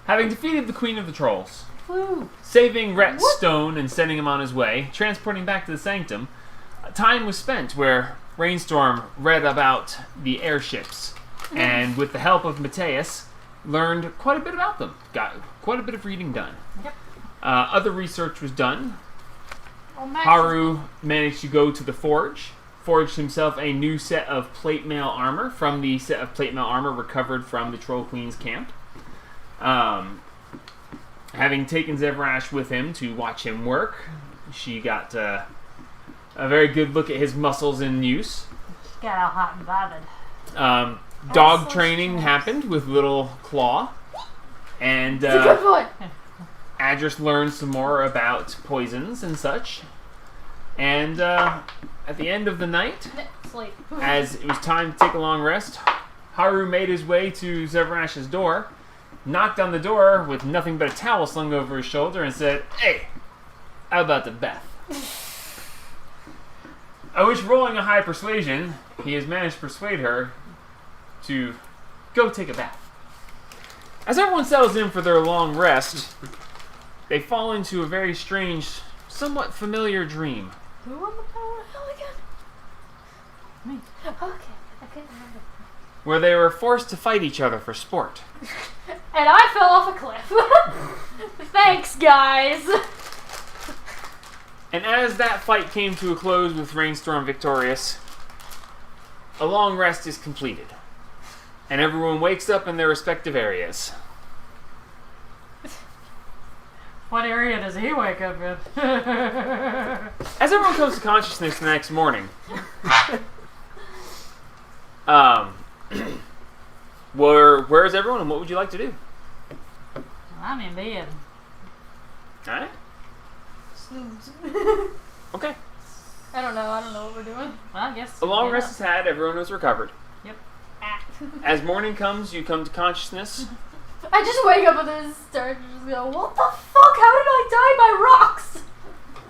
Having defeated the Queen of the Trolls, Woo. saving Rhett's stone and sending him on his way, transporting back to the Sanctum, time was spent where Rainstorm read about the airships, and with the help of Mateus, learned quite a bit about them. Got quite a bit of reading done. Yep. Other research was done. Oh, Max Haru managed to go to the forge, forged himself a new set of plate mail armor from the set of plate mail armor recovered from the Troll Queen's camp. Having taken Zevrash with him to watch him work, she got a very good look at his muscles in use. She got all hot and bothered. Dog training happened with Little Claw, and Good boy. Adris learned some more about poisons and such. And at the end of the night, Sleep. as it was time to take a long rest, Haru made his way to Zevrash's door, knocked on the door with nothing but a towel slung over his shoulder, and said, "Hey, how about the bath?" At which, rolling a high persuasion, he has managed to persuade her to go take a bath. As everyone settles in for their long rest, they fall into a very strange, somewhat familiar dream. Who won the power of hell again? Me. Okay, I couldn't remember. Where they were forced to fight each other for sport. And I fell off a cliff. Thanks, guys. And as that fight came to a close with Rainstorm victorious, a long rest is completed. And everyone wakes up in their respective areas. What area does he wake up in? As everyone comes to consciousness the next morning, where is everyone and what would you like to do? I'm in bed. Alright? Snooze. Okay. I don't know what we're doing. Well, I guess. A long get rest up. is had, everyone has recovered. Yep. As morning comes, you come to consciousness. I just wake up and then start to just go, what the fuck? How did I die by rocks?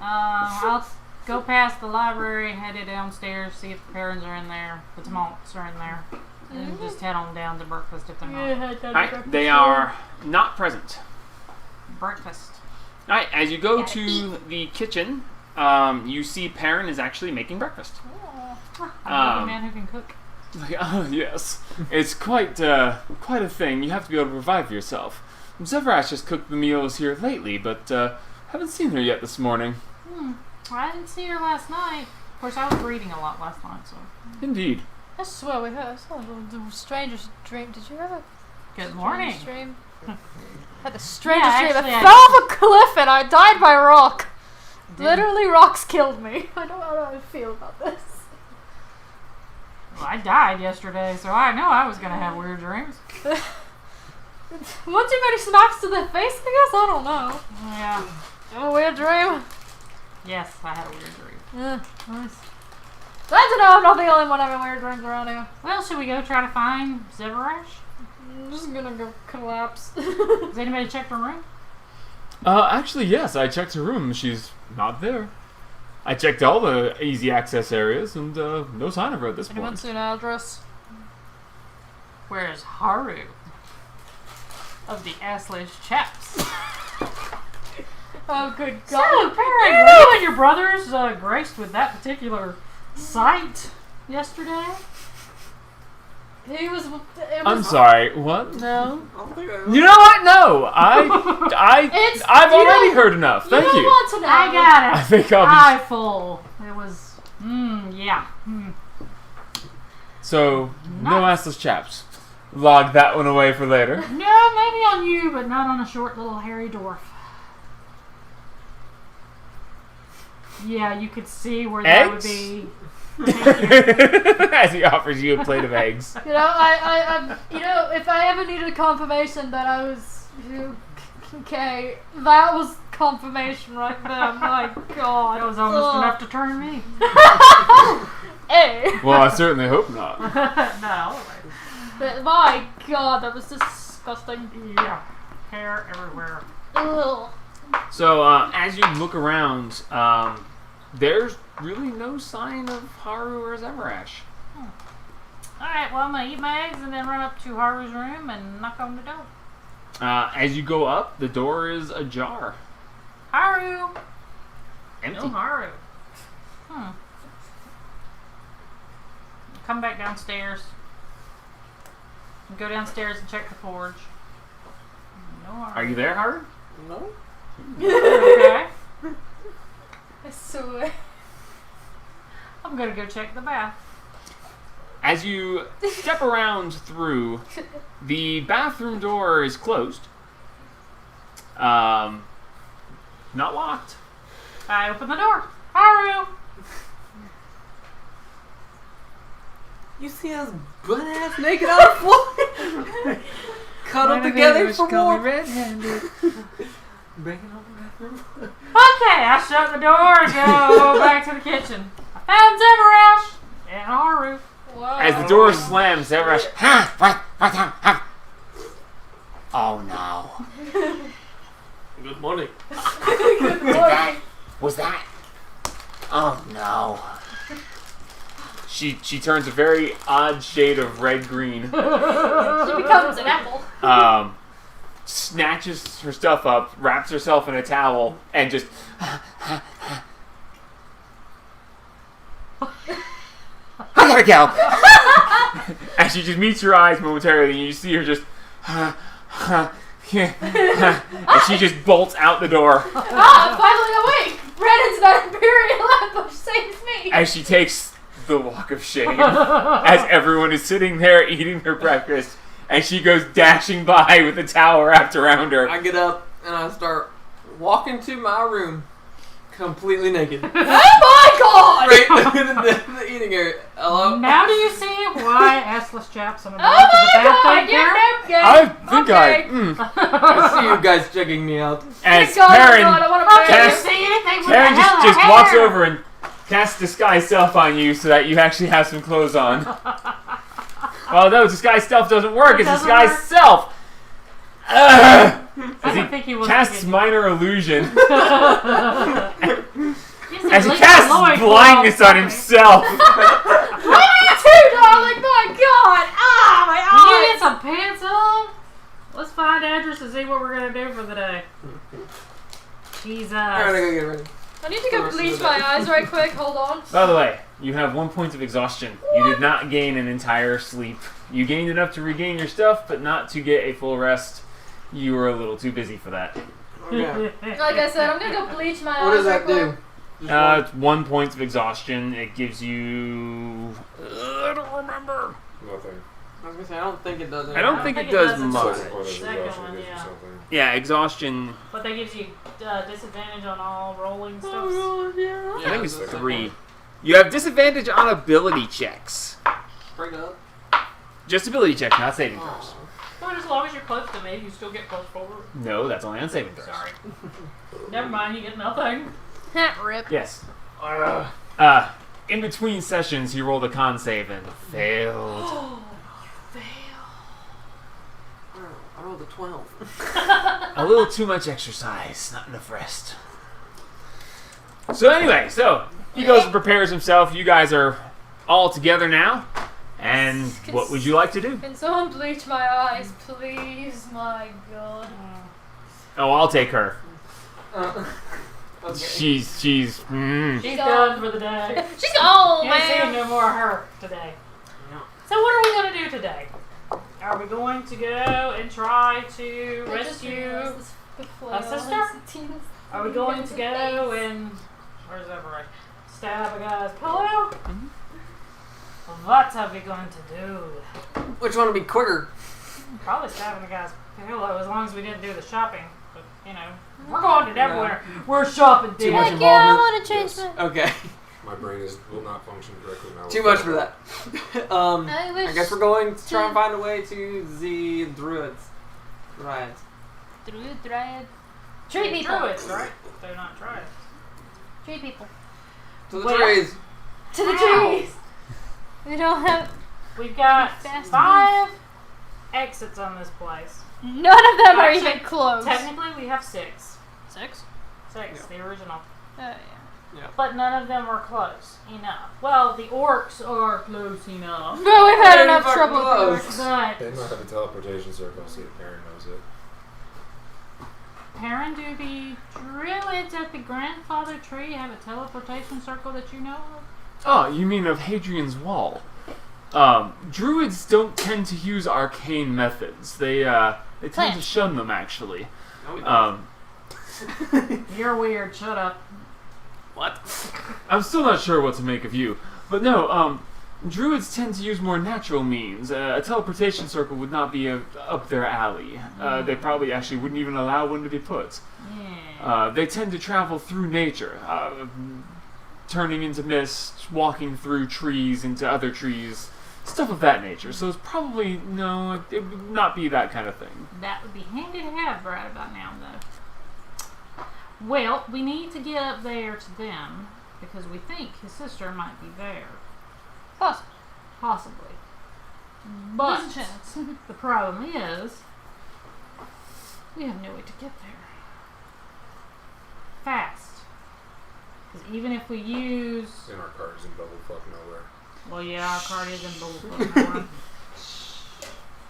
I'll go past the library, headed downstairs, see if the parents are in there, the Tamonks are in there, and just head on down to breakfast if they're not. Alright, they are not present. Breakfast. Alright, as you go to the kitchen, you see Perrin is actually making breakfast. I'm a man who can cook. Like, oh, yes. It's quite a thing. You have to be able to provide for yourself. Zevrash has cooked the meals here lately, but haven't seen her yet this morning. Well, I didn't see her last night. Of course, I was reading a lot last night, so. Indeed. I swear we heard the strangest dream. Did you have a Good morning. dream? Had the strangest Yeah, dream. actually, I I fell off a cliff and I died by rock. Didn't- Literally, rocks killed me. I don't know how I feel about this. Well, I died yesterday, so I know I was going to have weird dreams. One too many smacks to the face, I guess? I don't know. Yeah. A weird dream? Yes, I had a weird dream. Yeah, nice. Glad to know I'm not the only one having weird dreams around here. Well, should we go try to find Zevrash? I'm just gonna go collapse. Has anybody checked her room? Actually, yes, I checked her room. She's not there. I checked all the easy access areas, and no sign of her at this Anyone point. see an address? Where's Haru? Of the assless chaps. Oh, good So, God. Perrin, were you and your brothers graced with that particular sight yesterday? He was. I'm sorry, what? No. I don't think I You know what? No, I've You already don't- heard enough. Thank you. you. Don't want to know. I got it. I think I'll be... Eye full. It was, yeah. So, no Nuts. assless chaps. Log that one away for later. No, maybe on you, but not on a short little hairy dwarf. Yeah, you could see where that would Eggs? be. As he offers you a plate of eggs. You know, if I ever needed confirmation that I was okay, that was confirmation right there. My God. That was almost enough to turn me. Hey. Well, I certainly hope not. No. But my God, that was disgusting. Yeah. Hair everywhere. Ugh. So, as you look around, there's really no sign of Haru or Zevrash. Alright, well, I'm going to eat my eggs and then run up to Haru's room and knock on the door. As you go up, the door is ajar. Haru! Empty. No Haru. Come back downstairs. Go downstairs and check the forge. No Haru. Are you there, Haru? No. Okay. I swear. I'm gonna go check the bath. As you step around through, the bathroom door is closed. Not locked. I open the door. Haru! You see us butt ass naked on the floor, cuddled together for more. red-handed. Banging on the bathroom. Okay, I shut the door and go back to the kitchen. I found Zeverash and Haru. Wow. As the door slams, Zevrash. What? Oh no. Good morning. Good morning. Was that? Oh no. She turns a very odd shade of red-green. She becomes an apple. Snatches her stuff up, wraps herself in a towel, and just... I gotta go! As she just meets your eyes momentarily, and you see her just... and she just bolts out the door. I'm finally awake! Brennan's that Imperial ambush saves me! As she takes the walk of shame, as everyone is sitting there eating their breakfast, and she goes dashing by with a towel wrapped around her. I get up and I start walking to my room, completely naked. Oh my god! Right in the eating area. Hello. Now do you see why assless chaps on a Oh my god! I think I see you guys checking me out. As God, Karen, I want to Oh, do you Cass- see anything with Karen the hell just hair? walks over and casts disguise self on you so that you actually have some clothes on. Well, no, disguise self doesn't work. It It's doesn't disguise work? self. I As don't think he was casts thinking- minor illusion. Yes, As he leaves casts Lloyd blindness Paul. on himself. What are you two, darling? My god! Ah, my You eyes! get some pants on? Let's find address and see what we're gonna do for the day. Jesus. I'm gonna go get ready. I need to go bleach my eyes right quick. Hold on. By the way, you have 1 point of exhaustion. You did not gain an entire sleep. You gained enough to regain your stuff, but not to get a full rest. You were a little too busy for that. Okay. Like I said, I'm gonna go bleach my What eyes does that right quick. do? Just one? It's 1 point of exhaustion. It gives you... I don't remember. Nothing. I was gonna say I don't think it does. I don't think it does much. Second point of Second exhaustion one, gives you yeah. something. Yeah, exhaustion... But that gives you disadvantage on all rolling stuff. I think it's the second 3. one. You have disadvantage on ability checks. Straight up. Just ability checks, not saving throws. Oh. But as long as you're close to me, you still get plus 4. No, that's only on saving throws. Sorry. Never mind, you get nothing. Rip. Yes. In between sessions, he rolled a con save and failed. I rolled a 12. A little too much exercise, not enough rest. So anyway, he goes and prepares himself. You guys are all together now. And what would you like to do? Can someone bleach my eyes, please? My god. Oh, I'll take her. Okay. She's She's gone. done for the day. She's gone, Can't see man. no more of her today. So what are we going to do today? Are we going to go and try to rescue? a sister? Are we going to go and where's that right? Stab a guy's pillow? What are we going to do? Which one would be quicker? Probably stabbing a guy's pillow as long as we didn't do the shopping. But you know, we're going to Neverwinter. We're shopping, dude. Too much Heck yeah, I involvement. want to change Yes. my... Okay. My brain will not function correctly now. Too much for that. I wish I guess we're going to try and find a way to the druids. Dryads. Dryad. Tree people. Druids, right? They're not druids. Tree people. To the Well- trees. To the Ow. trees. We don't have... We've got Fast 5 exits on this place. None of them are Actually, even close. Technically, we have 6. 6? 6, the original. Yeah. But none of them are close enough. Well, the orcs are close enough. But we've had Very enough fucking trouble close. with the orcs. But They might have a teleportation circle, see if Perry knows it. Brian, do the druids at the grandfather tree have a teleportation circle that you know of? Oh, you mean of Hadrian's Wall? Druids don't tend to use arcane methods. They tend to shun them, actually. No, we don't. You're weird. Shut up. What? I'm still not sure what to make of you. But no, druids tend to use more natural means. A teleportation circle would not be up their alley. They probably actually wouldn't even allow one to be put. Yeah. They tend to travel through nature, turning into mist, walking through trees into other trees, stuff of that nature. So it's probably, no, it would not be that kind of thing. That would be handy to have right about now, though. Well, we need to get up there to them because we think his sister might be there. Possibly. But There's a chance. the problem is we have no way to get there. Fast. Because even if we use... And our car is in double fuck nowhere. Well, yeah, our card is in bullshit now.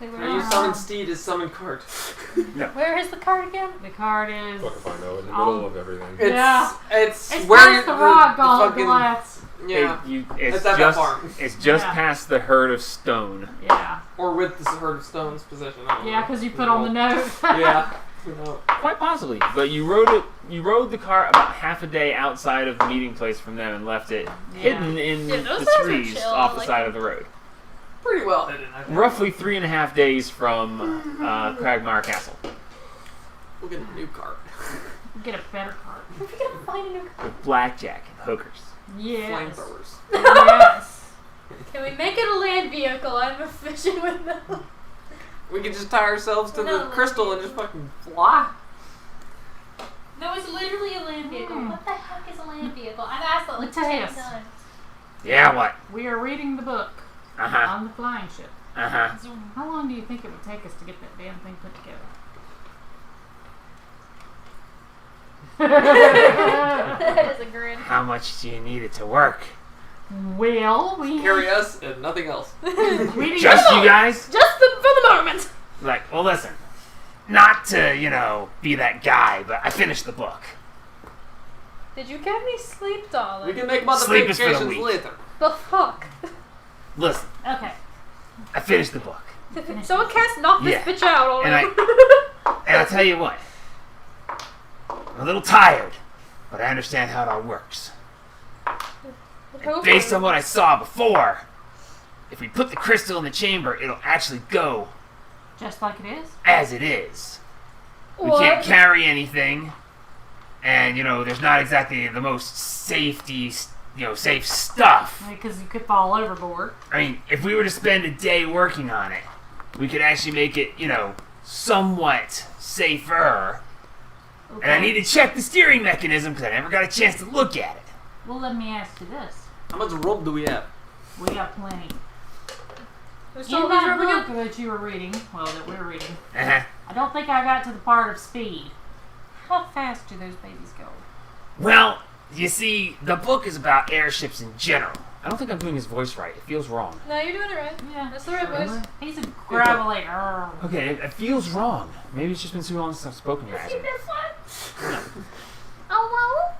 Now you summon steed as summon cart. Where is the card again? The card is... Fuck if I know, in the middle of everything. It's It's where past the rock fucking glass. yeah, It's at that just farm. it's just Yeah. past the herd of stone. Yeah. or with the herd of stones position. I don't Yeah, know. because you put on the note. Yeah. No. Quite possibly, but you rode the car about half a day outside of the meeting place from them and left it hidden in Yeah, those the guys are trees chill, off the like- side of the road. Pretty well hidden, I think. Roughly 3.5 days from Cragmire Castle. We'll get a new cart. Get a better card. We're gonna find a new card. With blackjack and hookers. Yes. Flamethrowers. Yes. Can we make it a land vehicle? I'm a fishing with them. We could just tie ourselves to No, the crystal and just fucking fly. No, it's literally a land vehicle. Hmm. What the heck is a land vehicle? I've asked that like Matthias. 10 times. Yeah, what? We are reading the book Uh-huh. on the flying ship. Uh-huh. How long do you think it would take us to get that damn thing put together? That is a grin. How much do you need it to work? Well, we Carry us and nothing else. we didn't Just you guys? Just for the moment. Like, well, listen. Not to, be that guy, but I finished the book. Did you get any sleep, darling? We can make Sleep is for the modifications weak. later. The fuck? Listen, Okay. I finished the book. Someone cast knock this Yeah. bitch out already. And I'll tell you what. I'm a little tired, but I understand how it all works. Based on what I saw before, if we put the crystal in the chamber, it'll actually go Just like it is. as it is. We What? can't carry anything, and there's not exactly the most safe stuff. Because you could fall overboard. I mean, if we were to spend a day working on it, we could actually make it, somewhat safer. Okay. And I need to check the steering mechanism because I never got a chance to look at it. Well, let me ask you this. How much rope do we have? We got plenty. Who's In told that me book that you were reading, that we're reading, Uh-huh. I don't think I got to the part of speed. How fast do those babies go? Well, you see, the book is about airships in general. I don't think I'm doing his voice right. It feels wrong. No, you're doing it right. Yeah. That's the right voice. He's a gravelly. Okay, it feels wrong. Maybe it's just been too long since I've spoken Has as he him. been fun? Oh, wow.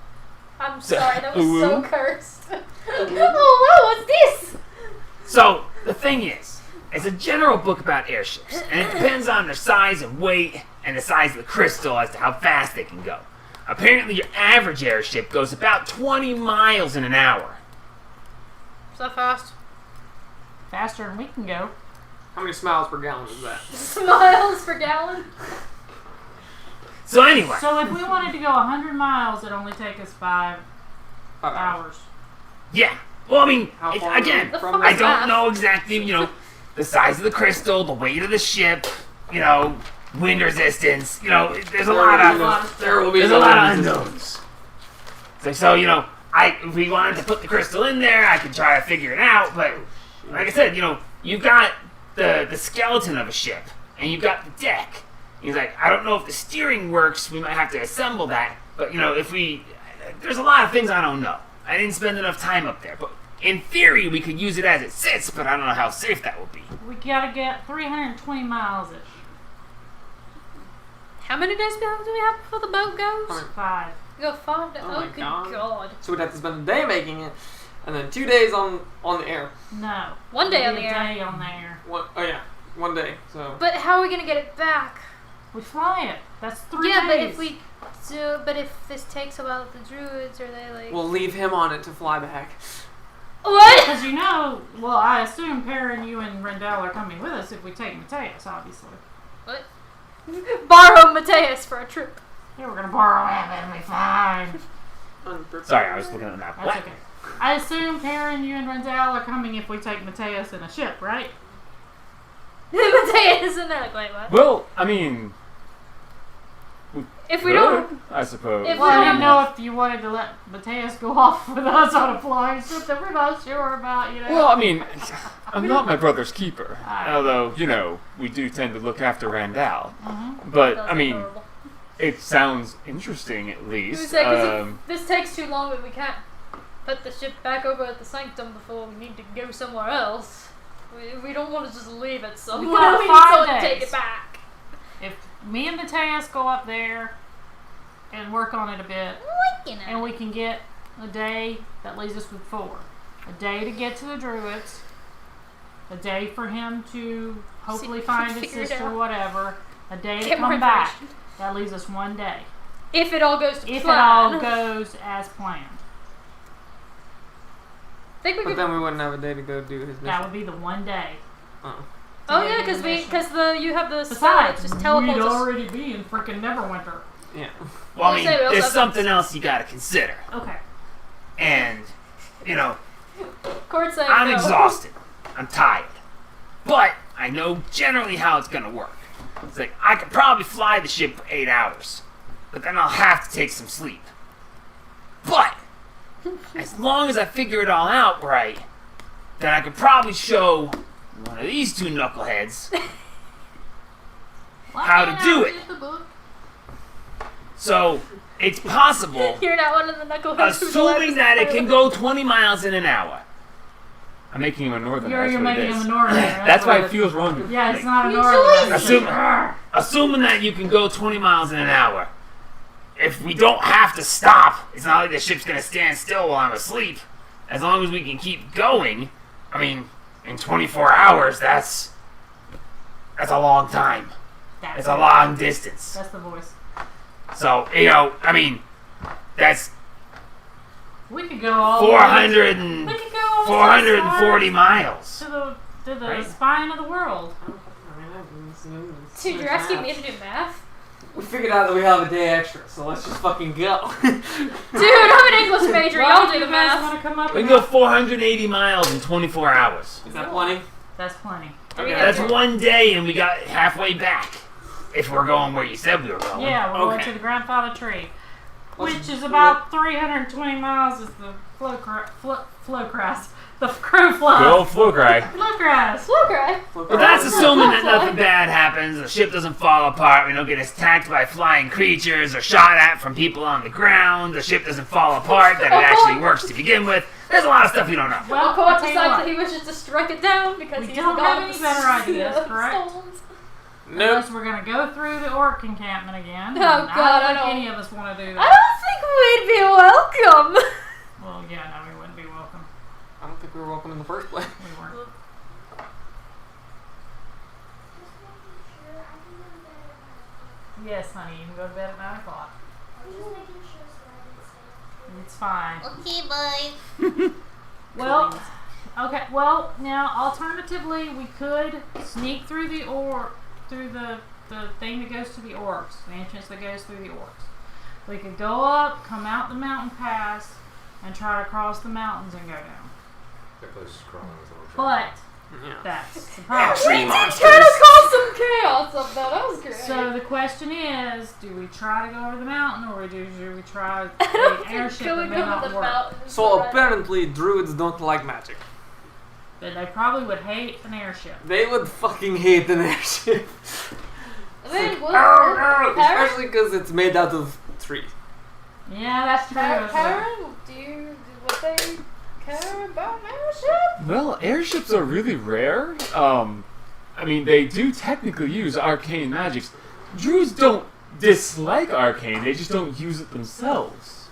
I'm So- sorry, that was so Ooh. cursed. Oh, wow, what's this? So, the thing is, it's a general book about airships, and it depends on their size and weight and the size of the crystal as to how fast they can go. Apparently, your average airship goes about 20 miles in an hour. Is that fast? Faster than we can go. How many smiles per gallon is that? Smiles per gallon? So anyway, So if we wanted to go 100 miles, it'd only take us 5 5 hours. hours. yeah. Well, I mean, How far again, The from fuck I is don't that? know exactly, the size of the crystal, the weight of the ship, wind resistance. There's a lot of There will be there's a no lot of resistance. unknowns. So if we wanted to put the crystal in there, I could try to figure it out. But like I said, you've got the skeleton of a ship, and you've got the deck. He's like, I don't know if the steering works. We might have to assemble that. But there's a lot of things I don't know. I didn't spend enough time up there. But in theory, we could use it as it sits. But I don't know how safe that will be. We gotta get 320 miles ish. How many days do we have before the boat goes? 5. We go 5 days. Oh Oh, my good God. God. So we'd have to spend a day making it, and then 2 days on the air. No. 1 day on It'll the be a air. day on the air. Oh yeah, 1 day. So But how are we gonna get it back? We fly it. That's 3 Yeah, days. but if this takes a while with the druids, are they like... we'll leave him on it to fly back. What? Because well, I assume Perrin, you and Rendell are coming with us if we take Mateus, obviously. What? Borrow Mateus for a trip. Yeah, we're gonna borrow him, it'll be fine. Sorry, I was looking at the map. That's okay. I assume Perrin, you and Rendell are coming if we take Mateus in a ship, right? Mateus in there, like, wait, what? Well, I mean, If we don't... I suppose. If Well, I we didn't don't- know if you wanted to let Mateus go off with us on a flying ship that we're not sure about, you know? Well, I mean, I'm not my brother's keeper. Alright. Although, you know, we do tend to look after Randall. Mhm. But, That's I mean, adorable. it sounds interesting at He was least. like, 'cause if this takes too long, then we can't put the ship back over at the sanctum before we need to go somewhere else. We don't want to just leave it somewhere. got We need 5 someone to take days. it back. If me and Mateus go up there and work on it a bit, and we can get a day that leaves us with 4. A day to get to the druids, a day for him to hopefully find his figure it sister or out. whatever, a day to Get more come back. information. That leaves us 1 day. If it all goes to If it plan. all goes as planned. I think we But could... then we wouldn't have a day to go do his That mission. would be the 1 day. Oh. Oh to yeah, go do the mission. because you have the spell that Besides, just we'd teleports us. already be in frickin' Neverwinter. Yeah. Well, I We'll mean, say we also there's have something that- else you gotta consider. Okay. And, you know, Court saying I'm no. exhausted. I'm tired. But I know generally how it's gonna work. It's like, I could probably fly the ship for 8 hours. But then I'll have to take some sleep. But, as long as I figure it all out right, then I could probably show one of these 2 knuckleheads how to do it. So, it's possible, You're not one of the knuckleheads. who's assuming that it can allowed go 20 miles in an hour. I'm making him a northerner. You're that's what it making is. him a northerner. That's why what it feels wrong. to me. Yeah, it's not a You northerner. choice. Assume- Assuming that you can go 20 miles in an hour, if we don't have to stop, it's not like the ship's gonna stand still while I'm asleep. As long as we can keep going, I mean, in 24 hours, that's a long time. It's a long distance. That's the voice. So, you know, I mean, that's We could go all 400 We and could go all 440 miles. to the Right. spine of the world. Dude, you're asking me to do math? We figured out that we have a day extra, so let's just fucking go. Dude, I'm an English major. Well, Y'all do you the guys math. want to come up? We and can go 480 miles in 24 hours. Is that plenty? That's plenty. Okay. That's 1 day, and we got halfway back. If we're going where you said we were going. Yeah, we're going Okay. to the grandfather tree, Let's- which is about 320 miles. Is the flowcrest, the crew Good flow. old flu cry. Flowcrest. Look, right? But that's assuming that nothing bad happens, the ship doesn't fall apart, we don't get attacked by flying creatures or shot at from people on the ground, the ship doesn't fall apart, that it actually works to begin with. There's a lot of stuff we don't know. Well, Well, Court I'll tell you decides what. that he wishes to strike it down because We he's don't the have god any of better the ideas, correct? stones. Nope. Unless we're gonna go through the orc encampment again. Oh, and God, I I don't think don't- any of us want to do I that. don't think we'd be welcome. Well, yeah, no, we wouldn't be welcome. I don't think we were welcome in the first place. We weren't. Yes, honey, you can go to bed at 9 o'clock. It's fine. Okay, bye. Well, okay. Well, now alternatively, we could sneak through the thing that goes to the orcs, the entrance that goes through the orcs. We could go up, come out the mountain pass, and try to cross the mountains and go down. That place is crawling with little But Yeah. that's the problem. Tree Try monsters. to cause some chaos up there. That was great. So the question is, do we try to go over the mountain, or do we try I don't the airship think that going may over not the work? mountains. So right. apparently druids don't like magic. But they probably would hate an airship. They would fucking hate an airship. I mean, what? Especially because it's made out of trees. Yeah, that's true. Karen, would they care about an airship? Well, airships are really rare. I mean, they do technically use arcane magics. Druids don't dislike arcane, they just don't use it themselves.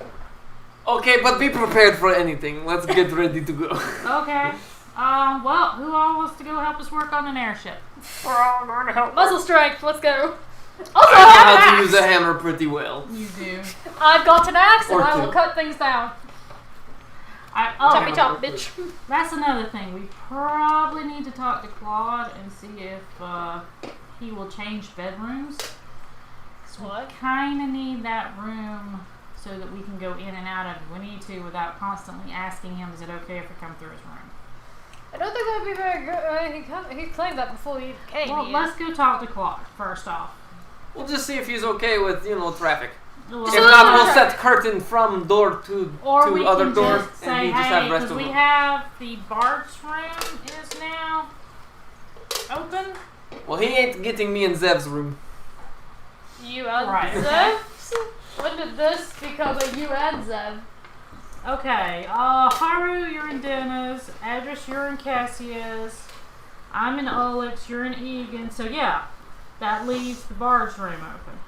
Okay, but be prepared for anything. Let's get ready to go. Okay. Well, who all wants to go help us work on an airship? We're all going to help. Muscle strength. Let's go. Also, I I know have an how to axe. use a hammer pretty well. You do. I've got an axe, and Or I two. will cut things down. Oh, Choppy chop, bitch. that's another thing. We probably need to talk to Claude and see if he will change bedrooms. What? Kind of need that room so that we can go in and out of it. We need to without constantly asking him, is it okay if we come through his room? I don't think that'd be very good. He claimed that before he came. Well, let's go talk to Claude first off. We'll just see if he's okay with, traffic. Well, If not, we'll set curtain from door to or we other can doors, just and say, we just hey, have rest because of we them. have the Bart's room is now open. Well, he ain't getting me in Zev's room. You and Right. Zev? When did this become a you and Zev? Okay, Haru, you're in Dennis. Adris, you're in Cassius. I'm in Olix, you're in Egan. So yeah, that leaves the Bard's room open.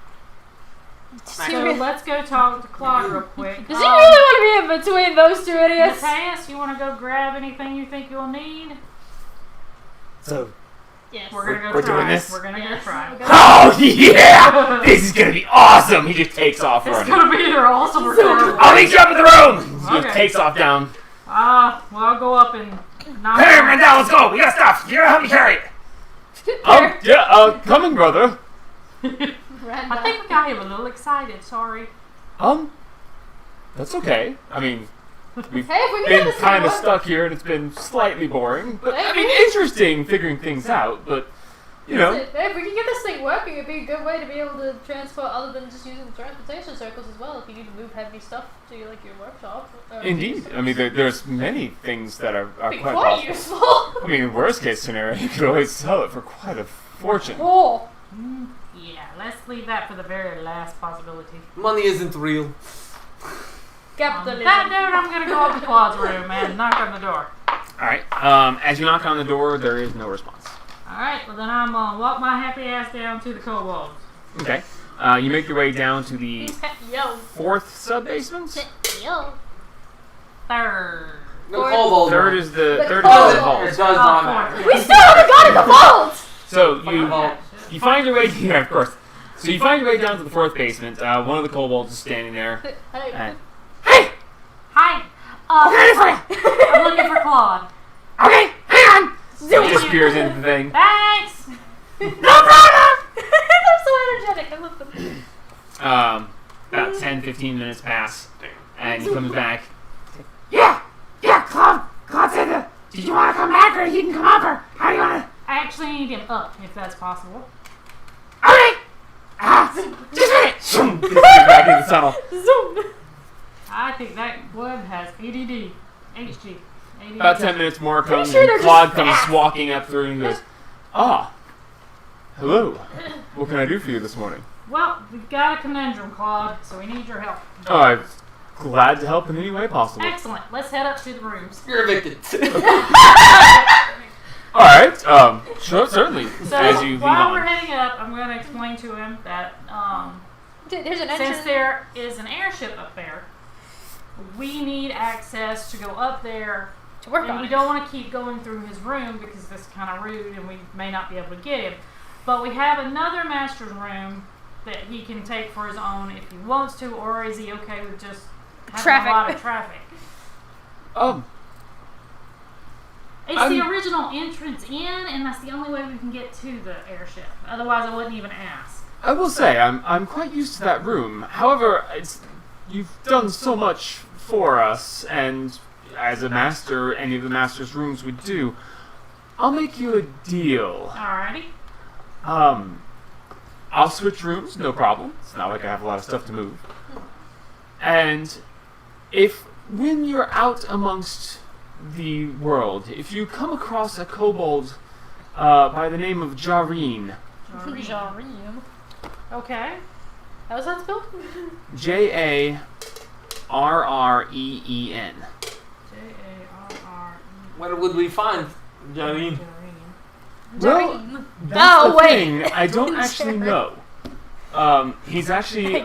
So let's go talk to Claude real quick. Does he really want to be in between those two idiots? Matthias, you want to go grab anything you think you'll need? So, Yes. We're gonna go We're try. doing this? We're gonna go try. oh yeah! This is gonna be awesome! He just takes off It's running. gonna be either awesome or terrible. I'll meet you up in the room! He just Okay. takes off down. Well, I'll go up and knock. Hey, Randall, let's go! We got stuff! You're gonna help me carry it! Yeah, coming, brother. I think we got him a little excited. Sorry. That's okay. I mean, we've Hey, if we can get been this kind of thing stuck here and it's been slightly boring. But, I mean, Hey. interesting figuring things out, but, you know. If we can get this thing working, it'd be a good way to be able to transport other than just using the transportation circles as well. If you need to move heavy stuff to your workshop. Indeed. I mean, there's many things that are Be quite quite possible. useful. I mean, worst case scenario, you could always sell it for quite a fortune. Oh. Yeah, let's leave that for the very last possibility. Money isn't real. On Capitalism. that note, I'm gonna go up to Claude's room and knock on the door. Alright, as you knock on the door, there is no response. Alright, well then I'm gonna walk my happy ass down to the kobolds. Okay. You make your way down to the Yo. 4th sub-basement? Yo. Third. The Or- kobold. Third is the The vault. It does Oh, not fourth, matter. yeah. We still haven't gotten the vault! So Fucking vault. you find your way yeah, of course. So you find your way down to the 4th basement. One of the kobolds is standing there. Hey. And, hey! Hi. Okay, for you! I'm looking for Claude. Okay, hang on! So he disappears into the thing. Thanks. No problem! They're so energetic. I love them. About 10-15 minutes pass. And he comes back. Yeah, Claude said that. Did you want to come back or you can come up or how do you want to? I actually need him up, if that's possible. Okay. Just a minute. Disappears back in the tunnel. Zoom. I think that one has ADD. HG. ADD. About 10 minutes more comes, sure they're and Claude just comes fast. walking up through and he goes, hello. What can I do for you this morning? Well, we've got a conundrum, Claude, so we need your help. Oh, I'm glad to help in any way possible. Excellent. Let's head up to the rooms. You're evicted. Alright, sure, certainly. So As you lead while we're on. heading up, I'm going to explain to him that There's an since entrance. there is an airship up there, we need access to go up there. To work And on we it. don't want to keep going through his room because that's kind of rude and we may not be able to get him. But we have another master's room that he can take for his own if he wants to, or is he okay with just having Traffic. a lot of traffic? It's the original entrance in, and that's the only way we can get to the airship. Otherwise, I wouldn't even ask. I will say, I'm quite used to that room. However, you've done so much for us, and as a master, any of the master's rooms would do. I'll make you a deal. Alrighty. I'll switch rooms, no problem. It's not like I have a lot of stuff to move. And when you're out amongst the world, if you come across a kobold by the name of Jareen, Jareen. Okay. How's that spelled? Jarreen. Jarr. What would we find, Janine? Well, Jareen. that's Oh, the wait. thing. I don't actually know. He's actually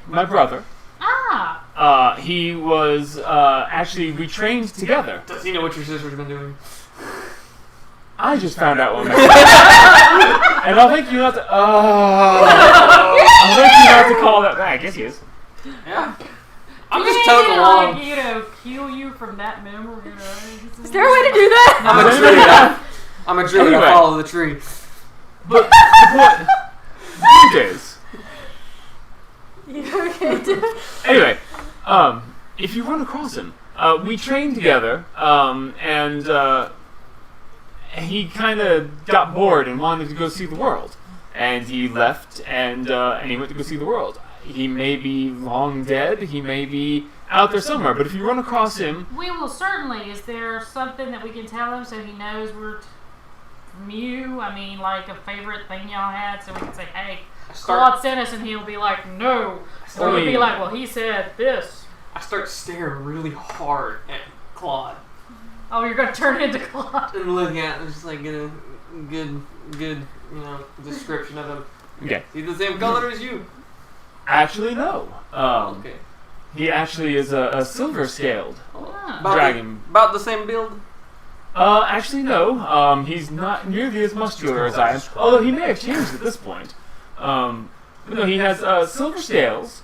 my brother. Ah. He was actually we trained together. Does he know what your sister's been doing? I just found out what. And I'll think you have to. I'll think you have to call that back. Yes, he is. Yeah. I'm just toting along. Heal you from that memory. Is there a way to do that? I'm a druid. I'm a druid. Anyway. I follow the tree. But what? Days. Anyway, if you run across him, we trained together, and he kind of got bored and wanted to go see the world, and he left and he went to go see the world. He may be long dead. He may be out there somewhere. But if you run across him, We will certainly. Is there something that we can tell him so he knows we're from you? I mean, like a favorite thing y'all had, so we can say, "Hey, Claude sent us," and he'll be like, "No," or we'll be like, "Well, he said this." I start staring really hard at Claude Oh, you're gonna turn into Claude. and looking at him, just like get a good, description of him. okay. Is he the same color as you? Actually, no. Okay. He actually is a silver scaled Ah. dragon. About the same build. Actually, no. He's not nearly as muscular as I am. Although he may have changed at this point. But no, he has silver scales.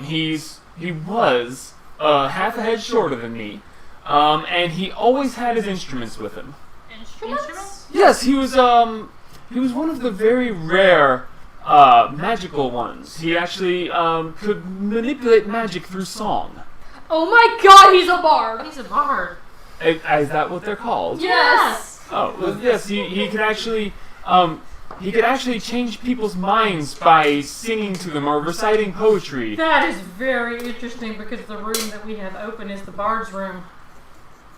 He was half a head shorter than me. And he always had his instruments with him. Instruments? Yes, he was one of the very rare magical ones. He actually could manipulate magic through song. Oh my god, he's a bard. He's a bard. Is that what they're called? Yes. Oh, well, yes. He could actually change people's minds by singing to them or reciting poetry. That is very interesting because the room that we have open is the bard's room.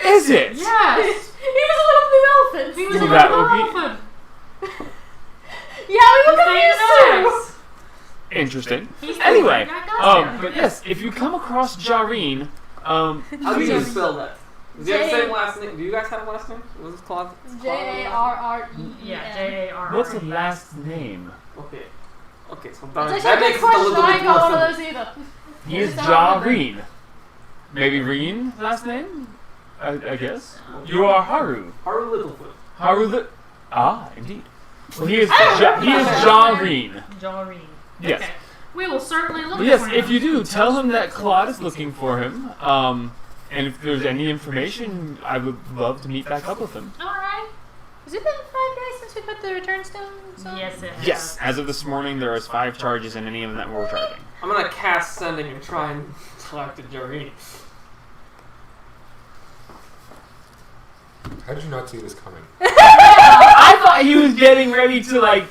Is it? Yes. He was a little blue elephant. He was a That little would be- elephant. Yeah, we were confused too. Interesting. He's the Anyway, one that got but yes, if you come across Jareen, How do you spell that? Does he have the J- same last name? Do you guys have a last name? Was it Claude? J-A-R-R-E. Yeah, J-A-R-R-E. what's the last name? Okay. Okay, so That's that actually a makes good it a question. little I bit ain't got one more of simple. those either. He is Does that one- Jareen. Maybe Reen last name? I guess. You are Haru. Haru Littlefoot. Haru the... Ah, indeed. Well, he is Jareen. Jareen. Yes. Okay. We will certainly look Yes, for him. if you do, tell him that Claude is looking for him. And if there's any information, I would love to meet back up with him. Alright. Has it been 5 days since we put the return stones on? Yes, it has. Yes, as of this morning, there is 5 charges, and any of them we're charging. I'm gonna cast sending and try and talk to Jareen. How did you not see this coming? I thought he was getting ready to, like,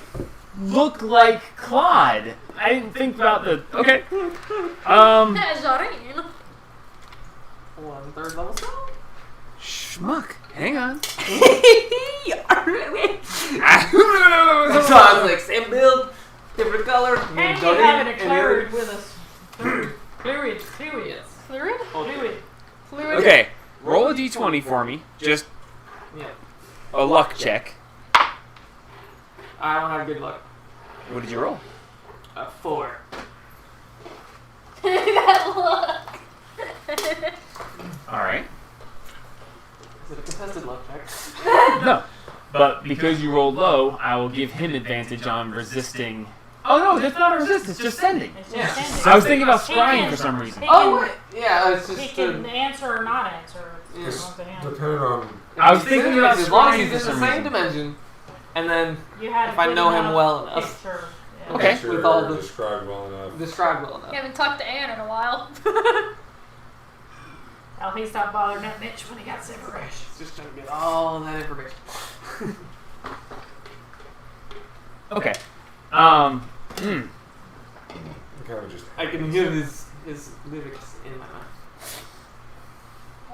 look like Claude. I didn't think about the... Okay. Jareen. 1/3 level spell? Schmuck. Hang on. So I was like, same build, different color. And you Jareen, have it and the occurred other- with us. Fluid. Fluid? Okay. Fluid? Okay, roll a d20 for me. Just Yeah. a luck check. I don't have good luck. What did you roll? 4. That look. Alright. Is it a contested luck check? No. But because you rolled low, I will give him advantage on resisting. Oh no, that's not a resist, it's just sending. It's Yeah. just sending. I was thinking about He scrying can- for some reason. he Oh, can- wait. Yeah, it's He just can answer or not answer. Yeah. It's up to him. Depending on I was thinking about as long as scrying he's for in some the same reason. dimension, and then You had If I good know him enough well enough. picture. Yeah. Okay. sure With all the- described well enough. describe well We enough. haven't talked to Anne in a while. Oh, he stopped bothering that Mitch when he got separation. Just trying to get all that information. Okay. Kind of just. I can hear his lyrics in my mind.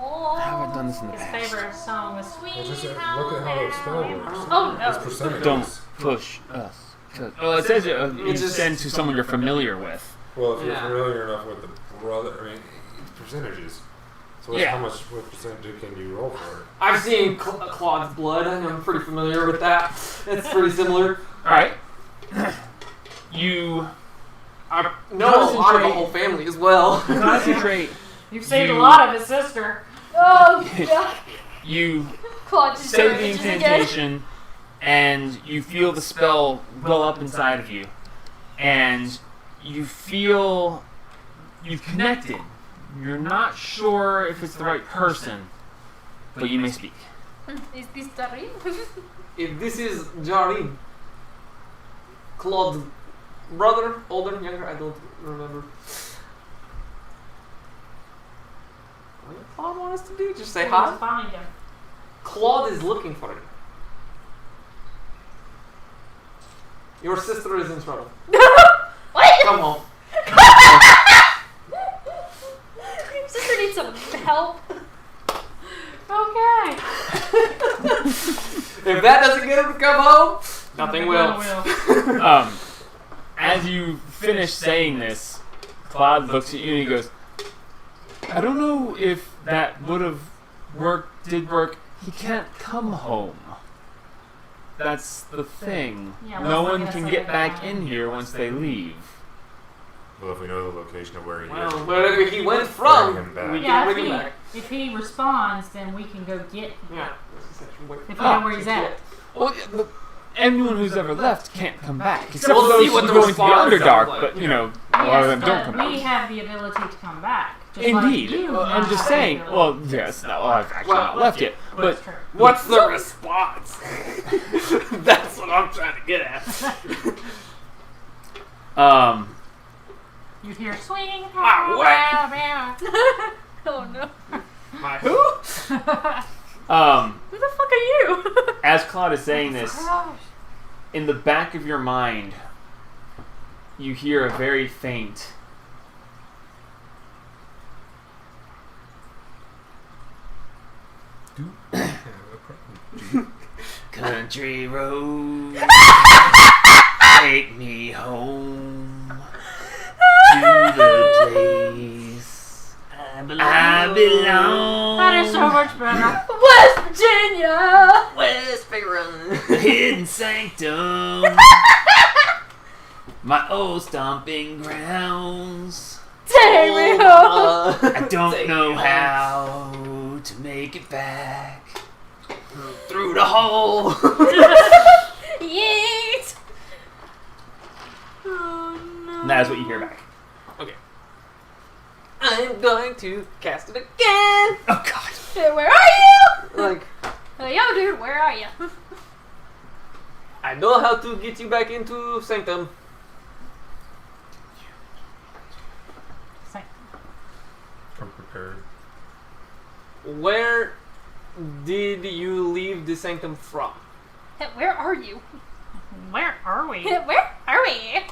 Oh. How have I done this in the His past? favorite song was Sweet Well, just look at how the spell works. Oh, It's no. percentages. Don't push us. Well, it says you It just- send to someone you're familiar with. Well, if you're Yeah. familiar enough with the brother, I mean, it's percentages. So Yeah. how much, what percentage can you roll for it? I've seen Claude's blood, and I'm pretty familiar with that. It's pretty similar. Alright. You No, out of the whole family as well. Concentrate. You've saved a lot of his sister. Oh god. You Claude just say the rages again. incantation, and you feel the spell well up inside of you, and you feel you've connected. You're not sure if it's the right person, but you may speak. Is this Darin? If this is Jarin, Claude's brother, older, younger, I don't remember. What does Claude want us to do? Just say hi? Find him. Claude is looking for you. Your sister is in trouble. What? Come on. Your sister needs some help. Okay. If that doesn't get him to come home, nothing will. As you finish saying this, Claude looks at you and he goes, I don't know if that did work. He can't come home. That's the thing. Yeah, No well, one I can guess get I back can. in here once they leave. Well, if we know the location of where he Well, is, wherever he went from, bring him back. we Yeah, can bring him back. if he responds, then we can go get him. Yeah. If we know where he's at. Well, anyone who's ever left can't come back. Except We'll for those see what who the go into the response Underdark, sounds like, but, you yeah. know, a lot of them don't Yes, come but we back. have the ability to come back. Just Indeed. Like you I'm just have saying, the well, ability. yes, no, I've actually Well, not left yet. But That's true. What's the response? That's what I'm trying to get at. You'd hear swing. My way. Oh no. My who? Who the fuck are you? as Claude is saying this, in the back of your mind, you hear a very faint country road, take me home to the place I belong. That is so much better. West Virginia! West Baron. The hidden sanctum, my old stomping grounds. Take me home! I don't know how to make it back Through the hole. Yeet! Oh no. And that is what you hear back. I'm going to cast it again. Oh God! Hey, where are you? Like, Hey, yo, dude, where are you? I know how to get you back into Sanctum. Come prepared. Where did you leave the Sanctum from? Hey, where are you? Where are we? Where are we?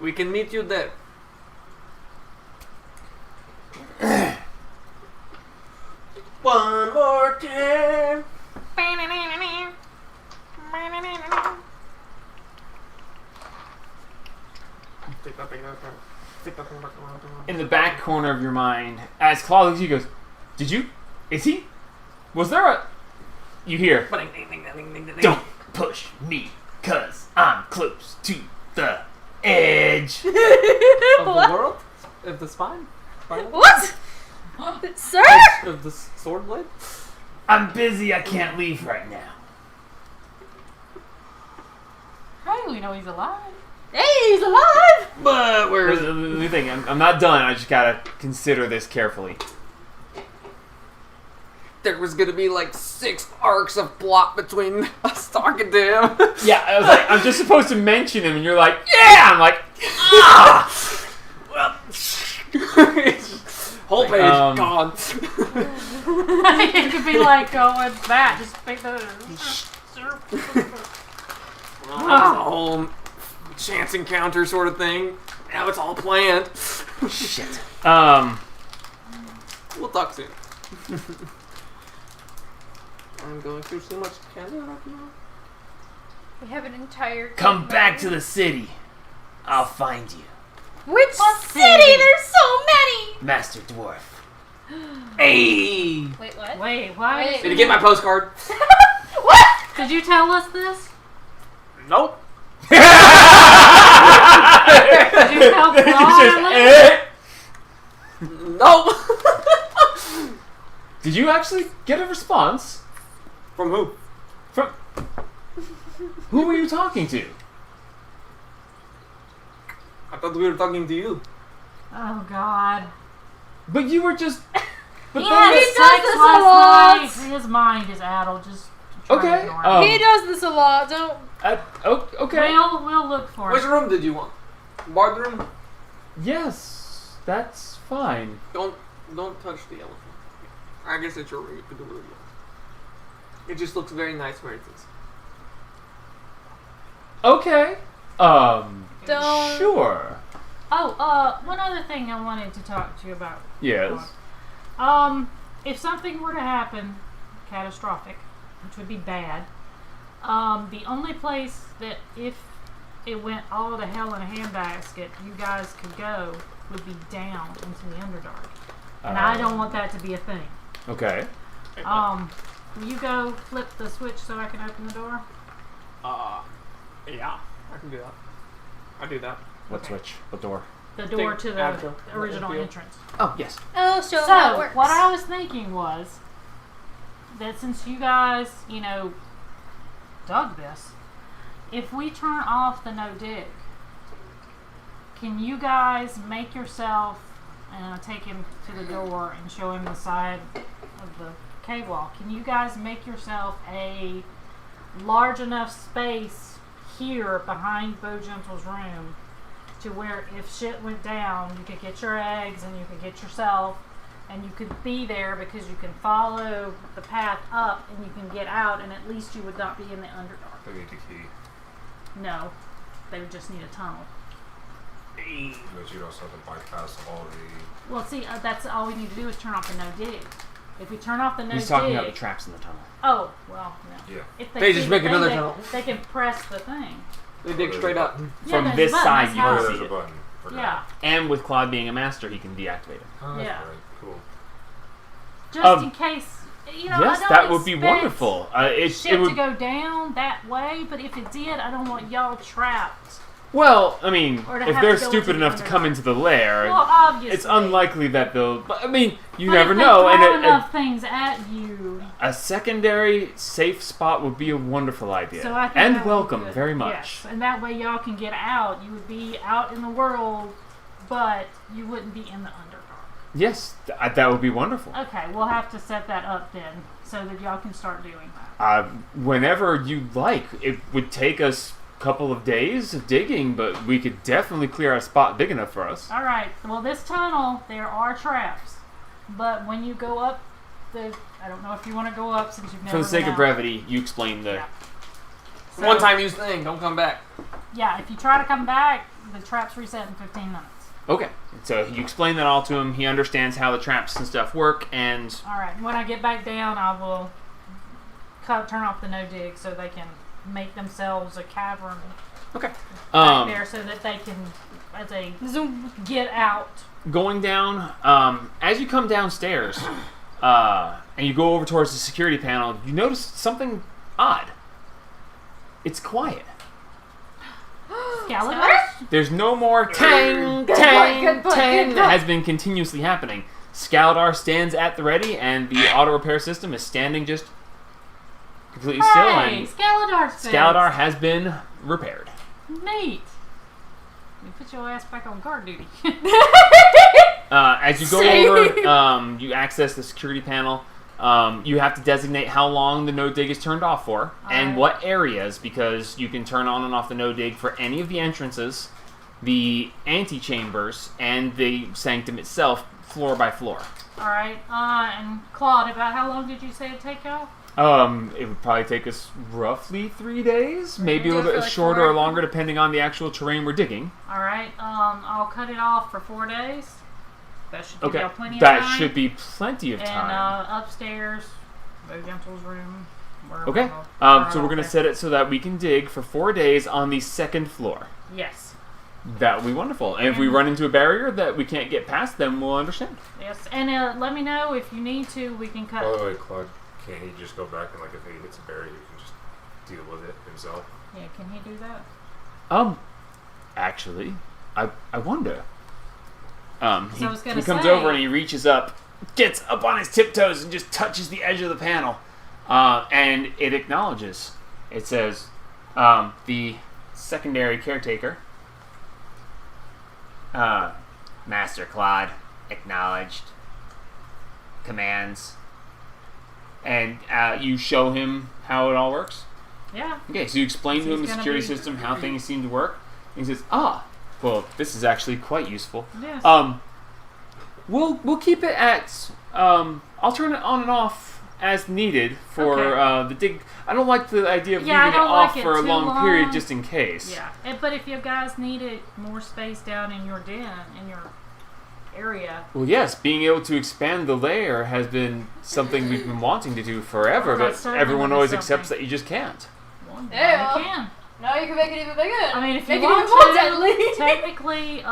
We can meet you there. One more time. In the back corner of your mind, as Claude looks at you, goes, "Did you? Is he? Was there a?" You hear, "Don't push me, 'cause I'm close to the edge." Of the What? world? Of the spine? What? Sir? Of the sword blade? I'm busy. I can't leave right now. Hey, we know he's alive. Hey, he's alive! But Here's the thing. I'm not done. I just gotta consider this carefully. there was gonna be like 6 arcs of plot between us talking to him. Yeah, I was like, I'm just supposed to mention him, and you're like, "Yeah." I'm like, "Ah." Well, whole page gone. It could be like going back. Just make the. Well, that was a whole chance encounter sort of thing. Now it's all planned. Shit. We'll talk soon. I'm going through so much candy right now. We have an entire... Come back to the city. I'll find you, Which What city? city? There's so many! Master Dwarf. Hey. Wait, what? Wait, why? Wait. Did you get my postcard? What? Did you tell us this? Nope. Did you help It's just, Claude? Nope. Did you actually get a response? From who? From who were you talking to? I thought we were talking to you. Oh God. But you were just. But He then- had He sex does this a last lot. night. His mind is addled. Just try to Okay. ignore him. He does this a lot. Don't. Okay. We'll look for Which it. room did you want? Bathroom? Yes, that's fine. Don't touch the elephant. I guess it's your room. You can do what you want. It just looks very nice where it is. Okay. Don't. Sure. Oh, one other thing I wanted to talk to you about. Yes. If something were to happen, catastrophic, which would be bad, the only place that if it went all to hell in a handbasket, you guys could go would be down into the Underdark. And I don't want that to be a thing. Okay. Will you go flip the switch so I can open the door? Yeah. I can do that. I do that. What switch? What door? The door to the After. original Field. entrance. Oh, yes. Oh, so So, that works. what I was thinking was that since you guys, dug this, if we turn off the no dig, can you guys make yourself, and I'll take him to the door and show him the side of the cave wall, can you guys make yourself a large enough space here behind Bo Gentle's room to where if shit went down, you could get your eggs and you could get yourself and you could be there because you can follow the path up and you can get out and at least you would not be in the Underdark. They need the key. No, they would just need a tunnel. But you don't have to bypass all the. Well, see, that's all we need to do is turn off the no dig. If we turn off the no dig... He's talking about the traps in the tunnel. Oh, well, no. Yeah. If They see just the make thing, another they, tunnel. They can press the thing. They dig straight up. Yeah, From there's this a button, side, that's you how- can Oh, see there's a it. button. Forgot. Yeah. And with Claude being a master, he can deactivate it. Oh, that's Yeah. right. Cool. Just in case, Yes, I don't that would be expect wonderful. Shit It would. to go down that way, but if it did, I don't want y'all trapped. Well, I mean, Or to if have they're to go stupid into enough to come into the lair, Well, obviously. it's unlikely that they'll. But, I mean, you But never if they know. throw And enough things at you. a secondary safe spot would be a wonderful idea. So I think And that would be welcome good. very much. Yes, and that way y'all can get out. You would be out in the world, but you wouldn't be in the Underdark. Yes, that would be wonderful. Okay, we'll have to set that up then, so that y'all can start doing that. Whenever you like. It would take us a couple of days of digging, but we could definitely clear a spot big enough for us. All right. Well, this tunnel, there are traps, but when you go up I don't know if you want to go up since you've never For the sake been of out. brevity, you explain the. Yeah. So, One time use thing. Don't come back. Yeah, if you try to come back, the traps reset in 15 minutes. Okay, so you explain that all to him. He understands how the traps and stuff work, and All right. When I get back down, I will turn off the no dig so they can make themselves a cavern okay. back there so that they can, as they get out. Going down, as you come downstairs, and you go over towards the security panel, you notice something odd. It's quiet. Skeleton? There's no more tang, Good tang, boy, tang good that boy. has been continuously happening. Skaladar stands at the ready, and the auto repair system is standing just completely still, Hey, and Skaladar's fixed. Skaladar has been repaired. Neat. You put your ass back on guard duty. As you go Same. over, you access the security panel. You have to designate how long the no dig is turned off for, and Alright. what areas, because you can turn on and off the no dig for any of the entrances, the antechambers, and the sanctum itself, floor by floor. Alright, and Claude, about how long did you say it'd take y'all? It would probably take us roughly 3 days, maybe a Do it little for bit like shorter 4. or longer, depending on the actual terrain we're digging. Alright, I'll cut it off for 4 days. That should give Okay, y'all plenty of that time. should be plenty of And time. upstairs, Bo Gentle's room. wherever Okay, we'll turn so it we're off going to there. set it so that we can dig for 4 days on the second floor. Yes. That would be wonderful. And if we run into a barrier that we can't get past, then we'll understand. Yes, and let me know if you need to. We can cut. By the way, Claude, can't he just go back and, like, if he hits a barrier, he can just deal with it himself? Yeah, can he do that? Actually, I wonder. So I was gonna he comes say- over and he reaches up, gets up on his tiptoes, and just touches the edge of the panel. And it acknowledges. It says, the secondary caretaker, Master Claude, acknowledged, commands, and you show him how it all works. Yeah. Okay, so you explain to him the He's gonna security be- system, how things seem to work. And he says, well, this is actually quite useful. Yes. We'll keep it at, I'll turn it on and off as needed for the dig. I don't like the idea of Yeah, I leaving it don't off like it for a too long period long. just in case. Yeah. But if you guys needed more space down in your den, in your area. Well, yes, being able to expand the layer has been something we've been wanting to do forever, Well, but that certainly everyone would be always something. accepts that you just can't. Well, Yeah. you can. Now you can make it even bigger. I mean, if you Make it want even more to, deadly. technically,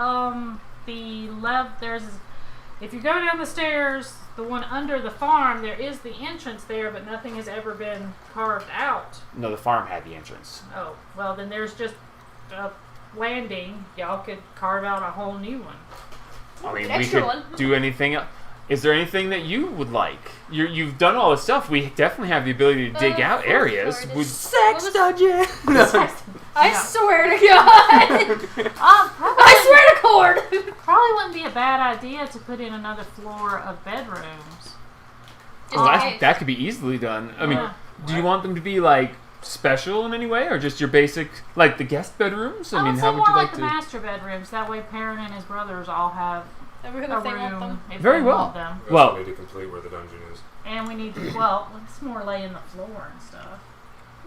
if you go down the stairs, the one under the farm, there is the entrance there, but nothing has ever been carved out. No, the farm had the entrance. Oh, well, then there's just a landing. Y'all could carve out a whole new one. I mean, An we extra could one. do anything else. Is there anything that you would like? You've done all this stuff. We definitely have the ability to dig out areas. sorry, Would, Sex dungeon. I Yeah. swear to God. Probably, I swear to Cord. probably wouldn't be a bad idea to put in another floor of bedrooms. well, that could be easily done. I mean, Yeah. do you want them to be like special in any way, or just your basic, like the guest bedrooms? I mean, would how say would you more like the to? master bedrooms. That way, Perrin and his brothers all have Everything a if they want room them. if Very they well. want them. We Well- also need to complete where the dungeon is. And we need to, well, it's more laying the floor and stuff.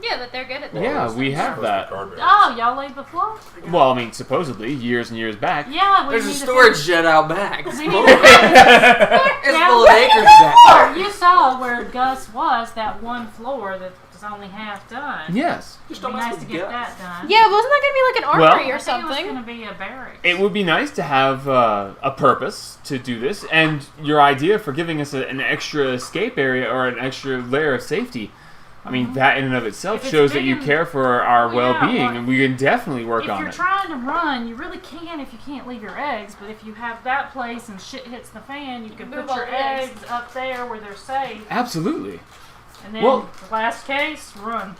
Yeah, that they're good at that. Yeah, we It's have supposed to be that. card barrels. Oh, y'all laid the floor? Well, I mean, supposedly years and years back. Yeah, we There's a need to storage shed out back. We It's need full to it's full of acres back. You saw where Gus was, that one floor that was only half done. Yes, It'd be nice to get that done. Yeah, wasn't that gonna be like an Well- armory I or think it was something? going to be a barracks. it would be nice to have a purpose to do this, and your idea for giving us an extra escape area or an extra layer of safety. I mean, that in and of itself If it's shows that big you and- care for our Well, yeah, well-being, well, and we can definitely work If on you're it. trying to run, you really can if you can't leave your eggs. But if you have that place and shit hits the fan, you can Move put all your the eggs. eggs up there where they're safe. Absolutely. And then, Well- last case, run.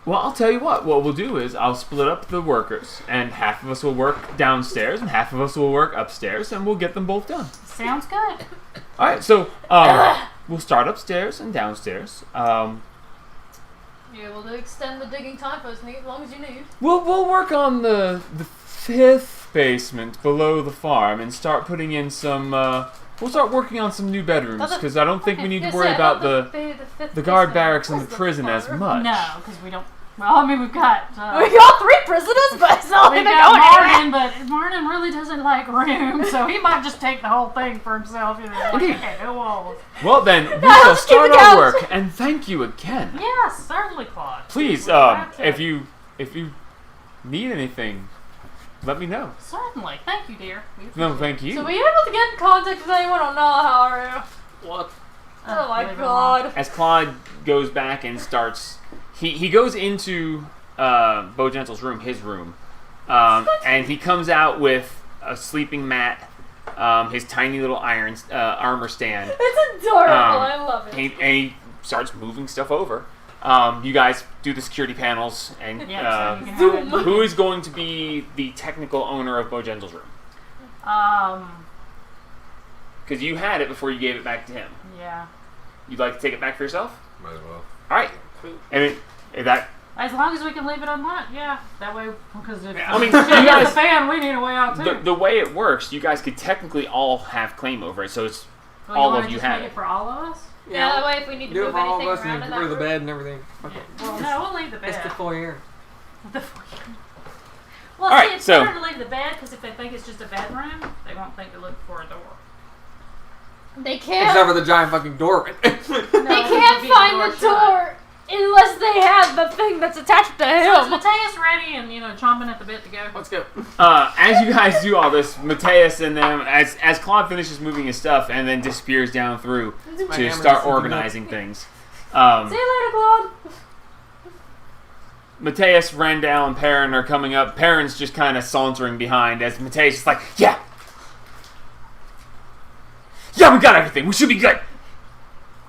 Well, I'll tell you what we'll do is I'll split up the workers, and half of us will work downstairs, and half of us will work upstairs, and we'll get them both done. Sounds good. All right, so we'll start upstairs and downstairs. You're able to extend the digging time for as long as you need. We'll work on the fifth basement below the farm and start putting in some. We'll start working on some new bedrooms because I don't think we need to worry about the guard barracks and the prison as much. No, because we don't. Well, I mean, we've got. We got 3 prisoners, but it's not We've even got going anywhere. Martin, but Martin really doesn't like room, so he might just take the whole thing for himself. You know, like, Indeed. okay, no walls. Well then, we I'll shall just keep start the our couch. work, and thank you again. Yes, certainly, Claude. Please, We're glad to- if you need anything, let me know. Certainly. Thank you, dear. We No, appreciate thank you. So were you able to get in contact with anyone on Naharu? What? it. Oh my believe it or not. god. As Claude goes back and starts, he goes into Bo Gentle's room, his room, and he comes out with a sleeping mat, his tiny little armor stand, It's adorable. I love it. and he starts moving stuff over. You guys do the security panels, and Yeah, so you can have it. who is going to be the technical owner of Bo Gentle's room? Because you had it before you gave it back to him. Yeah. You'd like to take it back for yourself? Might as well. All right. I mean, that. As long as we can leave it unlocked, yeah. That way, because if I mean, shit you hits guys- the fan, we need a way out too. The way it works, you guys could technically all have claim over it, so it's Well, all wanna of you just have make it. it for all of us? Yeah, that way if we need to Do it move for all anything of us around and in get that rid of the room. bed and everything. Okay. Well, no, we'll leave the bed. It's the foyer. The foyer. Well, All see, right, it's so- better to leave the bed because if they think it's just a bedroom, they won't think to look for a door. They Except can't. for the giant fucking door. They can't find the door unless they have the thing that's attached to So is him. Mateus ready and, chomping at the bit to go? Let's go. As you guys do all this, Mateus and them, as Claude finishes moving his stuff and then disappears down through My to hammer's start sleeping organizing things, See you later, Claude. Mateus, Randall, and Perrin are coming up. Perrin's just kind of sauntering behind as Mateus is like, yeah, we got everything. We should be good.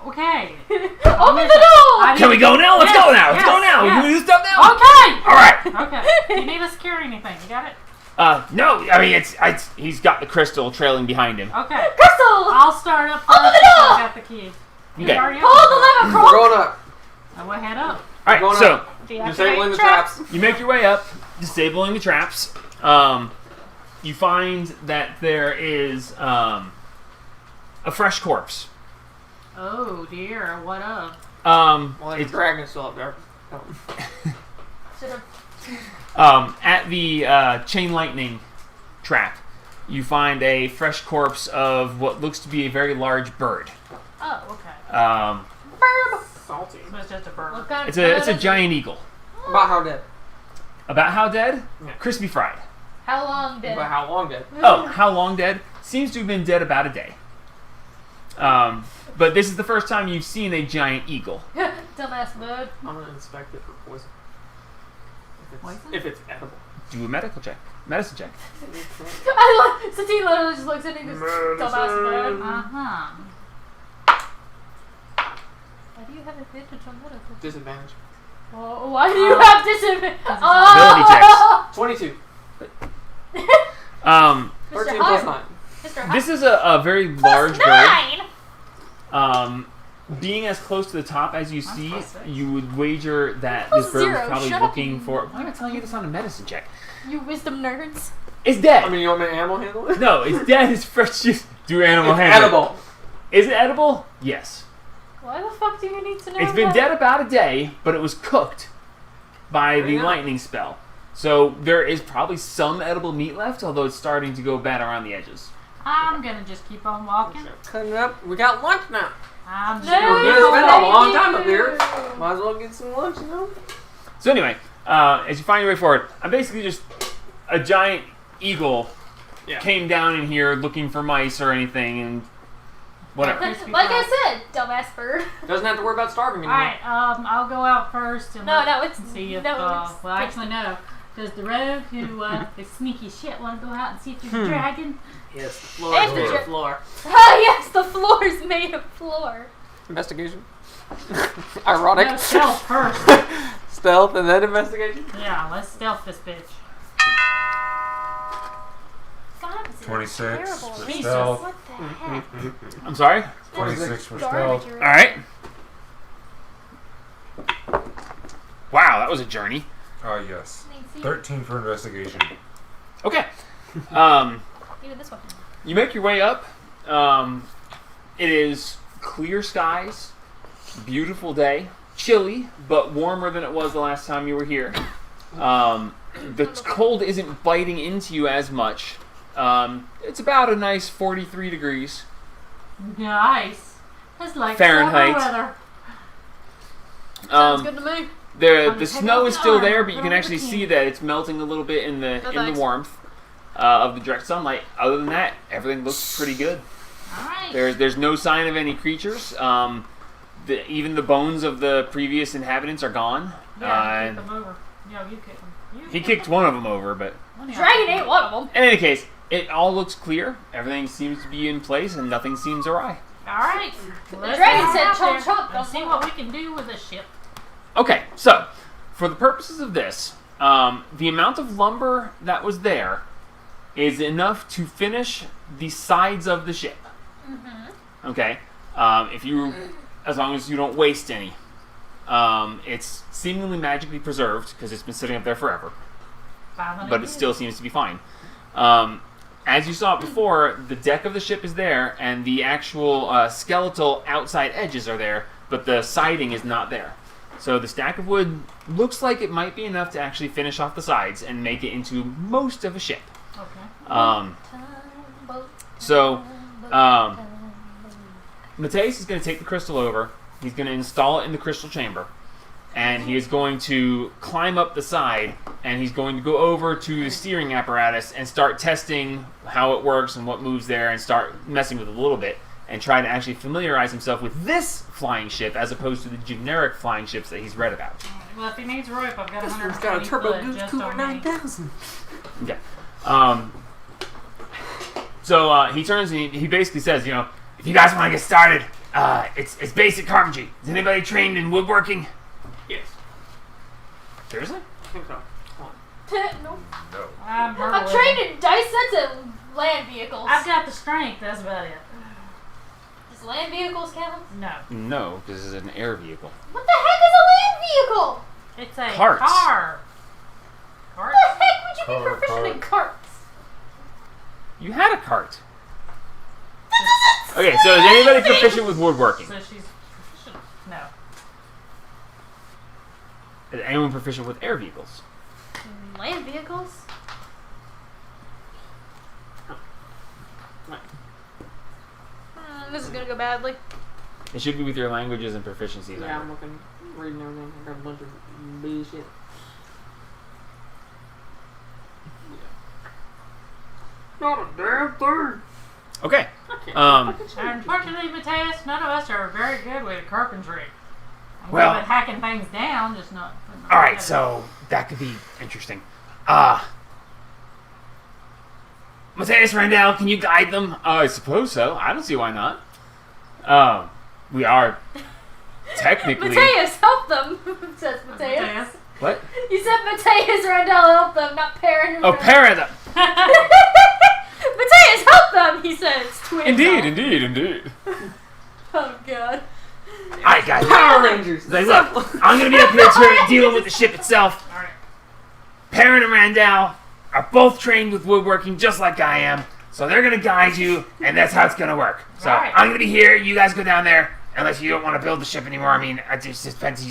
Okay. Open the door! Can we go now? Let's go now. Let's go now. Yes. We can do this stuff now. Okay. All right. Okay. Do you need us to carry anything? You got it? No. I mean, it's he's got the crystal trailing behind him. Okay. Crystal! I'll start up first. Open the since door! I got the key. You Okay. already Pull opened the it. lever, We're Croc! going up. I will head up. All right. Going So up. Deactivate Disabling the traps. you make your way up, disabling the traps. You find that there is a fresh corpse. Oh dear. What of? Well, there's a It's dragon still up there. Should've- at the chain lightning trap. You find a fresh corpse of what looks to be a very large bird. Oh, okay. Burb! Salty. So it's just a bird. What kind of It's a bird is giant eagle. About how dead? About how dead? Yeah. Crispy fried. it? How long did About how long dead? Oh, how long dead? Seems to have been dead about a day. But this is the first time you've seen a giant eagle. Dumbass bird. I'm gonna inspect it for poison. Poison? If it's edible. Do a medical check. Medicine check. Satine literally just looks at him and goes, dumbass bird. Uh-huh. Why do you have advantage on medical? Disadvantage. Oh, why do you have disadvantage? Ability 22. Um, 13 Mr. plus Hyde. 9. Mr. Hyde. this is a very large bird. 9! Being as close to the top as you see, plus 6. you would wager that Plus this bird was 0. probably Shut up, looking you- for. Why am I telling you this on a medicine check? You wisdom nerds. It's dead. I mean, you want me to animal handle it? No, it's dead. It's fresh juice. Do animal It's handling. edible. Is it edible? Yes. Why the fuck do you need to know It's been that? dead about a day, but it was cooked by the Yeah. lightning spell. So there is probably some edible meat left, although it's starting to go bad around the edges. I'm gonna just keep on walking. Cutting it up. We got lunch now. I'm just No, gonna We're keep gonna on spend a walking. long time up here. Might as well get some lunch, you know? So anyway, as you find your way forward, I'm basically just a giant eagle Yeah. came down in here looking for mice or anything, and whatever. Crispy Like I fried. said, dumbass bird. Doesn't have to worry about starving anymore. Alright, I'll go out first and No, it's see if, no, it's well, actually, no. Does the rogue who is sneaky shit want to go out and see if there's a dragon? Yes, the floor If is the made dra- of floor. Ah, yes, the floor is made of floor. Investigation. Ironic. No, stealth first. Stealth and then investigation. Yeah, let's stealth this bitch. God, this is 26 terrible. for Jesus, stealth. what the heck? I'm sorry? 26 for Garbage stealth. room. Alright. Wow, that was a journey. Oh, yes. Nancy, 13 for investigation. Okay. even this one. You make your way up. It is clear skies, beautiful day, chilly, but warmer than it was the last time you were here. The cold isn't biting into you as much. It's about a nice 43 degrees. Nice. That's like Fahrenheit. summer weather. Sounds Um, good to me. the snow is still there, but you can actually see that it's melting a little bit in the thanks. warmth of the direct sunlight. Other than that, everything looks pretty good. Alright. There's no sign of any creatures. Even the bones of the previous inhabitants are gone. Yeah, you kick them over. No, you kick them. He kicked one of them over, but Dragon ain't one of them. in any case, it all looks clear. Everything seems to be in place, and nothing seems awry. Alright. The dragon said chomp chomp. Let's Don't see see what we can do with this ship. Okay, so for the purposes of this, the amount of lumber that was there is enough to finish the sides of the ship. Mm-hmm. Okay, as long as you don't waste any. It's seemingly magically preserved because it's been sitting up there forever, 500 but it years. still seems to be fine. As you saw it before, the deck of the ship is there, and the actual skeletal outside edges are there, but the siding is not there. So the stack of wood looks like it might be enough to actually finish off the sides and make it into most of a ship. Okay. Mateus is going to take the crystal over. He's going to install it in the crystal chamber. And he is going to climb up the side, and he's going to go over to the steering apparatus and start testing how it works and what moves there, and start messing with it a little bit and try to actually familiarize himself with this flying ship as opposed to the generic flying ships that he's read about. Well, if he needs rope, I've got This one's 120 got a turbo foot goose just Cougar on me. 9000. Okay. So he turns and he basically says, you know, if you guys want to get started, it's basic carpentry. Is anybody trained in woodworking? Yes. Seriously? I think so. No. No. I'm I'm trained in dice sets and land vehicles. I've got the strength, that's about it. Does land vehicles count? No. No, because it's an air vehicle. What the heck is a land vehicle? It's a Carts. car. What Carts? the heck would you be Car, proficient in carts? You had a cart. Okay, so is anybody proficient with woodworking? So she's proficient. No. Is anyone proficient with air vehicles? Land vehicles? This is gonna go badly. It should be with your languages and proficiencies. Yeah, I'm looking, reading everything. I got a bunch of bullshit. Not a damn thing. Okay. Unfortunately, Mateus, none of us are very good with carpentry. I'm Well- good at hacking things down, just not. All right, so that could be interesting. Mateus Randall, can you guide them? I suppose so. I don't see why not. We are technically. Mateus, help them! Says Mateus. Mateus. What? You said Mateus Randall help them, not parent. Oh, parent. Mateus, help them! He says. Twin help. Indeed. Oh god. Alright, guys. Power Rangers. Like, look, I'm gonna be up here dealing with the ship itself. All right. Perrin and Randall are both trained with woodworking, just like I am. So they're gonna guide you, and that's how it's gonna work. So Right. I'm gonna be here. You guys go down there, unless you don't want to build the ship anymore. I mean, it just depends.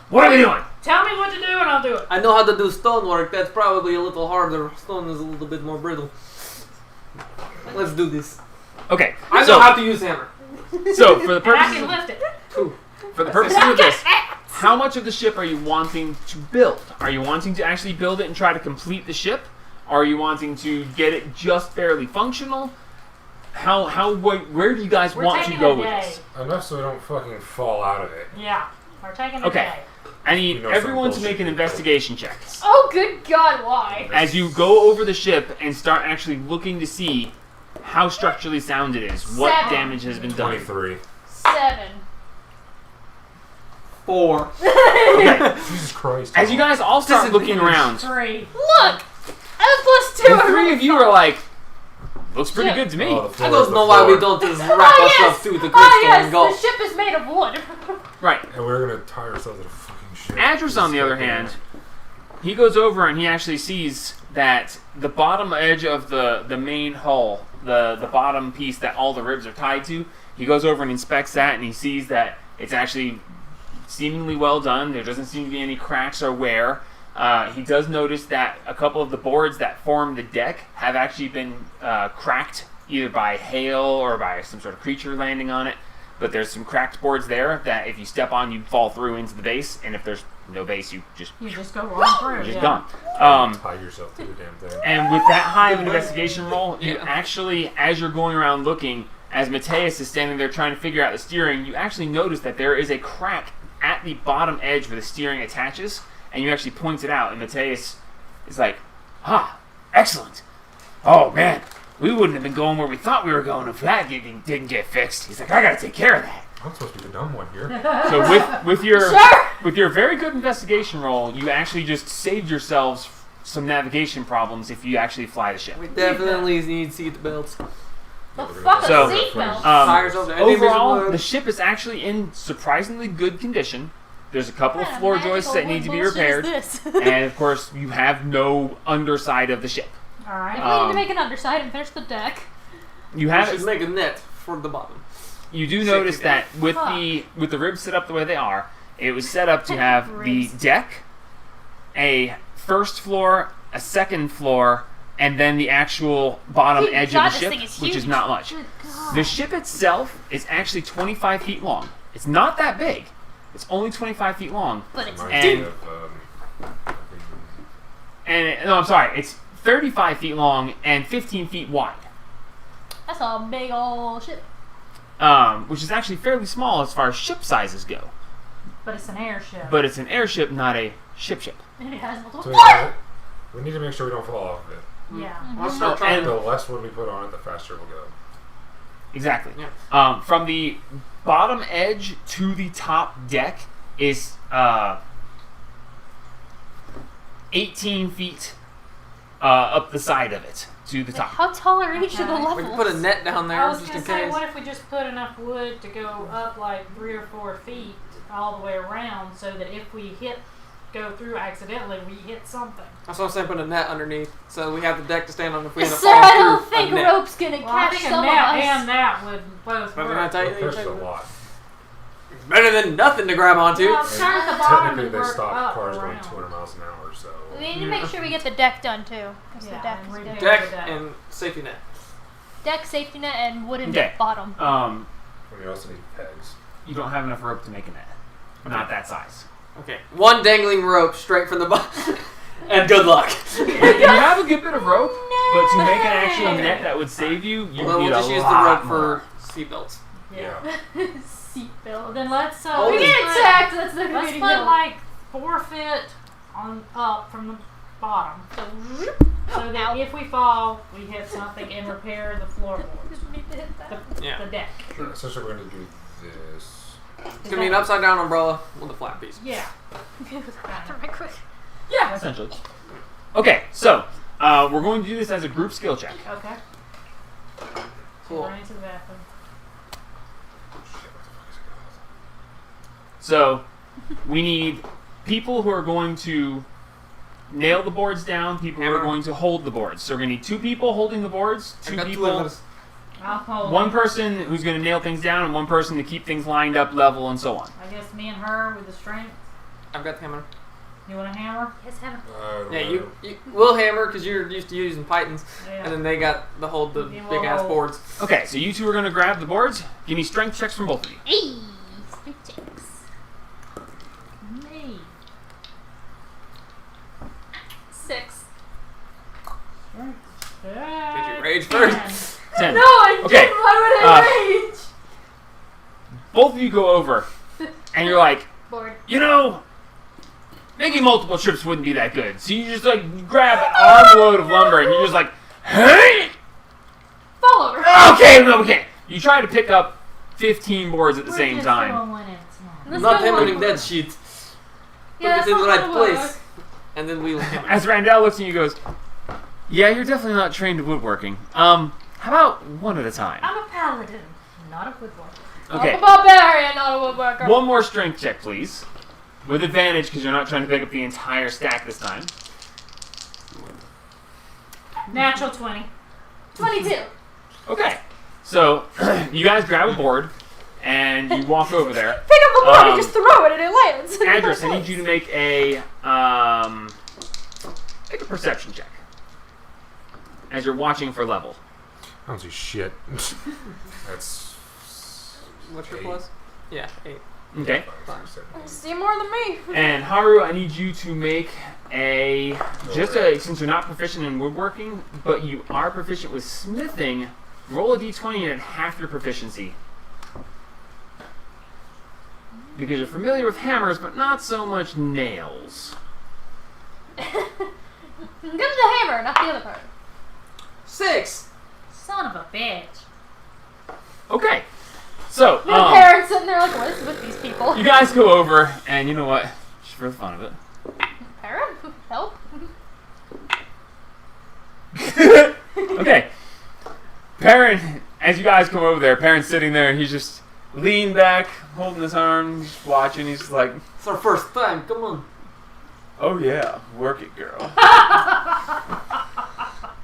What are we doing? Tell me what to do and I'll do it. I know how to do stonework. That's probably a little harder. Stone is a little bit more brittle. Let's do this. Okay. I know how to use hammer. So for the And I purposes can lift it. for the purposes of this, how much of the ship are you wanting to build? Are you wanting to actually build it and try to complete the ship? Are you wanting to get it just barely functional? Where do you guys We're want to taking go a with day. this? Enough so we don't fucking fall out of it. Yeah. We're taking a Okay. day. I need You know everyone to some make an bullshit. investigation check. Oh good god, why? As you go over the ship and start actually looking to see how structurally sound it is, what 7. damage has been done. 23. 7. 4. Okay. Jesus Christ. As you guys all start looking around, 3. Look! I have +2. the three of you are like, looks pretty Yeah. good to me. Oh, the I floor don't is the know why we floor. don't just wrap Oh yes! ourselves to the crystal Oh yes, and go. the ship is made of wood. Right. And we're gonna tie ourselves to the fucking shit. Adris, on the other hand, he goes over and he actually sees that the bottom edge of the main hull, the bottom piece that all the ribs are tied to, he goes over and inspects that and he sees that it's actually seemingly well done. There doesn't seem to be any cracks or wear. He does notice that a couple of the boards that form the deck have actually been cracked, either by hail or by some sort of creature landing on it. But there's some cracked boards there that if you step on, you fall through into the base. And if there's no base, you just You just go right through. you're just yeah. gone. Tie yourself to the damn thing. And with that high of an investigation roll, you actually, as you're going around looking, as Mateus is standing there trying to figure out the steering, you actually notice that there is a crack at the bottom edge where the steering attaches, and you actually point it out, and Mateus is like, excellent. Oh, man, we wouldn't have been going where we thought we were going if that didn't get fixed. He's like, I gotta take care of that. I'm supposed to be the dumb one here. So with your Sure. with your very good investigation roll, you actually just saved yourselves some navigation problems if you actually fly the ship. We definitely need seat belts. The fuck a So, seatbelt. Tires over there. Any Overall, visible- the ship is actually in surprisingly good condition. There's a couple of What floor magical joists that need to be bullshit is repaired, this? and of course, you have no underside of the ship. All If right. we need Um, to make an underside and finish the deck. You We have should make a net for the bottom. you do Safety notice net. that with the ribs set up the way they are, it was set up to have the Ribs. deck, a first floor, a second floor, and then the actual bottom Good edge God, of the this ship, thing is which is huge. not much. Good God. The ship itself is actually 25 feet long. It's not that big. It's only 25 feet long. But it's Reminds And- me of, fucking- And no, I'm sorry, it's 35 feet long and 15 feet wide, That's a big old ship. which is actually fairly small as far as ship sizes go. But it's an airship. But it's an airship, not a ship. And it has multiple. So we need to make sure we don't fall off of it. Yeah. Let's start trying And- The less wood we put on it, the faster we'll go. Exactly. Yeah. From the bottom edge to the top deck is 18 feet up the side of it to the top. How tall are each of the Okay. levels? We can put a net down I there was just gonna in say, case. what if we just put enough wood to go up like 3 or 4 feet all the way around, so that if we go through accidentally, we hit something. That's what I'm saying. Put a net underneath, so we have the deck to stand on if we end up Sir, I falling don't through think a net. rope's gonna Well, I catch think a some of net us. and that would both But work. when I tell you, We're pushed a lot. it's better than nothing to grab onto. Well, start at the bottom Technically, and they work stop up cars around. going 200 miles an hour, so. We need to make sure we get the deck done too. Because Yeah, the deck and is repair good. Deck the deck. and safety net. Deck, safety net, and wooden Okay. bottom. And we also need pegs. You don't have enough rope to make a net. Not that size. Okay, one dangling rope straight from the bottom. And good luck. You have a good bit of rope, but to make an actual net that would save you, you Well, need we'll a just use the lot rope more. for seatbelts. Yeah. Seatbelt. Well, then let's Oh, We let's get put- attacked. That's not gonna Let's be put a deal. like 4 feet on up from the bottom, so that if we fall, we hit something and repair the floorboards, Yeah. the deck. Essentially, we're going to do this. It's gonna be an upside down umbrella with a flat piece. Yeah. Right quick. Yeah, essentially. Okay, so we're going to do this as a group skill check. Okay. Cool. Run into the bathroom. So we need people who are going to nail the boards down, people who are Hammer. going to hold the boards. So we're going to need 2 people holding the boards, I 2 got 2 people, of those. I'll hold. 1 person who's going to nail things down, and 1 person to keep things lined up, level, and so on. I guess me and her with the strength. I've got the hammer. You want a hammer? Yes, have Yeah, you will hammer because you're used to using pythons, Yeah. and then they got the hold the You big ass will. boards. Okay, so you 2 are going to grab the boards. Give me strength checks from both of you. Hey, straight checks. Me. 6. Did you rage Ten. first? 10. No, I Okay, didn't. Why would I rage? Both of you go over, and you're like, Bored. you know, making multiple trips wouldn't be that good. So you just like grab an armload of lumber, and you're just like, hey! Fall over. Okay, no, okay. You try to pick up 15 boards at the We're same just time. going in I'm Let's not go hammering one. dead sheets. Yeah, Put that's this in the not right gonna place, work. and then we will hammer. As Randall looks at you, he goes, yeah, you're definitely not trained to woodworking. How about one at a time? I'm a paladin, not a woodworker. Okay, I'm a barbarian, not a woodworker. one more strength check, please. With advantage, because you're not trying to pick up the entire stack this time. Natural 20. 22. Okay, so you guys grab a board, and you walk over there. Pick up the board Um, and just throw it and it lands. Address, I need you to make a perception check as you're watching for level. I don't see shit. That's. What's your 8. plus? Yeah, 8. Okay. See more than me. And Haru, I need you to make since you're not proficient in woodworking, but you are proficient with smithing, roll a d20 and add half your proficiency. Because you're familiar with hammers, but not so much nails. Give him the hammer, not the other part. 6. Son of a bitch. Okay. So, Your parents sitting there like, what is with these people? you guys go over, and you know what? Just for the fun of it. Parent? Help? Okay. Perrin, as you guys come over there, Perrin's sitting there, and he's just leaned back, holding his arm, just watching. He's just like, It's our first time. Come on. oh yeah, work it, girl.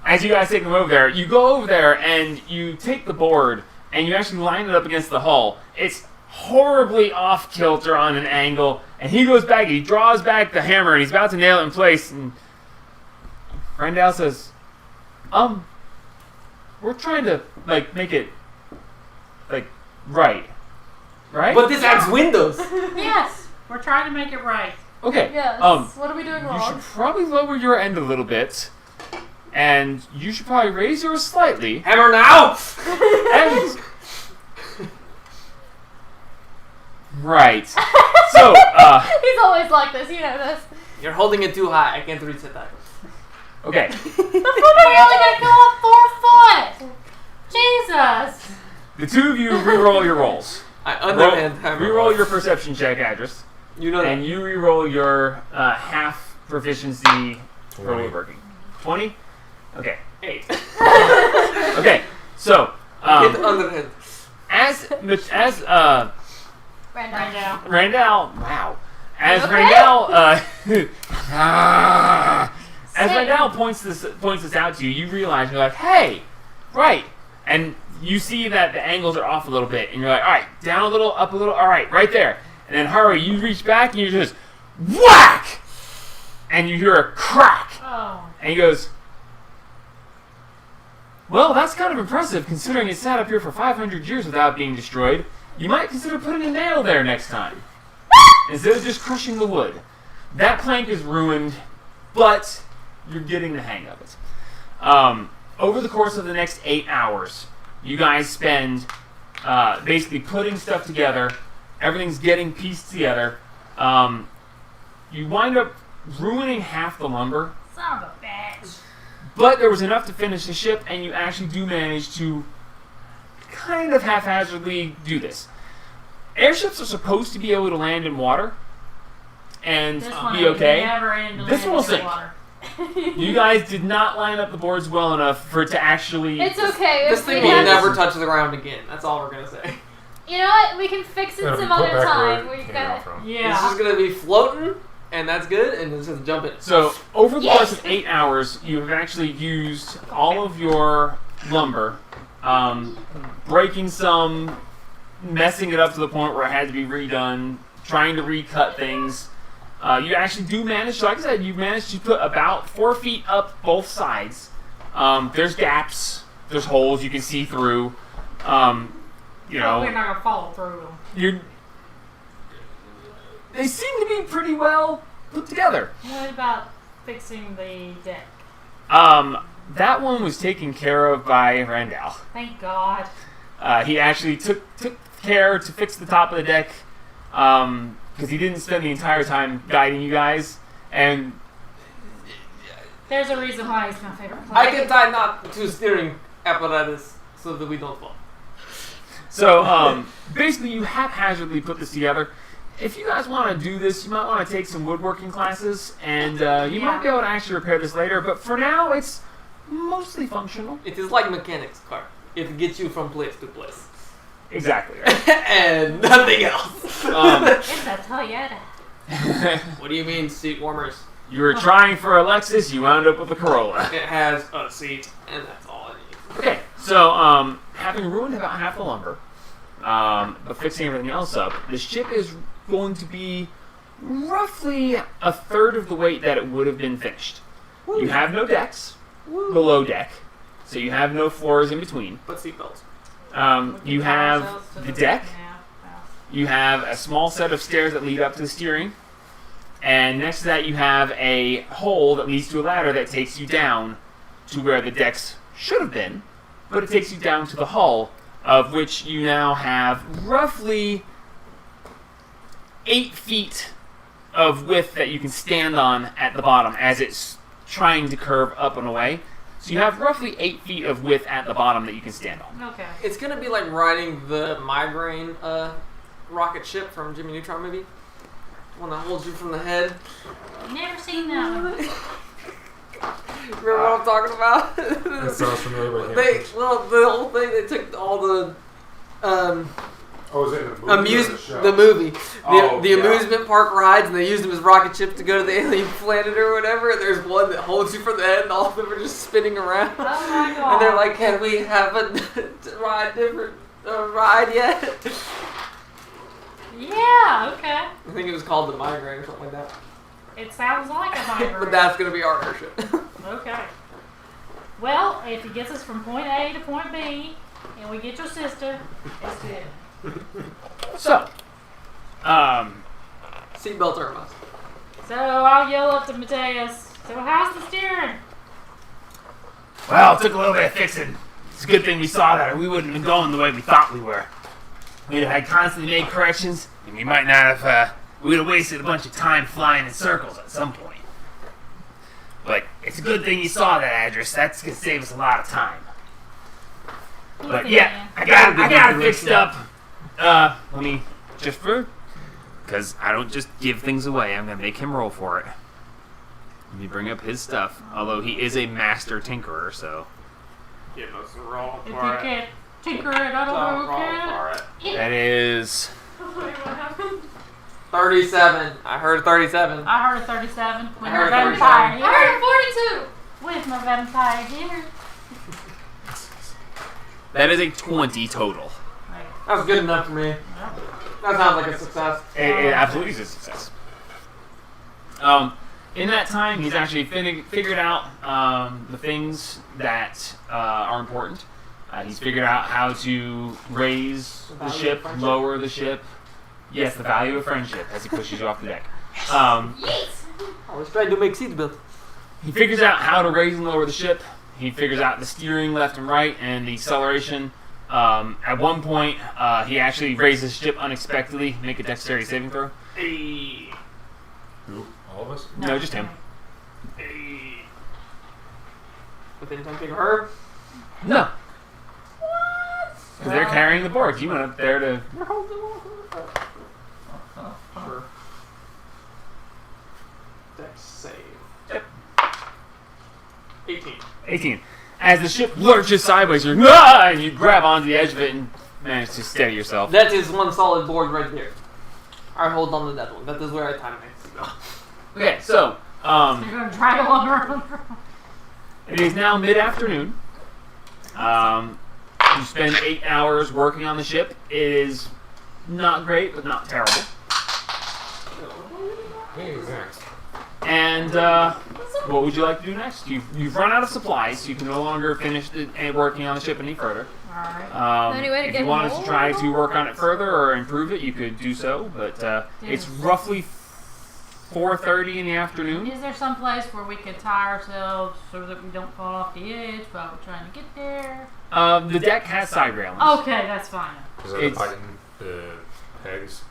As you guys take him over there, you go over there, and you take the board, and you actually line it up against the hull. It's horribly off-kilter on an angle, and he goes back, he draws back the hammer, and he's about to nail it in place, and Randall says, we're trying to, make it, right? But this adds windows. Yes, we're trying to make it right. Okay, Yes. What are we doing you wrong? should probably lower your end a little bit, and you should probably raise yours slightly, Hammer now. and Right. So, He's always like this, you know this. You're holding it too high. I can't reach it that. okay. The foot are only gonna go up 4 foot! Jesus! The two of you re-roll your rolls. I underhand hammer. Re-roll your perception check, Address. You know And that. you re-roll your half proficiency for 20. woodworking. 20? Okay. 8. Okay. So, Hit underhand. as Randall. Randall, wow. As Okay. Randall, as Randall points this out to you, you realize you're like, hey, right, and you see that the angles are off a little bit, and you're like, all right, down a little, up a little, all right, right there, and then Haru, you reach back and you just whack, and you hear a crack, Oh. and he goes, well, that's kind of impressive considering it sat up here for 500 years without being destroyed. You might consider putting a nail there next time. Instead of just crushing the wood. That plank is ruined, but you're getting the hang of it. Over the course of the next 8 hours, you guys spend basically putting stuff together. Everything's getting pieced together. You wind up ruining half the lumber, Son of a bitch. but there was enough to finish the ship, and you actually do manage to kind of haphazardly do this. Airships are supposed to be able to land in water and This one be okay. never ended This one will sink. water. You guys did not line up the boards well enough for it to actually... It's okay. This If thing we will have- never touch the ground again. That's all we're gonna say. You know what? We can fix it It'll be some put other back time. where it We've came out got. from. It's Yeah. just gonna be floating, and that's good, and it's just jump in. So, over the Yes. course of 8 hours, you have actually used all of your lumber, breaking some, messing it up to the point where it had to be redone, trying to recut things. You actually do manage, like I said, you managed to put about 4 feet up both sides. There's gaps, there's holes you can see through. You We're know, not gonna follow through them. they seem to be pretty well put together. What about fixing the deck? That one was taken care of by Randall. Thank God. He actually took care to fix the top of the deck because he didn't spend the entire time guiding you guys. And There's a reason why he's my favorite I player. can tie knot to steering apparatus so that we don't fall. so basically you haphazardly put this together. If you guys want to do this, you might want to take some woodworking classes, and you might be able to actually repair this later. But for now, it's mostly functional. It is like mechanics car. It gets you from place to place. Exactly. Right. And nothing else. It's a Toyota. What do you mean, seat warmers? You were trying for a Lexus, you wound up with a Corolla. It has a seat, and that's all it needs. Okay, so having ruined about half the lumber, but fixing everything else up, the ship is going to be roughly a third of the weight that it would have been finished. You have no decks below deck, so you have no floors in between. But seatbelts. You have the deck. You have a small set of stairs that lead up to the steering. And next to that, you have a hole that leads to a ladder that takes you down to where the decks should have been. But it takes you down to the hull, of which you now have roughly 8 feet of width that you can stand on at the bottom as it's trying to curve up and away. So you have roughly 8 feet of width at the bottom that you can stand on. Okay. It's gonna be like riding the migraine rocket ship from Jimmy Neutron movie. One that holds you from the head. Never seen that one. Remember what I'm talking about? That sounds familiar, but I can't They, picture. well, the whole thing, they took all the Oh, is it in the movie? or amusement, show? the movie, Oh, the yeah. amusement park rides, and they used them as rocket ships to go to the alien planet or whatever. And there's one that holds you from the head, and all of them are just spinning around. Oh my God. And they're like, "Can we have a different ride yet?" Yeah, okay. I think it was called the migraine or something like that. It sounds like a migraine. But that's gonna be our airship. Okay. Well, if it gets us from point A to point B, and we get your sister, it's good. So, Seatbelt are a must. So I'll yell up to Mateus. So how's the steering? well, it took a little bit of fixing. It's a good thing we saw that, or we wouldn't have been going the way we thought we were. we'd have had constantly make corrections, and we might not have, we'd have wasted a bunch of time flying in circles at some point. But it's a good thing you saw that address. That's gonna save us a lot of time. But yeah, I got it fixed up. Let me because I don't just give things away. I'm gonna make him roll for it. Let me bring up his stuff. Although he is a master tinkerer, so Give us a roll If you for it. can't tinker it, I don't Roll know for it. that is Wait, what happened? 37. I heard 37. I heard a 37 with I my heard vampire 37. I here. heard 42. With my vampire here. that is a 20 total. That was good enough for me. That sounds like a success. It absolutely is a success. In that time, he's actually figured out the things that are important. He's figured out how to raise the ship, lower the ship. Yes, the value of friendship as he pushes you off the deck. I was trying to make seeds built. He figures out how to raise and lower the ship. He figures out the steering left and right and the acceleration. At one point, he actually raises the ship unexpectedly. Make a dexterity saving throw. Who? All of us? No, just him. Within 10 feet of her? No. Because they're carrying the boards. You went up there to... Sure. Dex save. Yep. 18. 18. As the ship lurches sideways, you're "Ah!" and you grab onto the edge of it and manage to steady yourself. That is one solid board right there. I hold on to that one. That is where I time it. Okay, so You're going to drag along around. it is now mid-afternoon. You spend 8 hours working on the ship. It is not great, but not terrible. Exact. And what would you like to do next? You've run out of supplies, so you can no longer finish working on the ship any further. Alright. Any way to If get you wanted to more? try to work on it further or improve it, you could do so. But it's roughly 4:30 in the afternoon. Is there some place where we could tie ourselves so that we don't fall off the edge while we're trying to get there? The deck has side railings. Okay, that's fine. Is that It's- fighting the pegs?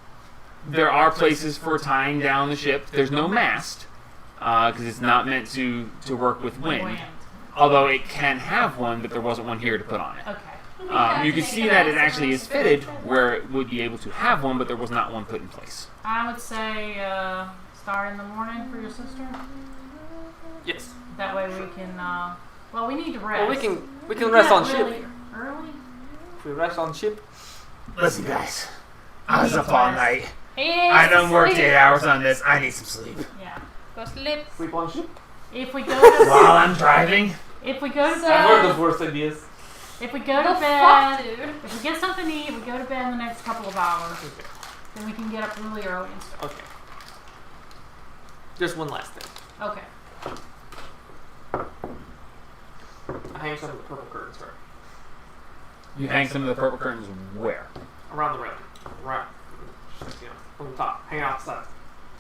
There are places for tying down the ship. There's no mast because it's not meant to work with wind. Although it can have one, but there wasn't one here to put on it. Okay. You can see that it actually is fitted where it would be able to have one, but there was not one put in place. I would say start in the morning for your sister. Yes. That way we can. Well, we need to rest. Well, we can rest on really ship. early. If we rest on ship. Listen, guys, I was up all night. Yes, I done worked sleep. 8 hours on this. I need some sleep. Yeah. Go sleep. Sleep on ship. If we go to While I'm driving, if we go to So- I've heard bed, of worse ideas. if we go to The bed, fuck, dude? if we get something to eat, we go to bed in the next couple of hours. Okay. Then we can get up really early and stuff. Okay. Just one last thing. Okay. I hang some of the purple curtains right you hang some of the purple curtains where? around the rim. Right. Just, on the top. Hang out the side.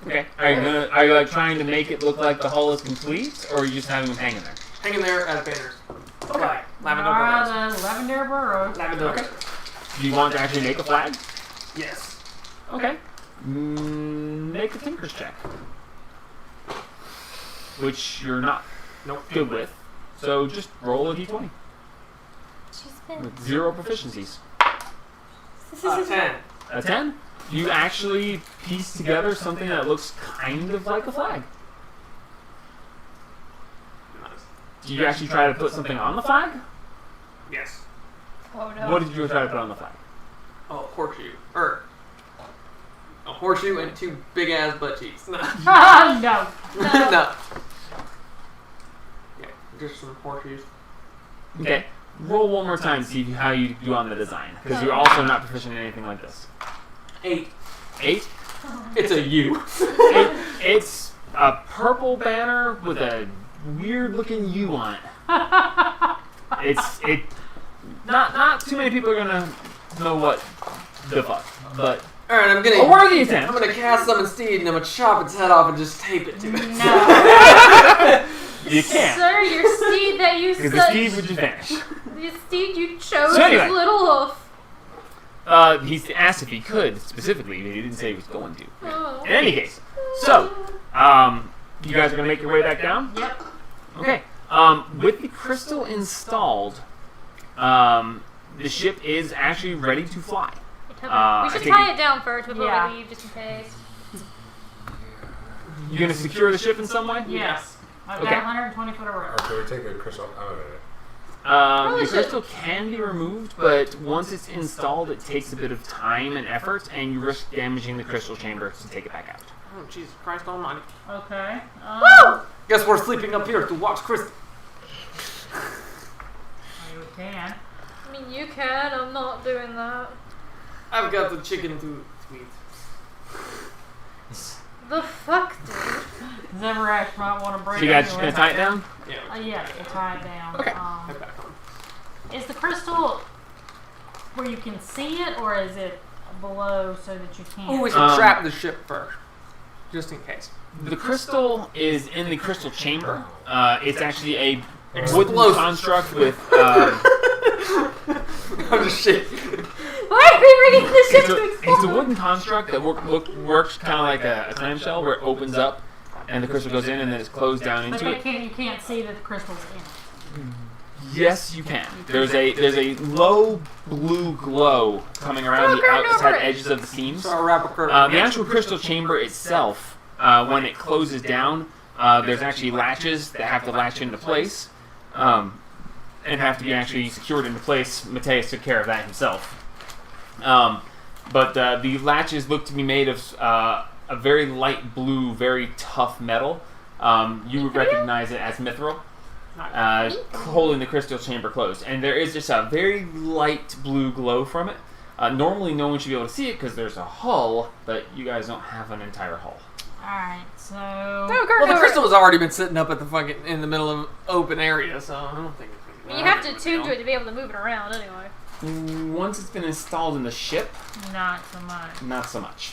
Okay. Are you like trying to make it look like the hull is complete, or are you just having them hanging there? Hanging there as banners. Flag. Lavender Alright, burrows. the Lavender Burrow. Lavender Okay. burrows. Do you want to actually make a flag? Yes. Okay. Make a Tinker's check. Which you're not Nope. good with. So just roll a d20 She's been. with 0 proficiencies. 10. A 10? You actually piece together something that looks kind of like a flag. Nice. Did you actually try to put something on the flag? Yes. Oh no. What did you try to put on the flag? Oh, horseshoe. A horseshoe and 2 big ass butt cheeks. No. No. No. Yeah, just some horseshoes. Okay. Roll one more time to see how you do on the design. Because you're also not proficient in anything like this. 8. 8? It's a U. It's a purple banner with a weird looking U on it. Not too many people are gonna know what the fuck, but Alright, I'm a gonna. worthy I'm attempt. gonna cast summon steed and I'm gonna chop its head off and just tape it to it. No. You can't, Sir, your steed that you because the said. steed would just vanish. The steed you chose So anyway. is little hoof. He's asked if he could specifically, but he didn't say he was going to. Oh. In any case, so you guys are gonna make your way back down. Yep. Okay. With the crystal installed, the ship is actually ready to fly. We should tie it down first before Yeah. we leave, just in case. You gonna secure the ship in some way? Yes. I've Okay. got 120 foot of rope. Or can we take the crystal out of it? The crystal can be removed, but once it's installed, it takes a bit of time and effort, and you risk damaging the crystal chamber to take it back out. Oh, Jesus Christ almighty. Okay. Guess we're sleeping up here to watch Crystal. You can. I mean, you can. I'm not doing that. I've got the chicken to eat. The fuck, dude? Zemarash might want to break. So you guys just gonna tie it down? Yeah. Yeah, we'll tie it down. Okay. Head back on. Is the crystal where you can see it, or is it below so that you can't? Oh, we should trap the ship first. Just in case. The crystal is in the crystal chamber. It's actually a wooden Explosive. construct with. I'm just shaking. Why are we bringing this shit to It's a explode? wooden construct that works kind of like a clamshell where it opens up and the crystal goes in and then it's closed down But into it. you can't see that the crystal's in it. Yes, you can. There's a low blue glow coming around the outside edges of the seams. So I'll wrap a curtain. The actual crystal chamber itself, when it closes down, there's actually latches that have to latch into place and have to be actually secured into place. Mateus took care of that himself. But the latches look to be made of a very light blue, very tough metal. You would recognize it as mithril, holding the crystal chamber closed. And there is just a very light blue glow from it. Normally no one should be able to see it because there's a hull, but you guys don't have an entire hull. Alright, so... Well, the crystal has already been sitting up at the fucking in the middle of open area, so I don't think it's gonna be You have to tune to it to be able to move it around anyway. Once it's been installed in the ship, Not so much. not so much.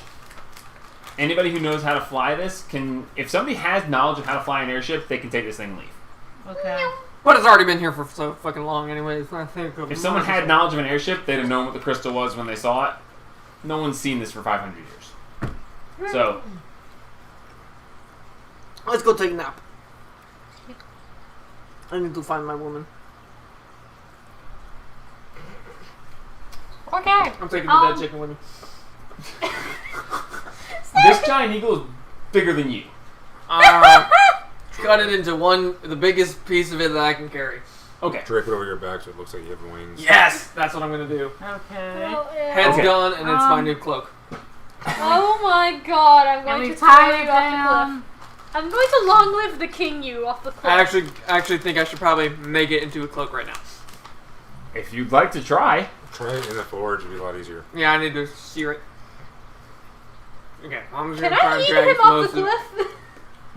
Anybody who knows how to fly this can, if somebody has knowledge of how to fly an airship, they can take this thing and leave. Okay. But it's already been here for so fucking long, anyways. I think. If someone had knowledge of an airship, they'd have known what the crystal was when they saw it. No one's seen this for 500 years. So, Let's go take a nap. I need to find my woman. Okay. I'm taking the dead chicken with me. this giant eagle is bigger than you. Cut it into the biggest piece of it that I can carry. Okay. Drape it over your back so it looks like you have wings. Yes, that's what I'm gonna do. Okay. Well, yeah. Head's Okay. gone, and it's my new cloak. Oh my god, I'm And going we to tie throw it you off the down. cliff. I'm going to long live the king you off the cliff. I actually think I should probably make it into a cloak right now. If you'd like to try. Try it in the forge, it'd be a lot easier. Yeah, I need to sear it. Okay, I'm just Can gonna try I and eat drag him off most the of cliff?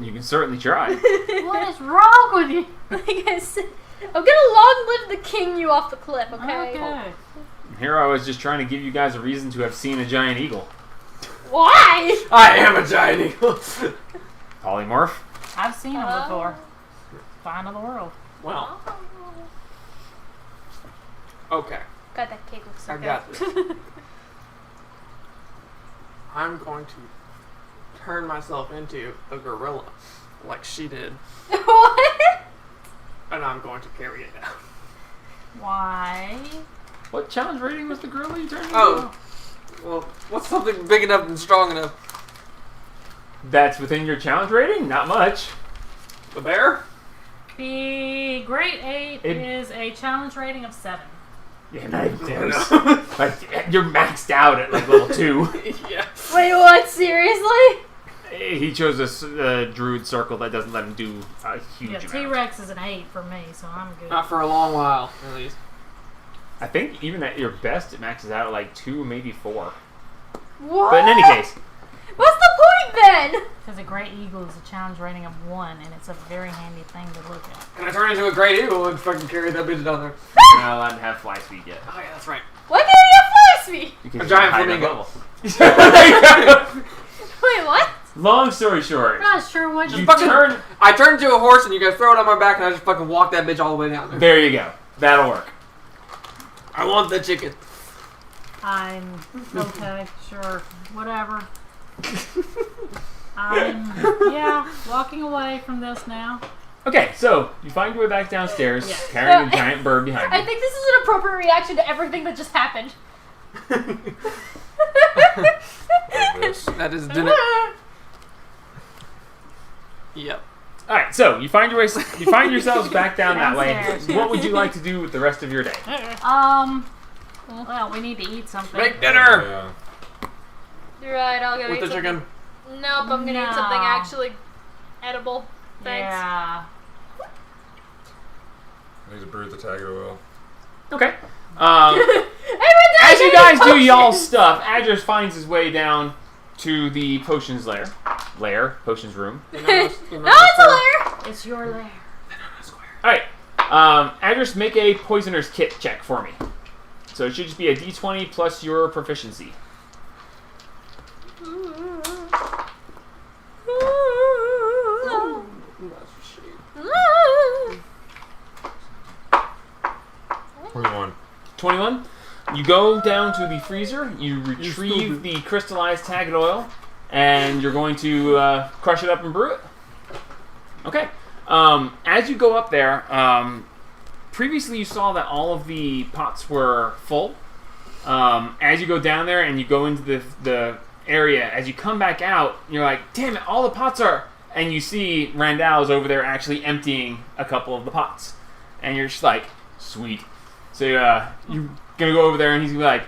You can certainly try. What is wrong with you? Like I said, I'm gonna long live the king you off the cliff, okay? Okay. Here I was just trying to give you guys a reason to have seen a giant eagle. Why? I am a giant eagle. Polymorph. I've seen them before. Fine of the world. Well, okay. God, that cake looks so I good. got this. I'm going to turn myself into a gorilla, like she did, What? and I'm going to carry it down. Why? What challenge rating was the gorilla you turned into? Oh, well, what's something big enough and strong enough? That's within your challenge rating? Not much. The bear? The Great 8 It- is a challenge rating of 7. Yeah, not even close. Like, you're maxed out at like level 2. Yeah. Wait, what? Seriously? He chose a druid circle that doesn't let him do a huge Yeah, amount. T-Rex is an 8 for me, so I'm good. Not for a long while, at least. I think even at your best, it maxes out at like 2, maybe 4. What? But in any case, What's the point then? Because a Great Eagle is a challenge rating of 1, and it's a very handy thing to look at. Can I turn into a great eagle and fucking carry that bitch down there? you're not allowed to have fly speed yet. Oh yeah, that's right. Why can't he have fly speed? Because A you're giant high enough flamingo. level. Wait, what? Long story short, I'm not sure what you fucking- turn. I turn into a horse and you guys throw it on my back and I just fucking walk that bitch all the way down there. There you go. That'll work. I want the chicken. I'm okay, sure, whatever. I'm, walking away from this now. Okay, so you find your way back downstairs, Yeah. carrying a giant bird behind you. I think this is an appropriate reaction to everything that just happened. That is dinner. Yep. All right, so you find yourselves back down that way. Downstairs. What would you like to do with the rest of your day? Well, we need to eat something. Make dinner! Yeah. You're right, I'll go With eat the something. chicken. Nope, I'm gonna eat something actually edible. Thanks. Yeah. I need to brew the tag oil. Okay. Everyone's As you getting guys do potions! y'all's stuff, Adris finds his way down to the potions potions room. No, it's a lair! It's your lair. All right, Adris, make a poisoner's kit check for me. So it should just be a D20 plus your proficiency. One. 21. You go down to the freezer, you retrieve the crystallized tagged oil, and you're going to crush it up and brew it. Okay. As you go up there, previously you saw that all of the pots were full. As you go down there and you go into the area, as you come back out, you're like, damn it, all the pots are... And you see Randall's over there actually emptying a couple of the pots. And you're just like, sweet. So you're gonna go over there and he's gonna be like,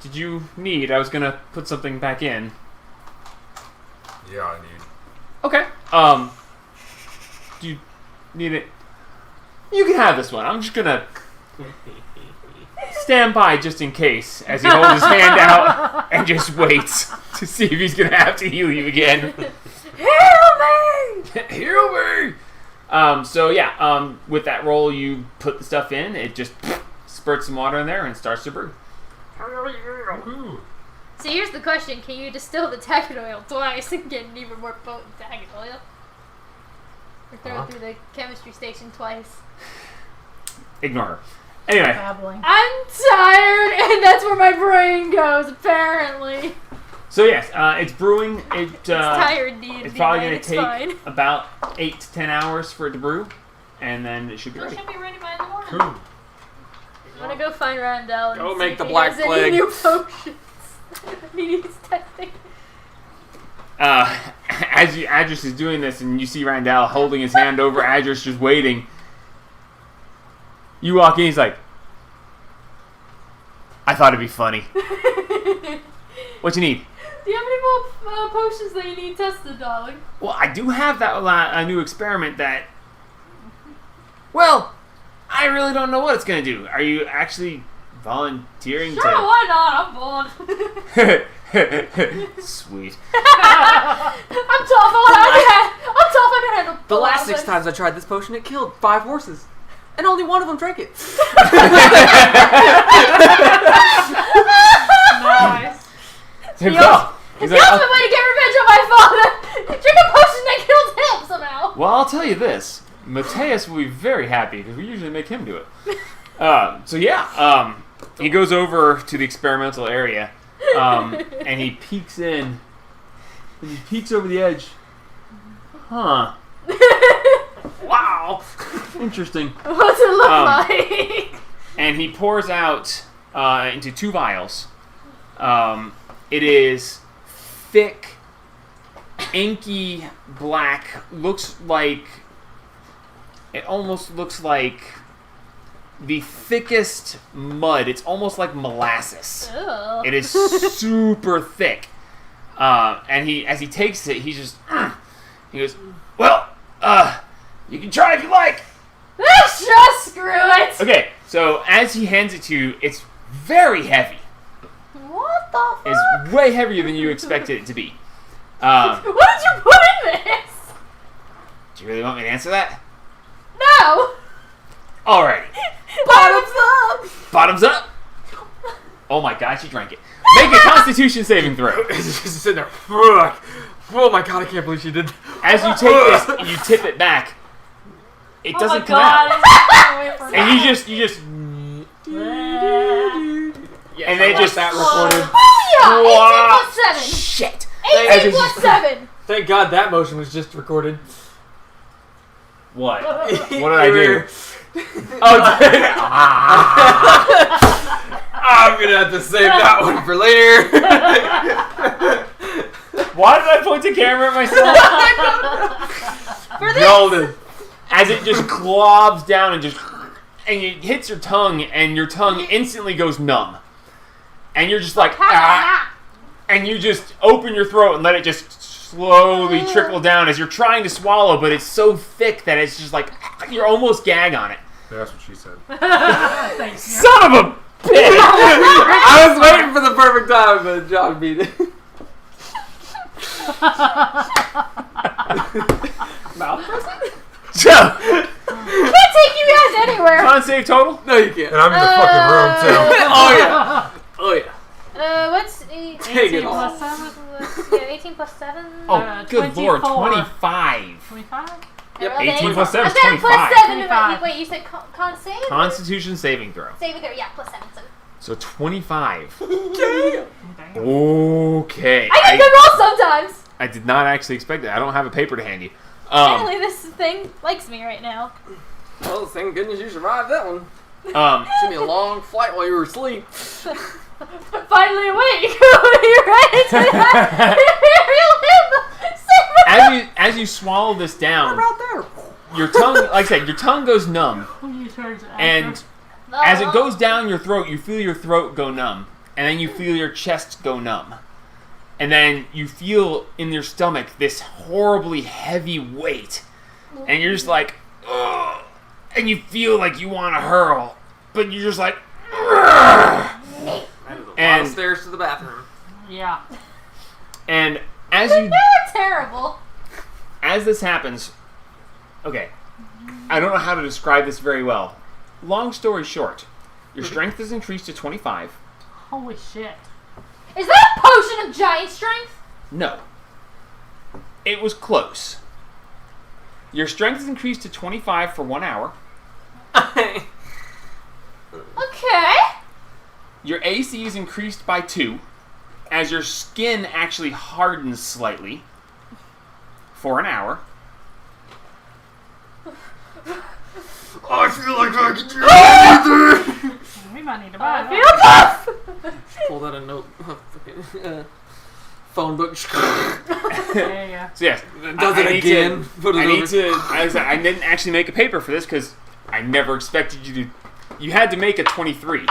did you need? I was gonna put something back in. Yeah, I need. Okay. Do you need it? You can have this one. I'm just gonna stand by just in case as he holds his hand out and just waits to see if he's gonna have to heal you again. Heal me! Heal me! With that roll, you put the stuff in. It just spurts some water in there and starts to brew. Woohoo! So here's the question: can you distill the tagged oil twice and get an even more potent tagged oil? Or throw it through the chemistry station twice? Ignore her. Anyway, Babbling. I'm tired, and that's where my brain goes, apparently. so yes, it's brewing. It's tired, D&D. It's probably man, going to it's take fine. about 8 to 10 hours for it to brew, and then it should be It ready. should be ready by the morning. Cool. I'm gonna go find Randall and Go see make if the he Black has any Plague. new potions. He needs testing. As Adris is doing this, and you see Randall holding his hand over Adris, just waiting. You walk in, he's like, I thought it'd be funny. What you need? Do you have any more potions that you need tested, darling? Well, I do have that a new experiment that... Well, I really don't know what it's going to do. Are you actually volunteering Sure, why not? I'm bored. to... Sweet. I'm tough. I can handle The a lot last of 6 things. times I tried this potion, it killed 5 horses. And only one of them drank it. Nice. Well, he's like, That's my way to get revenge on my father. Drink a potion that killed him somehow. well, I'll tell you this. Mateus will be very happy because we usually make him do it. He goes over to the experimental area, and he peeks in. And he peeks over the edge. Huh. Wow. Interesting. What's it look like? And he pours out into 2 vials. It is thick, inky black. It almost looks like the thickest mud. It's almost like molasses. Ugh. It is super thick. And as he takes it, he goes, well, you can try if you like. Let's just screw it. Okay, so as he hands it to you, it's very heavy. What the fuck? It's way heavier than you expected it to be. What did you put in this? Do you really want me to answer that? No. Alrighty. Bottoms up. Bottoms up. Oh my god, she drank it. Make a Constitution saving throw. It's just sitting there. Oh my god, I can't believe she did. As you take this, you tip it back. It doesn't come out. out. And you just and they just that recorded. Oh yeah! 18 plus 7! Shit! 18 plus 7! Thank God that motion was just recorded. What? What did I do? I'm gonna have to save that one for later. Why did I point the camera at myself? For this! Golden. As it just globs down and it hits your tongue, and your tongue instantly goes numb. And you're just like, and you just open your throat and let it just slowly trickle down as you're trying to swallow, but it's so thick that it's just like, you're almost gag on it. That's what she said. Thanks. Son of a bitch! I was waiting for the perfect time, but John beat it. Mouth person? So, Can't take you guys anywhere! con save total? No, you can't. And I'm in the fucking room, too. Oh yeah. Oh yeah. What's 18 Take it plus all. 7? Yeah, 18 plus 7? Oh, good lord, 24. 25. 25? Yep. 18 plus 7 is I've got a plus 25. 7. Wait, you said con save? Constitution saving throw. Saving throw, yeah, plus 7. So. So 25. Damn. Okay. I get good rolls sometimes! I did not actually expect that. I don't have a paper to hand you. Apparently this thing likes me right now. Well, thank goodness you survived that one. Um, It took me a long flight while you were asleep. Finally awake! You're ready to as you swallow this down, Right there. your tongue, like I said, your tongue goes numb, When you turn to and as it goes down your throat, you feel your throat go numb, and then you feel your chest go numb, and then you feel in your stomach this horribly heavy weight, and you're just like, ugh, and you feel like you want to hurl, but you're just like, ugh. And stairs to the bathroom. Yeah. And as you terrible. as this happens, okay, I don't know how to describe this very well. Long story short, your strength is increased to 25. Holy shit. Is that a potion of giant strength? No. It was close. Your strength is increased to 25 for 1 hour. Okay. Your AC is increased by 2, as your skin actually hardens slightly for an hour. I feel like I can do anything. We might need to buy Feel that. buff! Pull that a note. Phone book. Yeah. So yes, Does it again. Put it I over. need to. I didn't actually make a paper for this because I never expected you to. You had to make a 23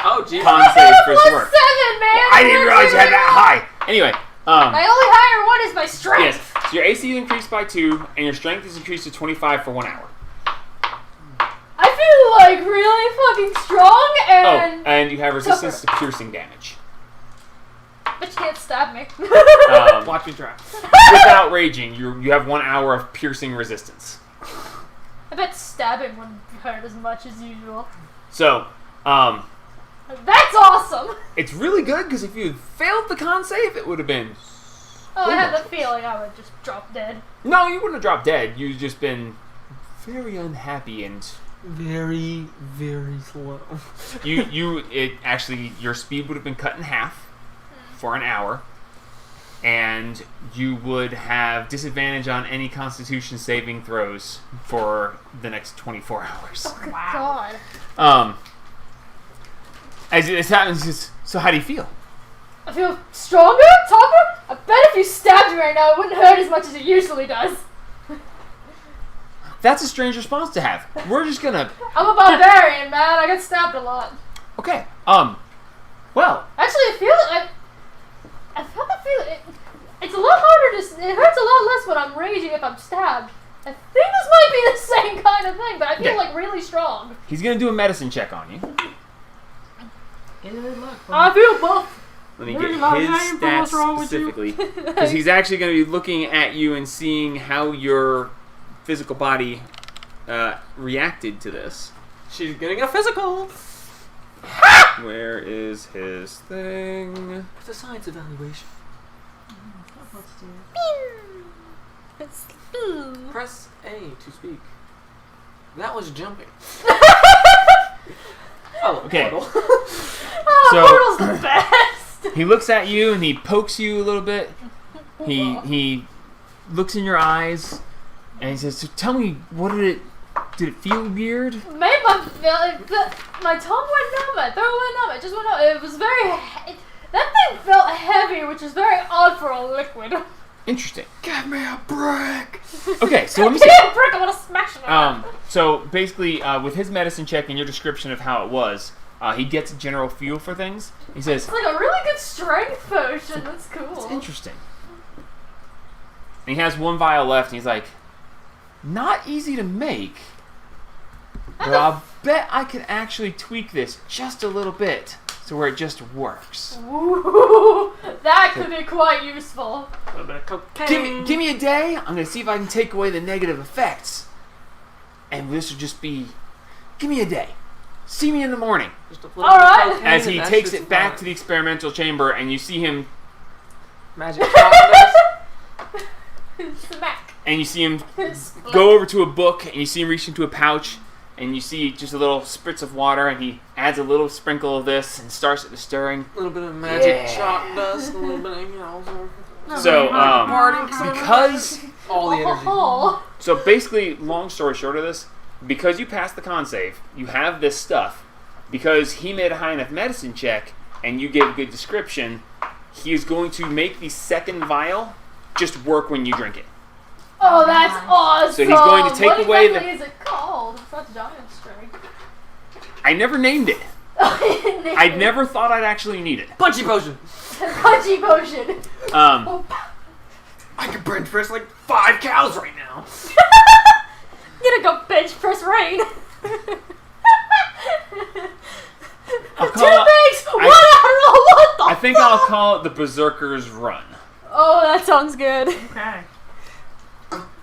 Oh, geez. con save for this Plus work. 7, man! I didn't realize you had that high. Anyway, My only higher one is my strength. yes. So your AC is increased by 2, and your strength is increased to 25 for 1 hour. I feel like really fucking strong and... Oh, and you have resistance to piercing damage. But you can't stab me. Watch me try. Without raging, you have 1 hour of piercing resistance. I bet stabbing wouldn't hurt as much as usual. So, That's awesome! it's really good because if you had failed the con save, it would have been. Oh, I had the feeling I would just drop dead. No, you wouldn't have dropped dead. You'd just been very unhappy and Very, very slow. your speed would have been cut in half for an hour, and you would have disadvantage on any Constitution saving throws for the next 24 hours. Wow. God. As this happens, so how do you feel? I feel stronger? Tougher? I bet if you stabbed me right now, it wouldn't hurt as much as it usually does. That's a strange response to have. We're just gonna. I'm a barbarian, man. I get stabbed a lot. Okay. Well, Actually, I feel it's a lot harder to. It hurts a lot less when I'm raging if I'm stabbed. I think this might be the same kind of thing, but I feel Yeah. like really strong. he's gonna do a medicine check on you. Good luck. I feel buff. Let me There's get a lot of his name for stats what's wrong with you. specifically, because he's actually going to be looking at you and seeing how your physical body reacted to this. She's getting a physical. Where is his thing? It's a science evaluation. Press A to speak. That was jumping. Oh, Okay. model. Oh, portal's the best. He looks at you and he pokes you a little bit. He looks in your eyes and he says, "So tell me, did it feel weird?" Made my tongue went numb, my throat went numb, it just went numb. It was that thing felt heavy, which is very odd for a liquid. Interesting. Give me a brick. Okay, so let me see. Give me a brick, I want to smash it. So basically, with his medicine check and your description of how it was, he gets a general feel for things. He says, it's like a really good strength potion. That's cool. "It's interesting." And he has one vial left, and he's like, "Not easy to make, but I'll bet I could actually tweak this just a little bit to where it just works. Ooh, that could be quite useful. A little bit of cocaine. Give me a day. I'm gonna see if I can take away the negative effects, and this will just be. Give me a day. See me in the morning." Just a little All bit of right. cocaine As he and that takes shit's it back fine. to the experimental chamber, and you see him, Magic shot. Smack. and you see him go over to a book, and you see him reach into a pouch, and you see just a little spritz of water, and he adds a little sprinkle of this and starts it stirring. A little bit of magic Yeah. chalk dust, a little bit of, So, party. because all the energy. Oh, so basically, long story short of this, because you passed the con save, you have this stuff. Because he made a high enough medicine check, and you gave a good description, he is going to make the second vial just work when you drink it. oh, that's awesome. So he's going to take what away exactly is it called? It's not giant strength. I never named it. I never thought I'd actually need it. Punchy potion. Punchy potion. Um, I could bench press like 5 cows right now. I'm gonna go bench press rain. I'll Two call it- bags, one Adderall, what the I think I'll call it the Berserker's Run. Oh, that sounds good. Okay.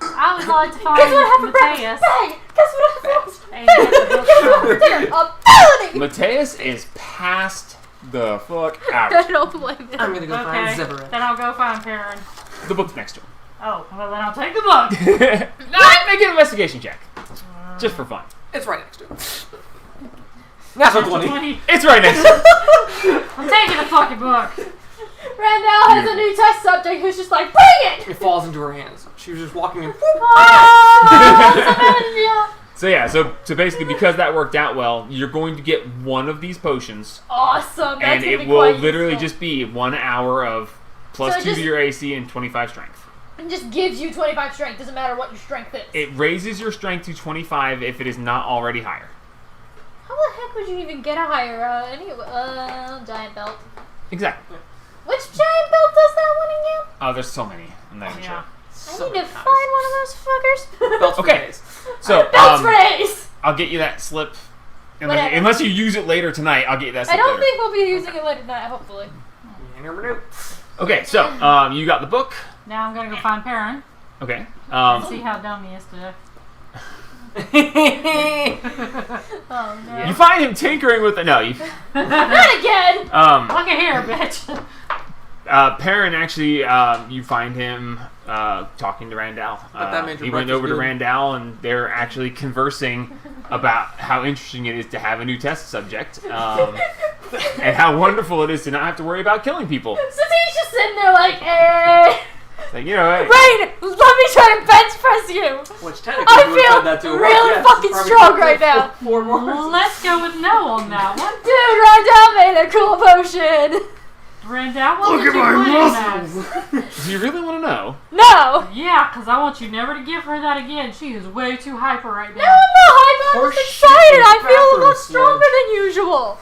I would like to Guess what happened find for breakfast? Matthias. Bang! Guess what happened for And get the book Guess what from happened for dinner? Ability! Mateus is passed the fuck out. I don't blame him. I'm gonna go find Okay, Zebra. then I'll go find Perrin. The book's next to him. Oh, well then I'll take the book. Make an investigation check. Just for fun. It's right next to him. Natural 20. 20. It's right next to him. I'm taking the fucking book. Randall has a new test subject who's just like, bring it! It falls into her hands. She was just walking in. Oh, So yeah, so basically because that worked out well, you're going to get one of these potions, awesome. That's and gonna it be will quite literally useful. just be 1 hour of plus So 2 just- to your AC and 25 strength. It just gives you 25 strength. Doesn't matter what your strength is. It raises your strength to 25 if it is not already higher. How the heck would you even get a higher? Giant belt. Exactly. Which giant belt does that one again? Oh, there's so many. I'm not even Yeah. sure. I need to find one of those fuckers. Belts for Okay. days. So Belts for days. I'll get you that slip. Whatever. Unless you use it later tonight, I'll get you that slip I don't later. think we'll be using it later tonight, hopefully. You never knew. Okay, so you got the book. Now I'm gonna go find Perrin Okay. and see how dumb he is today. Oh no. You find him tinkering with the Not again! Look at here, bitch. Perrin actually, you find him talking to Randall. that made your He went breakfast over to good. Randall, and they're actually conversing about how interesting it is to have a new test subject, and how wonderful it is to not have to worry about killing people. So he's just sitting there like, eh. Like, you know, hey, Rain, let me try to bench press you. Which technically I you would've feel said that to her. really Yes, fucking probably strong could've right said now. 4 more. Let's go with no on that one. Dude, Randall made a cool potion. Randall, what Look did at you my put in muscles. do you really want to know? No. that? Yeah, because I want you never to give her that again. She is way too hyper right No, now. I'm not hyper. I'm Horse just shit excited. in I feel a bathroom lot stronger than usual.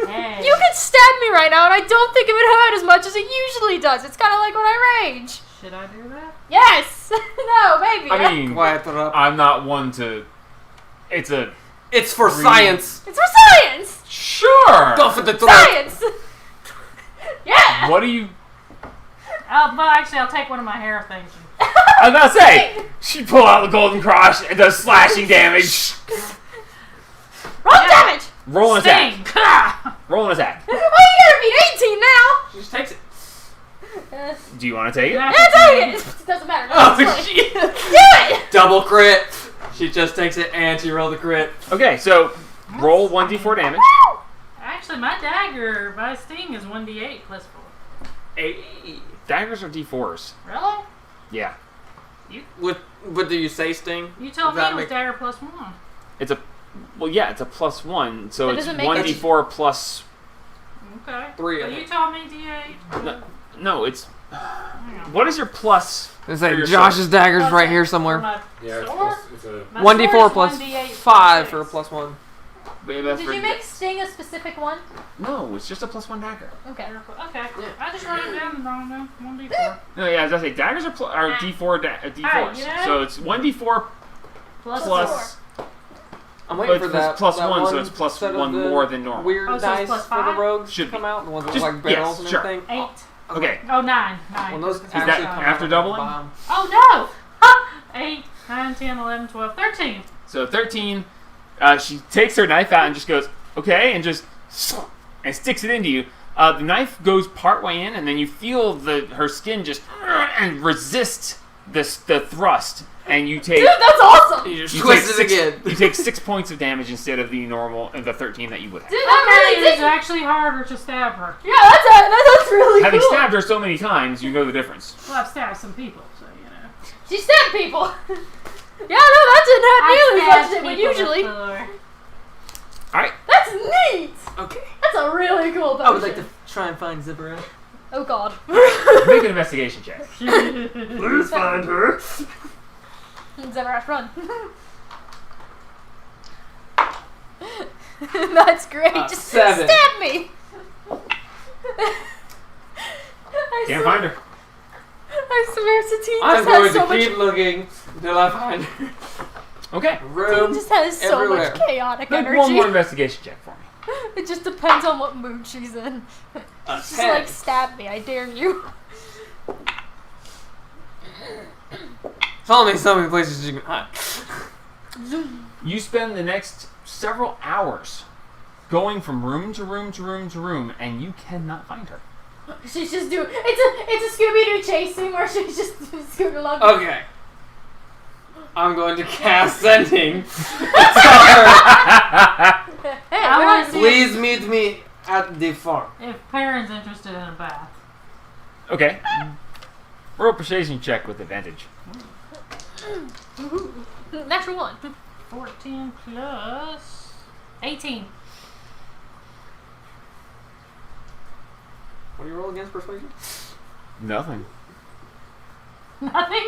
Okay. You can stab me right now, and I don't think it would hurt as much as it usually does. It's kind of like when I rage. Should I do that? Yes. No, maybe. I mean, Quiet it up. I'm not one to. It's a It's for science. It's for science. sure. Go for the throat. Science. Yeah. What do you? But actually, I'll take one of my hair things. I was about to say. She pull out the golden cross and does slashing damage. Roll damage. Roll an attack. Sting! Roll an attack. Oh, you gotta beat 18 now. She just takes it. Do you want to take it? Yeah, take it. It doesn't matter. Oh, It's fine. shit. Do it. Double crit. She just takes it and she rolled the crit. Okay, so roll 1d4 damage. I actually my dagger, my sting is 1d8 plus 4. Hey. Daggers are D4s. Really? Yeah. What do you say, Sting? You told me Does that it was make- dagger plus 1. It's a it's a +1, so That it's doesn't make 1d4 plus. Okay. 3, I But you think. told me d8. No, it's. Hang on. What is your plus? It's for like your Josh's dagger's Plus right it here for somewhere. my Yeah, sword? it's a. My 1d4 sword is plus 1d8 5 plus for a 6. +1. Wait, that's Did for you make Sting a specific one? No, it's just a +1 dagger. Okay. Okay. Yeah. I just wrote it down wrong then. 1d4. No, yeah, as I say, daggers are, are D4 D4s. you know? So it's 1d4 Plus plus. I'm But waiting for it's that. plus that 1, so it's plus set of 1 the more than normal. Weird Oh, so it's dice plus for the 5? rogues Should to come be. out. The ones with Just- like barrels yes, and sure. everything. 8. Okay. Oh, 9. 9. When those Is actually that come after out, doubling? bomb. Oh, no! 8, 9, 10, 11, 12, 13. So 13, she takes her knife out and just goes, okay, and just and sticks it into you. The knife goes part way in, and then you feel her skin just and resist the thrust, and you take Dude, that's awesome! You just you twist take it again. you take 6 points of damage instead of the normal the 13 that you would have. Dude, that Okay, really it's did. actually harder to stab her. Yeah, that's really Having cool. stabbed her so many times, you know the difference. Well, I've stabbed some people, so you know. She stabbed people. Yeah, no, that didn't happen nearly as much as it would usually. All right. That's neat. Okay. That's a really cool potion. I would like to try and find Zipper. Oh God. Make an investigation check. Please find her. Zevrash, run. That's great. Just 7. stab me. I Can't swear, find her. I swear, Satine I'm just going has to so much. keep looking until I find her. Okay. Room. Satine just has so everywhere. much chaotic Make energy. one more investigation check for me. It just depends on what mood she's in. She's 10. like, stab me, I dare you. Tell me so many places you can hide. You spend the next several hours going from room to room to room to room, and you cannot find her. She's just doing. It's a Scooby-Doo chase scene where she's just scooting along. Okay. I'm going to cast Sending. Hey, I we're want not- to Please meet me at the farm. if Perrin's interested in a bath. Okay. Roll a persuasion check with advantage. Natural 1. 14 plus 18. What do you roll against persuasion? Nothing. Nothing?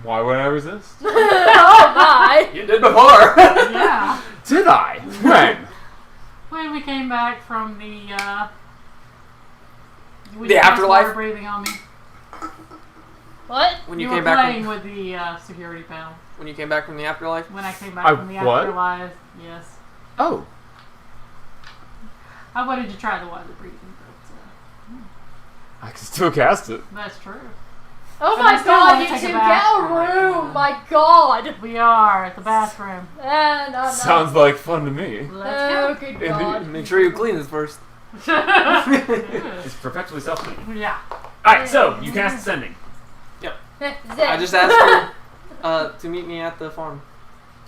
Why would I resist? Oh my! You did before. Yeah. Did I? When? When we came back from the The afterlife? water breathing on me. What? When You you were came back playing from, with the security panel. when you came back from the afterlife. When I came back I from the what? afterlife, yes. Oh. I wanted to try the water breathing, but I can still cast it. that's true. Oh And my I still god, wanna you take a two, bath. get a Oh my room! God. My god! We are at the bathroom. And I'm Sounds like fun to me. Let's Oh, go. good god. Make sure you clean this first. It's perpetually self-cleaning. Yeah. Alright, so you cast Sending. I just asked her to meet me at the farm.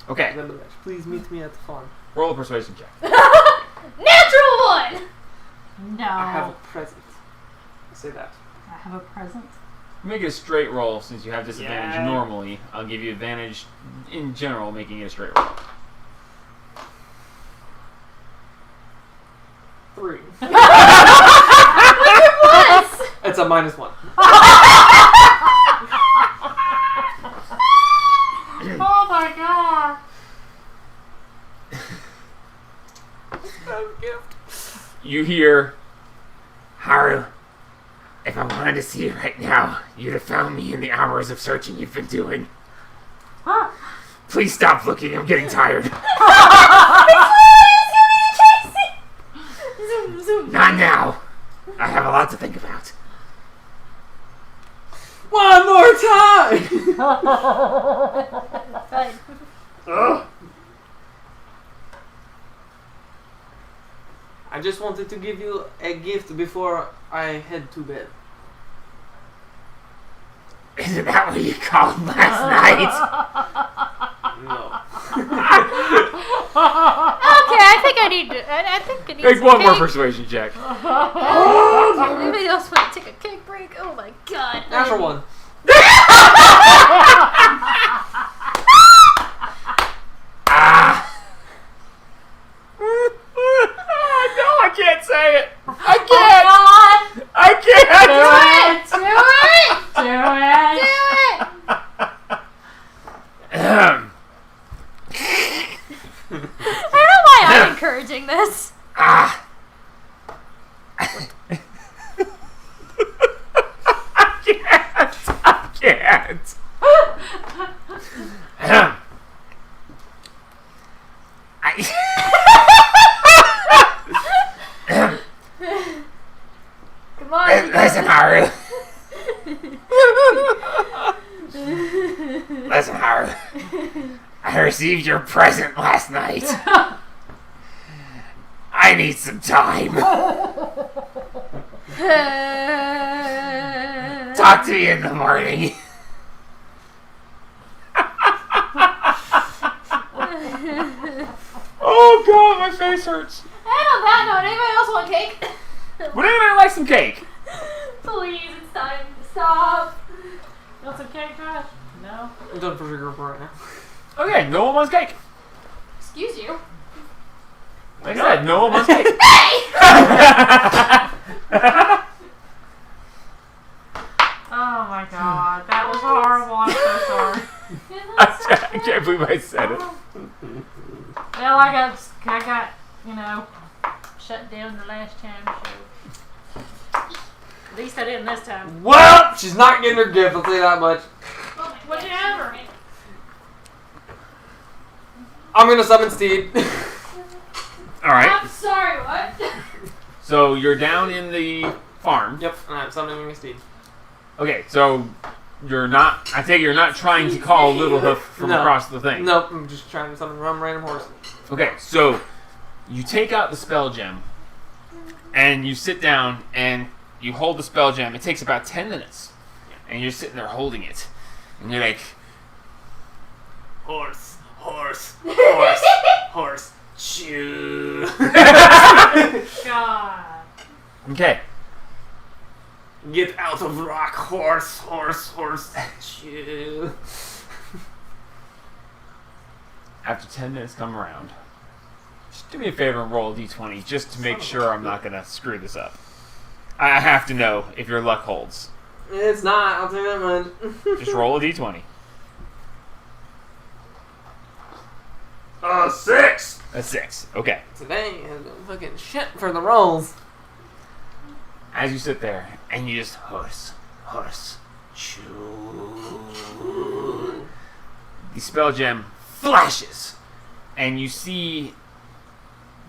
Okay. Please meet me at the farm. Roll a persuasion check. Natural 1! No. I have a present. Say that. I have a present. Make it a straight roll since you have disadvantage Yeah. normally. I'll give you advantage in general making it a straight roll. 3. Plus! It's a -1. Oh my god. You hear, Haru, if I wanted to see you right now, you'd have found me in the hours of searching you've been doing. Huh? Please stop looking, I'm getting tired. Zoom, zoom. Not now. I have a lot to think about. One more time! Fine. I just wanted to give you a gift before I head to bed. Isn't that what you called last night? No. Okay, I think I need to. I think I need Make some one more cake. persuasion check. Anybody else want to take a cake break? Oh my god. Natural one. No, I can't say it. I Oh, can't. God. I can't. Do it! Do it. Do it! Ahem. I don't know why I'm encouraging this. Ah. I can't. Ahem. Come on. Listen, Haru. Listen, Haru. I received your present last night. I need some time. Talk to me in the morning. Oh God, my face hurts. And on that note, anybody else want cake? Would anybody like some cake? Please, it's time to stop. You want some cake, Josh? No. I'm done for sugar for right now. Okay, no one wants cake. Excuse you. Like I said, no one wants cake. Oh my god, that was horrible. I'm so sorry. I can't believe I said it. Well, I got, you know, shut down the last time, so. At least I didn't this time. Well, she's not getting her gift, I'll tell you that much. What'd you have her? I'm gonna summon Steed. All right. I'm sorry, what? So you're down in the farm. Yep, and I'm summoning Steed. Okay, so you're not. I take it you're not trying to call Little Hoof from No. across the thing. Nope, I'm just trying to summon one random horse. Okay, so you take out the spell gem, and you sit down and you hold the spell gem. It takes about 10 minutes, and you're sitting there holding it, and you're like, Horse, horse, horse, horse, chew. God. okay. Get out of rock, horse, horse, horse, chew. After 10 minutes come around, just do me a favor and roll a d20 just to make sure I'm not gonna screw this up. I have to know if your luck holds. It's not, I'll tell you that much. Just roll a d20. 6. A 6. Okay. Today has been fucking shit for the rolls. As you sit there and you just horse, chew. The spell gem flashes, and you see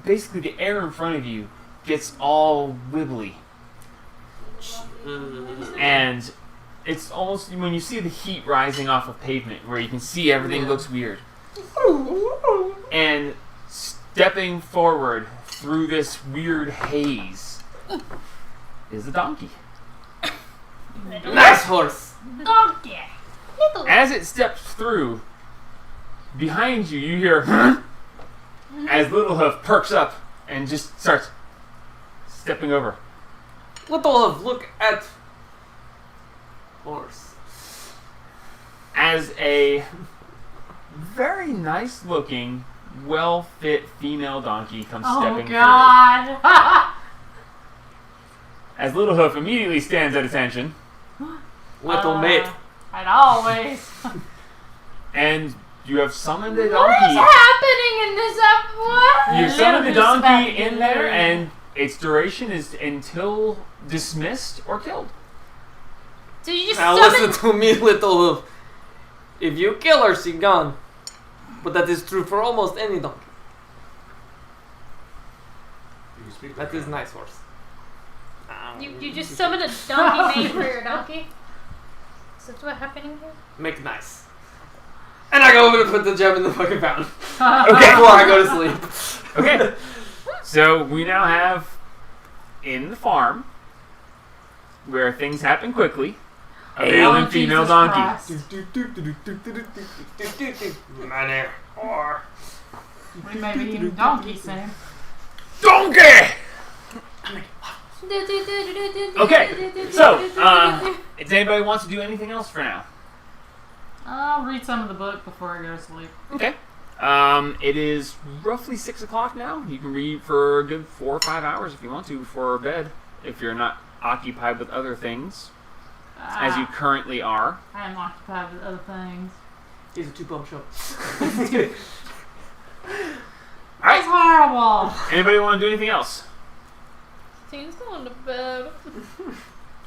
basically the air in front of you gets all wibbly, and it's almost when you see the heat rising off of pavement where you can see everything looks weird. And stepping forward through this weird haze is a donkey. Nice horse. Donkey. As it steps through, behind you, you hear as Little Hoof perks up and just starts stepping over. Little Hoof, look at horse. As a very nice looking, well fit female donkey comes Oh stepping through. God. As Little Hoof immediately stands at attention, Little mate. I'd always. and you have summoned a What is donkey. happening in this what? You summoned the Little donkey respect. in there, and its duration is until dismissed or killed. So you just Now summon... listen to me, Little Hoof. If you kill her, she gone. But that is true for almost any donkey. You can speak That is nice horse. You just summoned a donkey name for your donkey? Is that what's happening here? Make nice. And I go over to put the gem in the fucking fountain. Okay. Before I go to sleep. Okay. So we now have in the farm where things happen quickly. A male and female Jesus donkey. Christ. Money. Or. We may be eating donkey soon. Donkey! Okay, so, does anybody want to do anything else for now? I'll read some of the book before I go to sleep. Okay. It is roughly 6 o'clock now. You can read for a good 4 or 5 hours if you want to before bed, if you're not occupied with other things, as you currently are. I am occupied with other things. He's a 2-bump show. That's horrible. Anybody want to do anything else? Team's going to bed.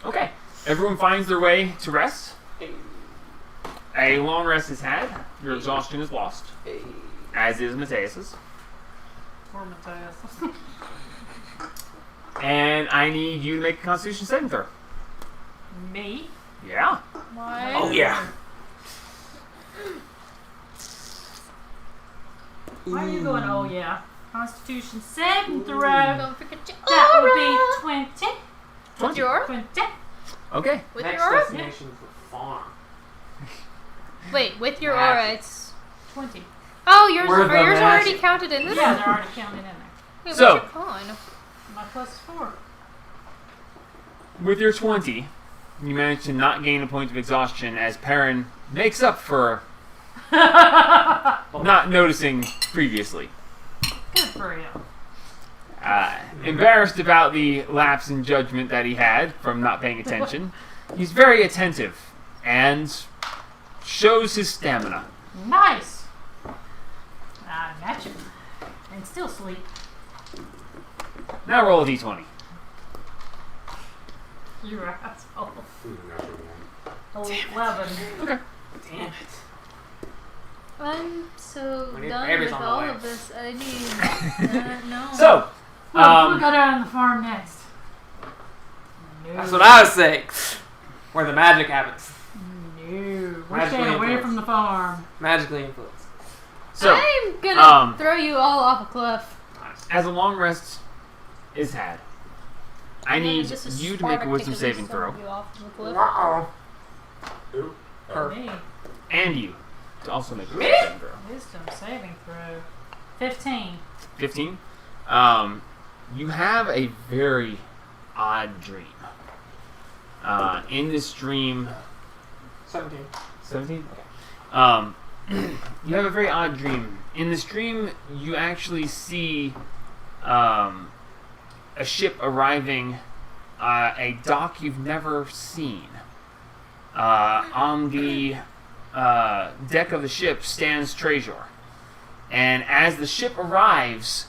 Okay. Everyone finds their way to rest. A long rest is had. Your exhaustion is lost. As is Mateus's. Poor Matthias. And I need you to make a Constitution saving throw. Me? Yeah. Why? Oh, yeah. Why are you going, oh yeah? Constitution saving throw. Don't forget your That aura. would be 20. With your aura? 20. Okay. With Next your aura? destination is the farm. Wait, with your Magic. aura, it's... 20. Oh, yours We're are the yours already magic. counted in this? Yeah, they're already counted in there. Wait, So- what's your con? My plus 4. With your 20, you manage to not gain a point of exhaustion as Perrin makes up for not noticing previously. Good for you. Embarrassed about the lapse in judgment that he had from not paying attention, he's very attentive and shows his stamina. Nice. I match him. And still sleep. Now roll a d20. You're an asshole. Ooh, natural one. 11. Damn it. I'm so We need done babies with on the all way. of this. I need... no. So, We'll go down on the farm next. No. That's what I was saying. Where the magic happens. No. We're Magically staying away influenced. from the farm. Magically influenced. so I'm gonna um, throw you all off a cliff. as a long rest is had, I need Just a you to make a spark wisdom to saving throw throw, you off the cliff. Uh-oh. Who? Her. Me. and you to also make a wisdom saving throw. Wisdom saving throw. 15. 15. You have a very odd dream. In this dream, 17. 17? Okay. You have a very odd dream. In this dream, you actually see a ship arriving, a dock you've never seen. On the deck of the ship stands Trezor. And as the ship arrives,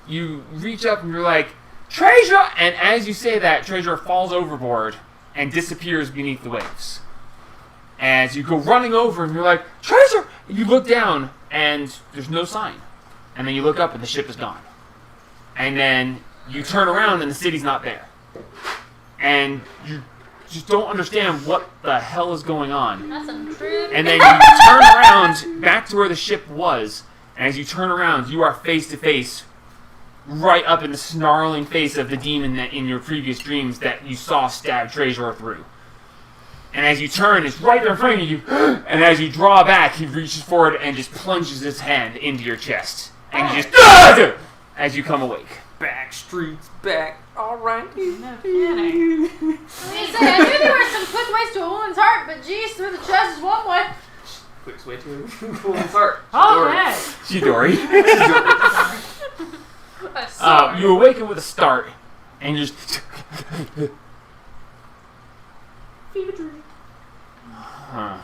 you reach up and you're like, Trezor! And as you say that, Trezor falls overboard and disappears beneath the waves. As you go running over and you're like, Trezor! You look down and there's no sign. And then you look up and the ship is gone. And then you turn around and the city's not there. And you just don't understand what the hell is going on. That's untrue. And then you turn around back to where the ship was. And as you turn around, you are face to face, right up in the snarling face of the demon that in your previous dreams that you saw stab Trezor through. And as you turn, it's right there in front of you. And as you draw back, he reaches forward and just plunges his hand into your chest. And you just as you come awake. Back streets, back. Alright. No kidding. I knew there were some quick ways to a woman's heart, but geez, through the chest is one way. Quick way to woman's heart. Okay. Chidori. Sorry. You awaken with a start, and you just. Huh.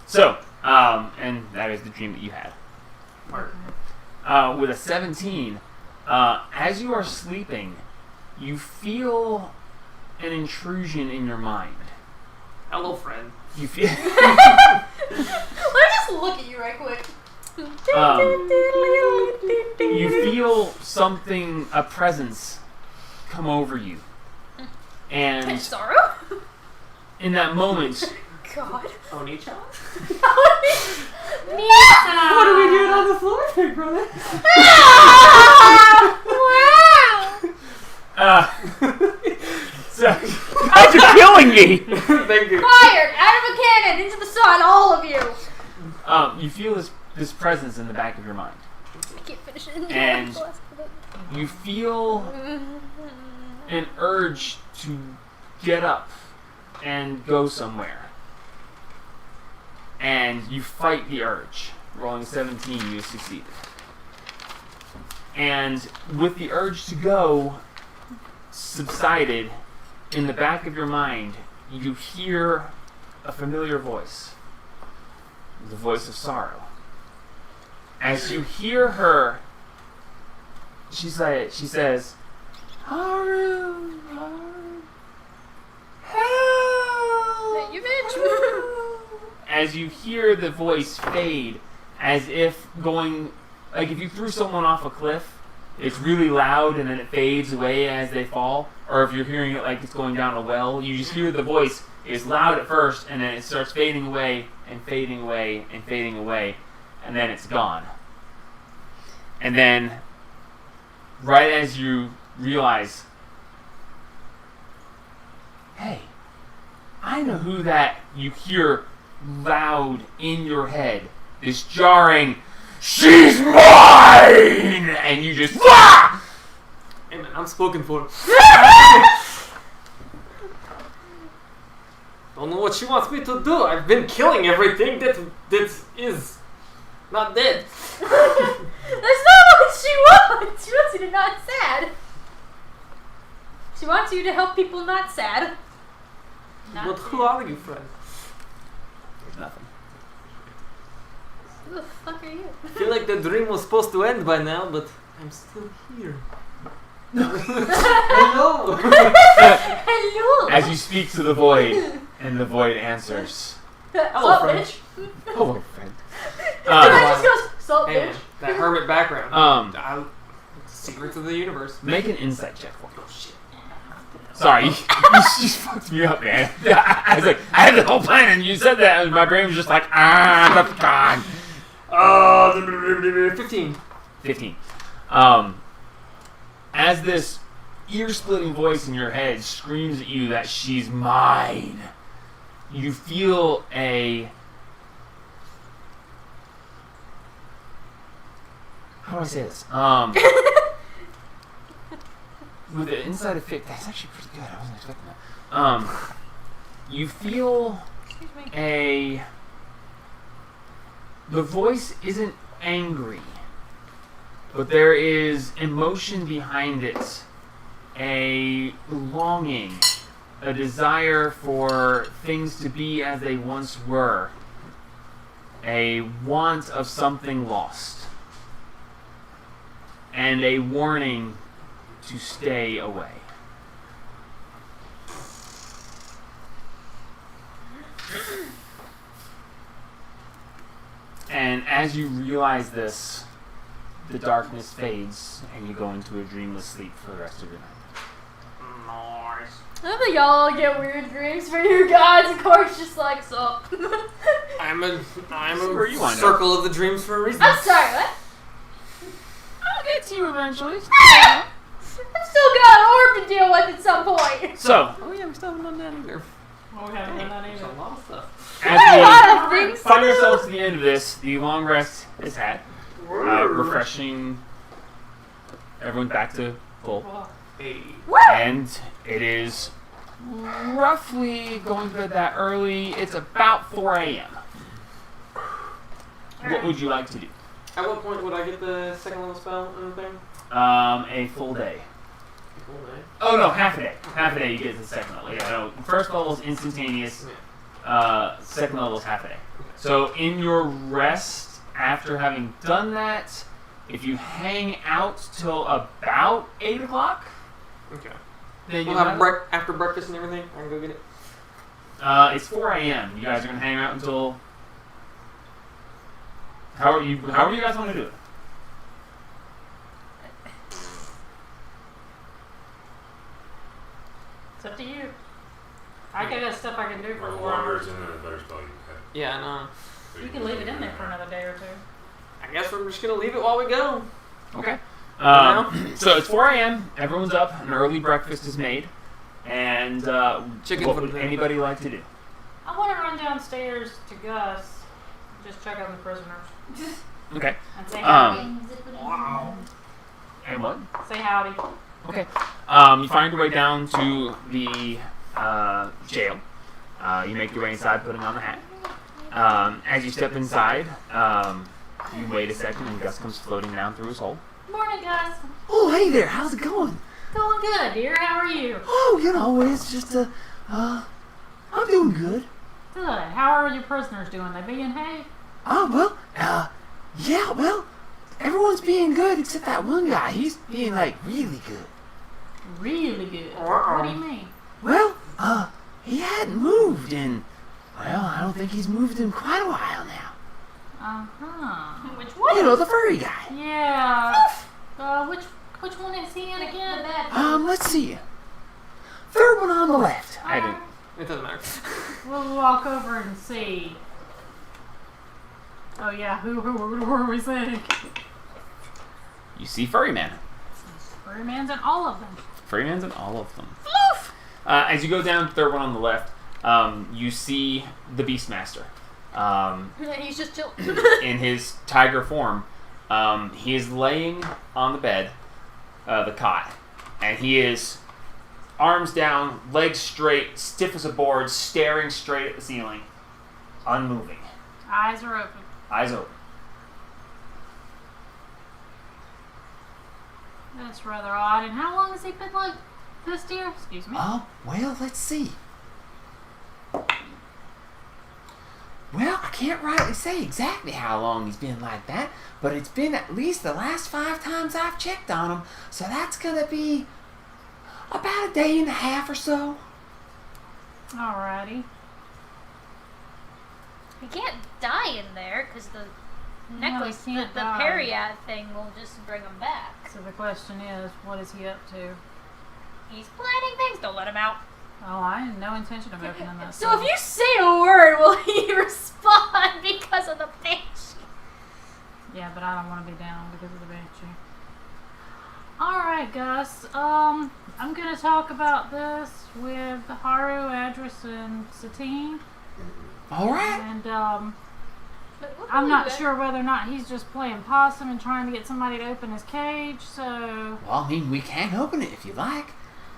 So, and that is the dream that you had. With a 17, as you are sleeping, you feel an intrusion in your mind. Hello, friend. You feel. Let me just look at you right quick. You feel something, a presence, come over you. And Sorrow? in that moment, God. Onicha? What are we doing on the floor, big brother? Wow! so, guys are killing me! Thank you. Fired out of a cannon into the sun, all of you. You feel this presence in the back of your mind. I can't finish it. And you feel an urge to get up and go somewhere. And you fight the urge. Rolling 17, you succeeded. And with the urge to go subsided, in the back of your mind, you hear a familiar voice. The voice of sorrow. As you hear her, she says, Haru, Haru, help! You bitch! As you hear the voice fade, as if going, like if you threw someone off a cliff, it's really loud and then it fades away as they fall, or if you're hearing it like it's going down a well, you just hear the voice is loud at first and then it starts fading away and fading away and fading away, and then it's gone. And then, right as you realize, hey, I know who that, you hear loud in your head, this jarring, she's mine! And you just, ah! Hey man, I'm spoken for. Don't know what she wants me to do. I've been killing everything that is not dead. That's not what she wants! She wants you to not sad. She wants you to help people not sad. But who are you, friend? There's nothing. Who the fuck are you? I feel like the dream was supposed to end by now, but I'm still here. Hello! Hello! As you speak to the void, and the void answers. Hello, Sup, friend. bitch? Hello, friend. And I just goes, sup, Hey bitch? man, that hermit background. Secrets of the universe. Make an insight check for me. Oh, shit. Sorry, you just fucked me up, man. I was like, I had the whole plan, and you said that, and my brain was just like, that's gone. 15. 15. As this ear-splitting voice in your head screams at you that she's mine, you feel a... How do I say this? With the inside of fit, that's actually pretty good. I wasn't expecting that. You feel the voice isn't angry, but there is emotion behind it. A longing, a desire for things to be as they once were. A want of something lost. And a warning to stay away. And as you realize this, the darkness fades and you go into a dreamless sleep for the rest of your night. Nice. I love that y'all get weird dreams for you guys, of course, just like, sup. I'm a Where you wind circle of the dreams for a reason. I'm sorry, what? I'll get to you eventually. I've still got an orb to deal with at some point. So, Oh yeah, we still haven't done that either. Oh, we haven't done that There's either. a lot of stuff. A lot as of we things find to do. ourselves to the end of this, the long rest is had. Refreshing. Everyone's back to full. Well, Hey. And it is roughly going to bed that early. It's about 4 a.m. What would you like to do? At what point would I get the second level spell and thing? A full day. Cool, man. Oh no, half a day. Half a day you get the second level. Yeah, no. First level is instantaneous. Second level is half a day. So in your rest, after having done that, if you hang out till about 8 o'clock, Okay. then We'll you'll have after breakfast and everything. I can go get it. it's 4 a.m. You guys are gonna hang out until. However you guys want to do it. it's up to you. I got stuff I can do for Or 4 longer hours. is in a better spell you can have. Yeah, I know. You can leave it in there for another day or two. I guess we're just gonna leave it while we go. Okay. now? So it's 4 a.m. Everyone's up. An early breakfast is made. And Chicken what for would dinner. anybody like to do? I want to run downstairs to Gus, just check on the prisoners Okay. and say Um, hi. Wow. And what? Say howdy. Okay. You find your way down to the jail. You make your way inside, putting on the hat. As you step inside, you wait a second, and Gus comes floating down through his hole. Morning, Gus. Oh, hey there. How's it going? Going good, dear. How are you? Oh, you know, it's just I'm doing good. Good. How are your prisoners doing? They being hey? Oh, well, yeah, well, everyone's being good except that one guy. He's being, like, really good. Really good. What do you mean? Well, he hadn't moved in, well, I don't think he's moved in quite a while now. Uh-huh. Which one? You know, the furry guy. Yeah. Which one is he in again? Let's see. Third one on the left. I do. It doesn't matter. We'll walk over and see. Oh yeah, who are we seeing? You see Furry Man. Furry Man's in all of them. Furry Man's in all of them. As you go down the third one on the left, you see the Beastmaster. He's just chilling. In his tiger form. He is laying on the bed, the cot, and he is arms down, legs straight, stiff as a board, staring straight at the ceiling, unmoving. Eyes are open. Eyes open. That's rather odd. And how long has he been like this, dear? Excuse me. Oh, well, let's see. Well, I can't rightly say exactly how long he's been like that, but it's been at least the last 5 times I've checked on him, so that's gonna be about a day and a half or so. Alrighty. He can't die in there because the necklace, he can't the die. Periad thing will just bring him back. So the question is, what is he up to? He's planning things. Don't let him out. Oh, I had no intention of opening that. So if you say a word, will he respond because of the banshee? Yeah, but I don't want to be down because of the banshee. Alright, Gus. I'm gonna talk about this with Haru, Adris, and Satine. Alright. And, I'm not sure whether or not he's just playing possum and trying to get somebody to open his cage, so... Well, I mean, we can open it if you like.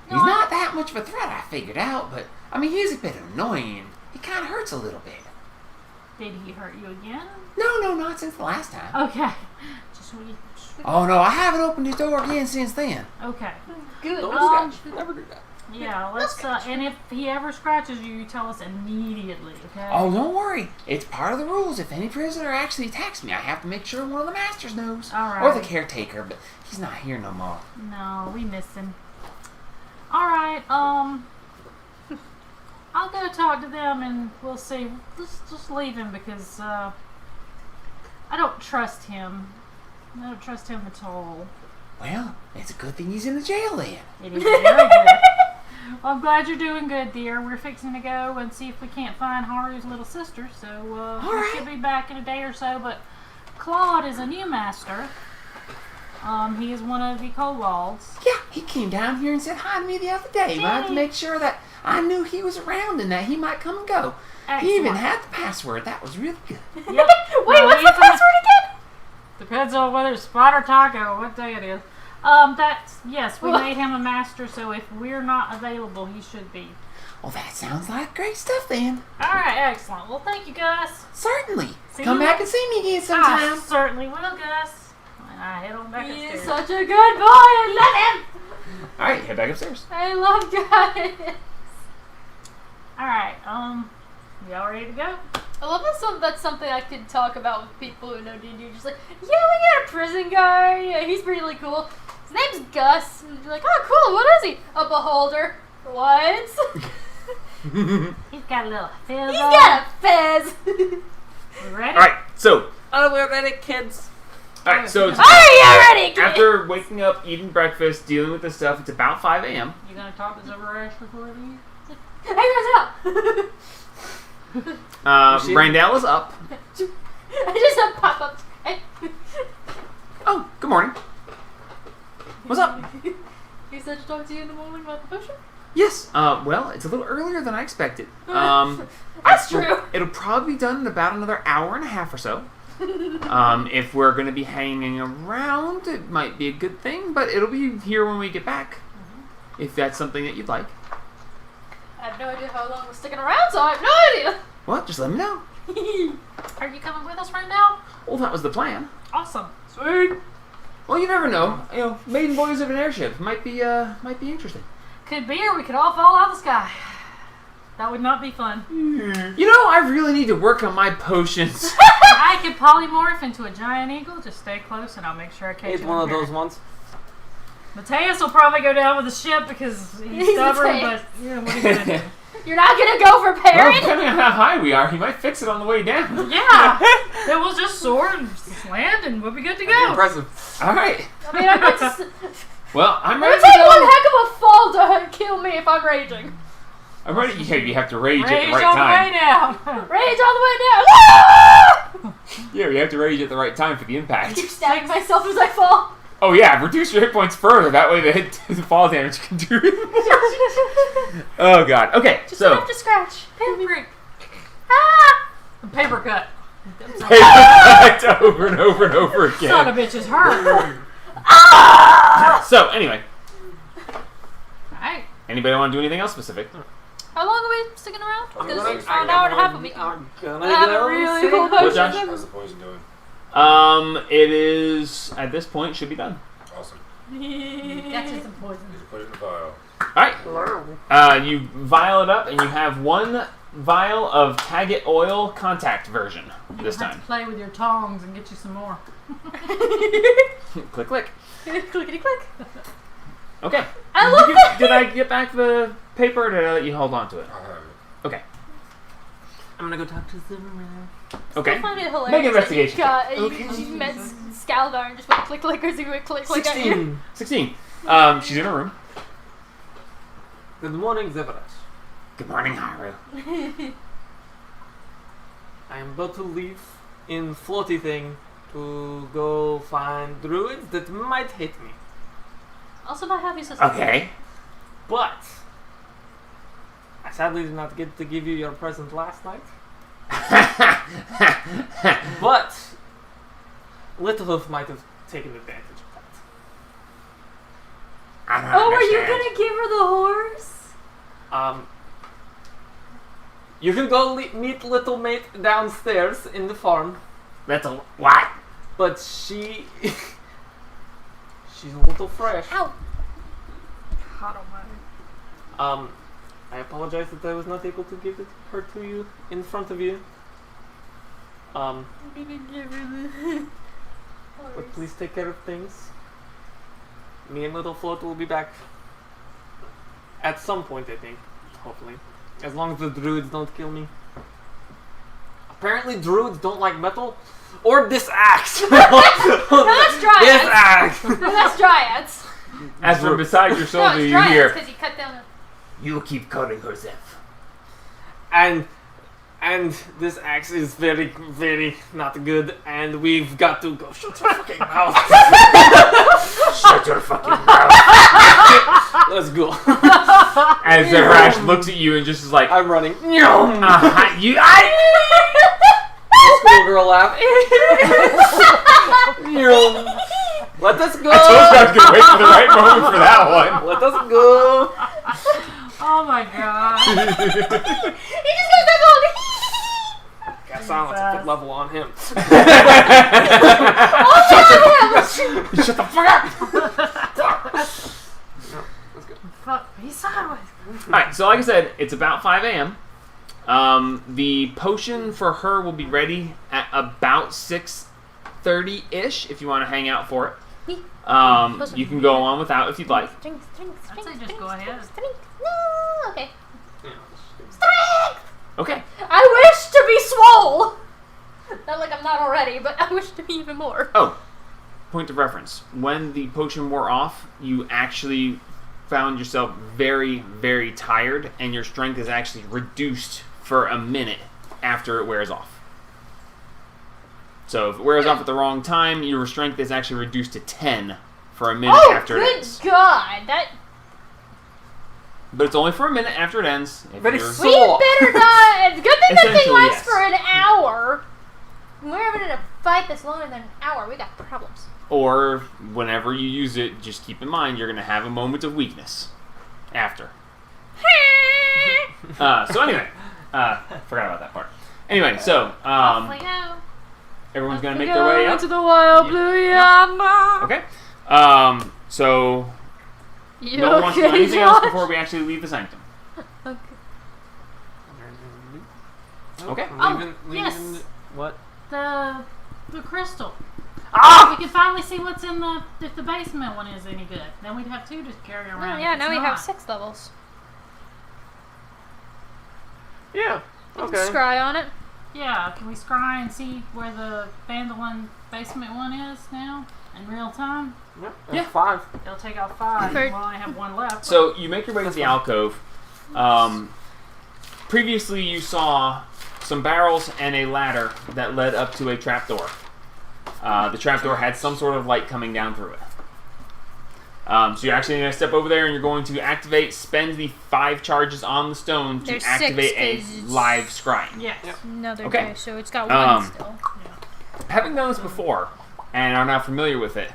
No, He's not that much of a threat, I figured out, but, I mean, he's a bit annoying. He kind of hurts a little bit. Did he hurt you again? No, not since the last time. Okay. Just Oh, no, I haven't opened his door again since then. okay. Good. Never do that. Yeah, let's, and if he ever scratches you, you tell us immediately, okay? Oh, don't worry. It's part of the rules. If any prisoner actually attacks me, I have to make sure one of the masters knows. All right. Or the caretaker, but he's not here no more. No, we miss him. Alright, I'll go talk to them and we'll see. Just leave him because, I don't trust him. I don't trust him at all. Well, it's a good thing he's in the jail then. It is very good. Well, I'm glad you're doing good, dear. We're fixing to go and see if we can't find Haru's little sister, so, we right. should be back in a day or so, but Claude is a new master. He is one of the kobolds. Yeah, he came down here and said hi to me the other day. I had to make sure that I knew he was around and that he might come and go. He even had the password. That was really good. Yep. Wait, what's the password again? Depends on whether it's spot or taco, what day it is. Yes, we made him a master, so if we're not available, he should be. Well, that sounds like great stuff then. Alright, excellent. Well, thank you, Gus. Certainly. See Come you back and see me again sometime. I certainly will, Gus. And I head on back He upstairs. is such a good boy. I love him. Alright, head back upstairs. I love Gus. Alright, y'all ready to go? I love that's something I could talk about with people who know D&D. Just like, yeah, we got a prison guard. Yeah, he's really cool. His name's Gus. And you're like, oh, cool. What is he? A beholder. What? He's got a little fizz He's on. got a fez. We ready? Alright, so, Oh, we're ready, kids. alright, so it's, Are you ready, kid? after waking up, eating breakfast, dealing with this stuff, it's about 5 a.m. You gonna talk this over Ashley for you? Hey, what's up? Randall is up. I just have pop-ups. Oh, good morning. What's up? He said to talk to you in the morning about the potion? Yes, well, it's a little earlier than I expected. That's true. It'll probably be done in about another hour and a half or so. If we're going to be hanging around, it might be a good thing, but it'll be here when we get back. If that's something that you'd like. I have no idea how long we're sticking around, so I have no idea. Well, just let me know. Are you coming with us right now? Well, that was the plan. Awesome. Sweet. Well, you never know. You know, maiden voyages of an airship might be interesting. Could be, or we could all fall out of the sky. That would not be fun. You know, I really need to work on my potions. I could polymorph into a giant eagle. Just stay close, and I'll make sure I catch It's you. one of those ones. Mateus will probably go down with the ship because he's stubborn, but yeah, what are you gonna do? You're not gonna go for Well, parry? depending on how high we are, he might fix it on the way down. Yeah, then we'll just soar and land, and we'll be good to go. Impressive. All right. I mean, I'm going to Well, I'm it ready would take to one go. heck of a fall to kill me if I'm raging. I'm ready. Yeah, you have to rage, at Rage the right all the time. way down. Rage all the way down. Yeah, you have to rage at the right time for the impact. Keep stabbing myself as I fall. Oh yeah, reduce your hit points further. That way the fall damage can do it. Oh god. Okay, Just so enough to scratch. Paper, Ah! paper cut. over and over and over Son again. of a bitch is hurt. So anyway, Alright. anybody want to do anything else specific? How long are we sticking around? I'm Because gonna- for an hour and a half, we I'm gonna have go a really see. cool What, Josh? potion. How's the poison doing? It is at this point should be done. Awesome. That's just some poison. Need to put it in the vial. All right. You vial it up, and you have one vial of Taggett oil contact version this You have time. to play with your tongs and get you some more. Click, click. Clickety click. Okay. I love Did that. did I get back the paper, or did I let you hold on to it? I'll have it. Okay. I'm gonna go talk to Zimmerman. Okay. I find it hilarious. Make an investigation That you met Scaldar and just went click click as he went click click at you. 16. 16. She's in her room. Good morning, Zevarash. Good morning, Haru. I am about to leave in floaty thing to go find druids that might hate me. Also, my happy sister. Okay. But I sadly did not get to give you your present last night. But Littlehoof might have taken advantage of that. I don't Oh, are you understand. gonna give her the horse? You can go meet little mate downstairs in the farm, That's a what? but she's a little fresh. Ow. Hot on my. I apologize that I was not able to give her to you in front of you. I'm gonna give her the But horse. please take care of things. Me and Little Float will be back at some point, I think. Hopefully. As long as the druids don't kill me. Apparently druids don't like metal. Or this axe! No, that's This dryads. axe! No, that's dryads. As from beside your No, shoulder, it's you dryads hear. because you cut down the. You keep cutting her, Zeph. And this axe is very, very not good, and we've got to go. Shut your fucking mouth! Shut your fucking mouth. Let's go. As Zevrash looks at you and just is like, I'm running. you, I. Schoolgirl laugh. Let us go. I told you I was gonna wait for the right moment for that one. Let us go. Oh my god. He just goes back on. Got silence a foot level on him. Shut the fuck up! Fuck me sideways. Alright, so like I said, it's about 5 a.m. The potion for her will be ready at about 6:30-ish if you want to hang out for it. You can go on without if you'd like. Strength, strength, I'd say strength, just go strength, ahead. strength. No, okay. Strength! Okay. I wish to be swole! Not like I'm not already, but I wish to be even more. Oh, point of reference. When the potion wore off, you actually found yourself very, very tired, and your strength is actually reduced for a minute after it wears off. So if it wears off at the wrong time, your strength is actually reduced to 10 for a minute after it good ends. God! That But it's only for a minute after it ends. If Very you're- So- we better not. Good thing that thing Essentially, lasts yes. for an hour. We're having a fight this longer than an hour, we got problems. Or whenever you use it, just keep in mind you're going to have a moment of weakness after. So anyway, forgot about that part. Anyway, so Off we go. everyone's going to make their way up. to the wild blue yonder. Okay. So You no one wants to do okay, anything else Josh? before we actually leave the sanctum. Okay. Okay. Oh, yes. What? The crystal. Ah! We can finally see what's in the if the basement one is any good. Then we'd have 2 to carry around. Oh, yeah, if now it's we have not. 6 levels. Yeah. You Okay. can scry on it. Yeah, can we scry and see where the Vandalin basement one is now in real time? Yep. Yeah. 5. It'll take out 5. For- We'll only have 1 left. So you make your way to the alcove. Previously, you saw some barrels and a ladder that led up to a trapdoor. The trapdoor had some sort of light coming down through it. So you're actually going to step over there and you're going to spend the 5 charges on the stone to There's activate 6 a 'cause- live scrying. Yes. Yep. Another Okay. day, so it's got 1 Um, still. Having done this before and are now familiar with it,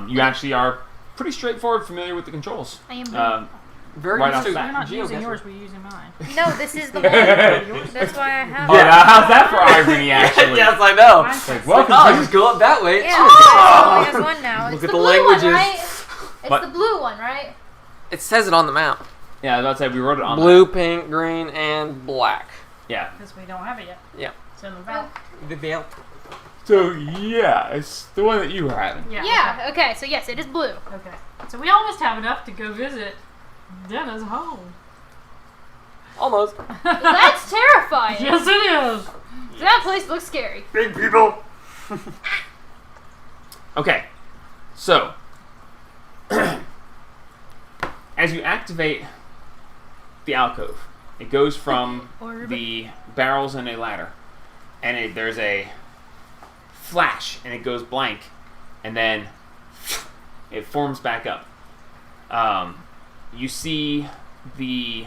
you actually are pretty straightforward familiar with the controls. I am. Very Right off used the to bat. We're not using geoguessing. yours, we're using mine. No, this is the one. That's why I have Oh, it. now how's that for irony, actually? Yes, I know. Mine's Like, just- welcome Oh, to just go up that way. Yeah, it only has 1 now. Look It's at the the blue languages. one, right? It's What? the blue one, right? It says it on the map. Yeah, I was about to say we wrote it on Blue, pink, green, and black. that. Yeah. Because we don't have it yet. Yeah. It's in the belt. The veil. So yeah, it's the one that you were having. Yeah. Yeah, okay, so yes, it is blue. Okay. So we almost have enough to go visit Denna's home. Almost. That's terrifying. Yes, it is. That place looks scary. Big people. Okay, so as you activate the alcove, it goes from the barrels and a ladder, and there's a flash, and it goes blank, and then it forms back up. You see the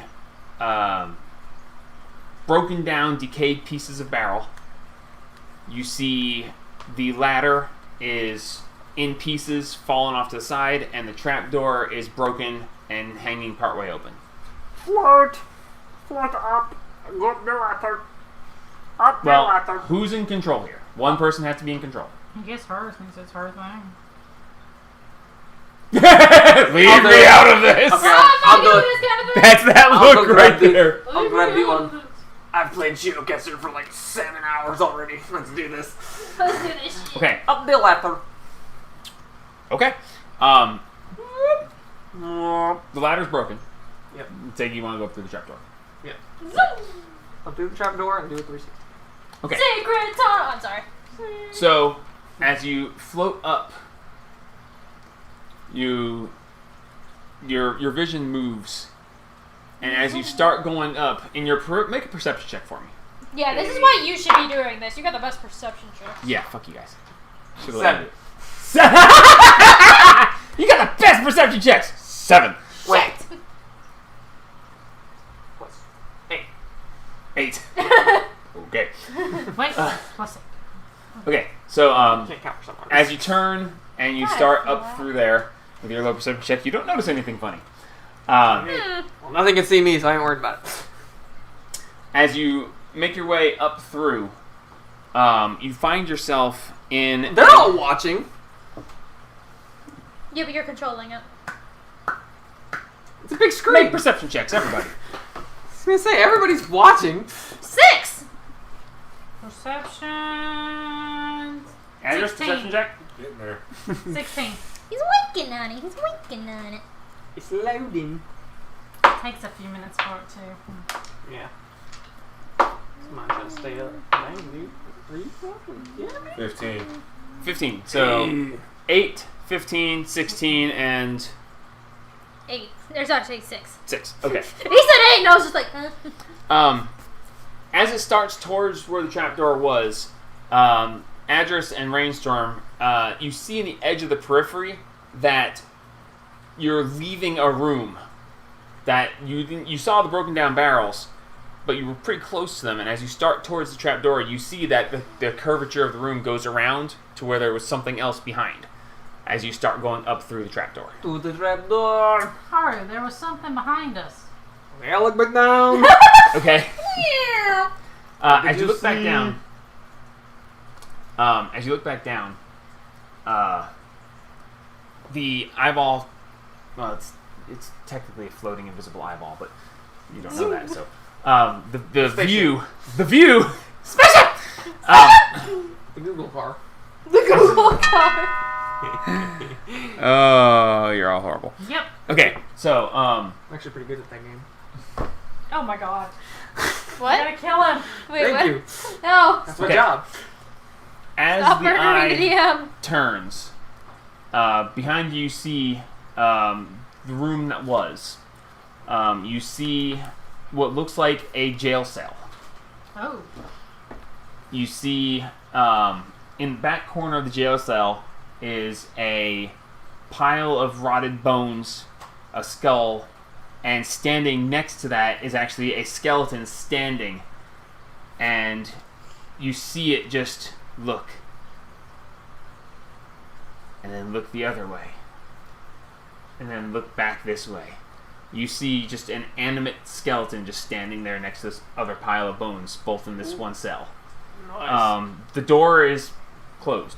broken down, decayed pieces of barrel. You see the ladder is in pieces, fallen off to the side, and the trapdoor is broken and hanging partway open. Float. Float up. Go the water. Up the Well, water. who's in control here? One person has to be in control. I guess her, since it's her thing. Leave me out of this! Okay. Oh, I'll fuck do you, it. this kind of thing. That's that I'll look go right grab the- there. I'll grab the one. I've played geoguessr for like 7 hours already. Let's do this. Let's do this shit. Okay, Up the ladder. okay. The ladder's broken. Yep. Take you want to go through the trapdoor. Up through the trapdoor and do a 360. Okay. Sacred tunnel. I'm sorry. So, as you float up, your vision moves, and as you start going up, in your make a perception check for me. Yeah, this is why you should be doing this. You got the best perception check. Yeah, fuck you guys. Should've 7. You got the best perception checks. 7. Wait. What's 8? 8. Okay. Wait, plus 8. Okay. So Can't count for someone. as you turn and you Hi, start Noah. up through there with your low perception check, you don't notice anything funny. Well, nothing can see me, so I ain't worried about it. As you make your way up through, you find yourself in. They're all watching. Yeah, but you're controlling it. It's a big Make screen. perception checks, everybody. I was gonna say, everybody's watching. 6! Perception. Add your 16. perception check. Getting there. 16. He's winking on it. He's winking on it. It's loading. Takes a few minutes for it too. Yeah. Mine should stay up. Dang, dude. 3 seconds. Yeah, man. 15. 15. So 8, 15, 16, and 8. There's actually 6. 6. Okay. He said 8 and I was just like, As it starts towards where the trapdoor was, Adris and Rainstorm, you see in the edge of the periphery that you're leaving a room. That you saw the broken down barrels, but you were pretty close to them, and as you start towards the trapdoor, you see that the curvature of the room goes around to where there was something else behind as you start going up through the trapdoor. To the trapdoor. Haru, there was something behind us. Okay, I look back down. Okay. Did As you you look back see- down, the eyeball, well, it's technically a floating invisible eyeball, but you don't know that. So the view, spaceship. The Google car. The Google car. Oh, you're all horrible. Yep. Okay, so I'm actually pretty good at that game. Oh my god. What? I gotta kill him. Wait, Thank what? you. No. That's my Okay. job. as Stop the murdering the eye DM. turns, behind you see the room that was. You see what looks like a jail cell. Oh. You see in the back corner of the jail cell is a pile of rotted bones, a skull, and standing next to that is actually a skeleton standing. And you see it just look. And then look the other way. And then look back this way. You see just an animate skeleton just standing there next to this other pile of bones, both in this one cell. Nice. The door is closed.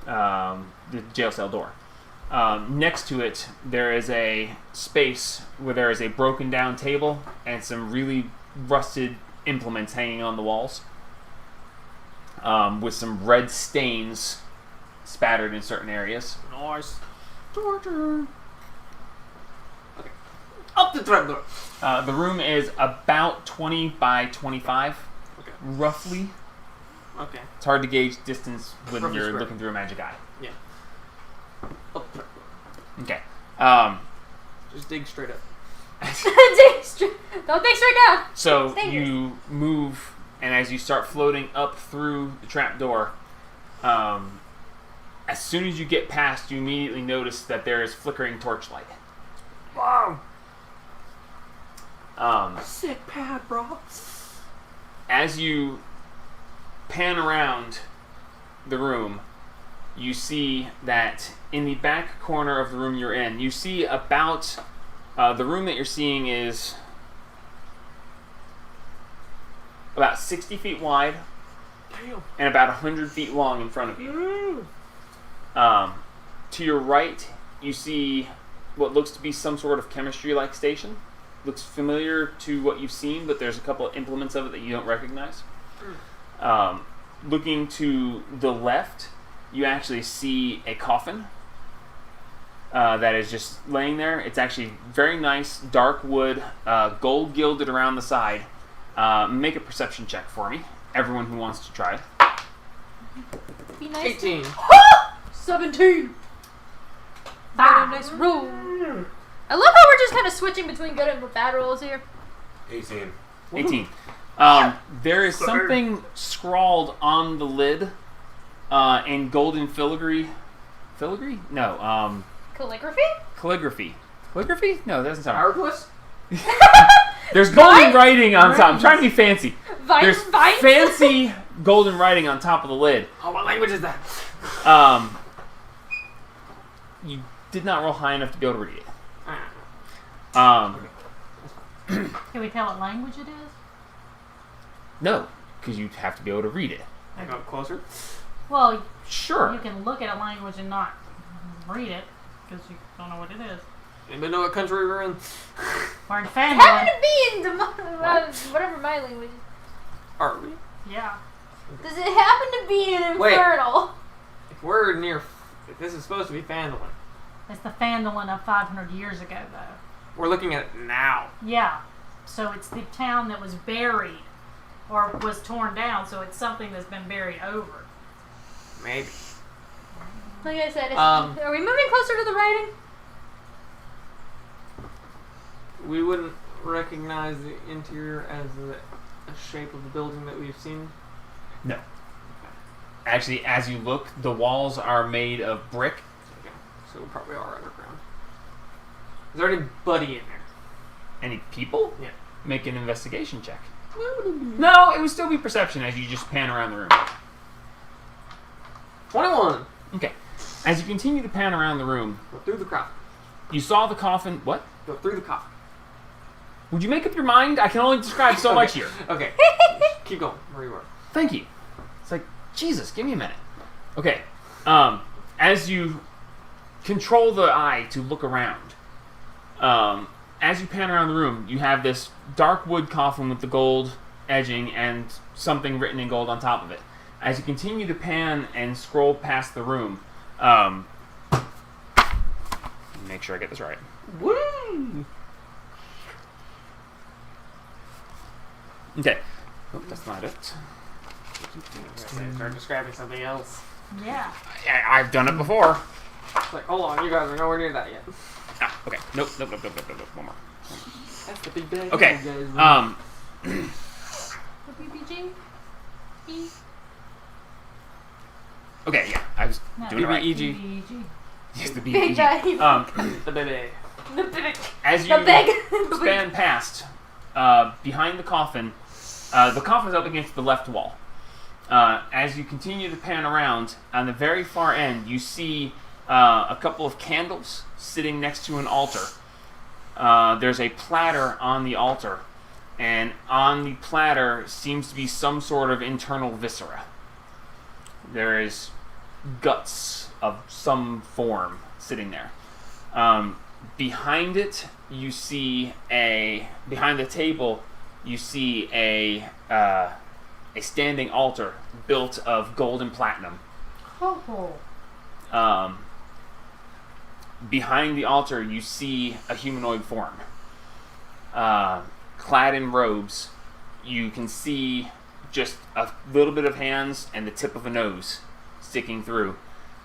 The jail cell door. Next to it, there is a space where there is a broken down table and some really rusted implements hanging on the walls, with some red stains spattered in certain areas. Nice. Torture. Okay. Up the trapdoor. The room is about 20 by 25, Okay. roughly. Okay. It's hard to gauge distance when Roughly you're square. looking through a magic eye. Yeah. Up the trapdoor. Okay. Just dig straight up. Don't dig straight down. So Stay you move, and as you start floating up through the trapdoor, as soon as you get past, you immediately notice that there is flickering torchlight. Wow. Um, Sick pad, bro. as you pan around the room, you see that in the back corner of the room you're in, you see about the room that you're seeing is about 60 feet wide Damn. and about 100 feet long in front of you. To your right, you see what looks to be some sort of chemistry-like station. Looks familiar to what you've seen, but there's a couple of implements of it that you don't recognize. Looking to the left, you actually see a coffin that is just laying there. It's actually very nice, dark wood, gold gilded around the side. Make a perception check for me, everyone who wants to try it. Be nice. 18. 17. Five. Nice roll. I love how we're just kind of switching between good and bad rolls here. 18. 18. There is something scrawled on the lid in golden filigree. Filigree? No. Calligraphy? Calligraphy. Calligraphy? No, that doesn't sound. Hieroglyphs? There's golden writing on top. I'm trying to be fancy. There's Vines? fancy golden writing on top of the lid. Oh, what language is that? You did not roll high enough to be able to read it. Ah. Can we tell what language it is? No, because you have to be able to read it. I go closer. Well, Sure. you can look at a language and not read it because you don't know what it is. Anybody know what country we're in? We're in It Fandom. happened to be in whatever my language is. Are we? Yeah. Does it happen to be in Wait. Infernal? If we're near... If this is supposed to be Phandalin, It's the Fandolin of 500 years ago, though. we're looking at it now. Yeah. So it's the town that was buried or was torn down, so it's something that's been buried over. Maybe. Like I said, Um, are we moving closer to the writing? We wouldn't recognize the interior as the shape of the building that we've seen. No. Actually, as you look, the walls are made of brick. Okay. So we probably are underground. Is there anybody in there? Any people? Yeah. Make an investigation check. No, it would still be perception as you just pan around the room. 21. Okay. As you continue to pan around the room, Go through the coffin. you saw the coffin. What? Go through the coffin. Would you make up your mind? I can only describe so much here. Okay. Keep going. Where you were. Thank you. It's like, Jesus, give me a minute. Okay. As you control the eye to look around, as you pan around the room, you have this dark wood coffin with the gold edging and something written in gold on top of it. As you continue to pan and scroll past the room, make sure I get this right. Woo! Okay. Oh, that's not it. Start describing something else. Yeah. I've done it before. It's like, hold on, you guys are nowhere near that yet. Ah, okay. Nope. One more. That's the big bag. Okay. The BBG? Okay, yeah. I was doing it right. BBEG. BBG. Yes, the Big BBG. bag. The baby. The big. As you The big. span past, behind the coffin is up against the left wall. As you continue to pan around, on the very far end, you see a couple of candles sitting next to an altar. There's a platter on the altar, and on the platter seems to be some sort of internal viscera. There is guts of some form sitting there. Behind it, you see behind the table, you see a standing altar built of gold and platinum. Oh. Behind the altar, you see a humanoid form. Clad in robes, you can see just a little bit of hands and the tip of a nose sticking through.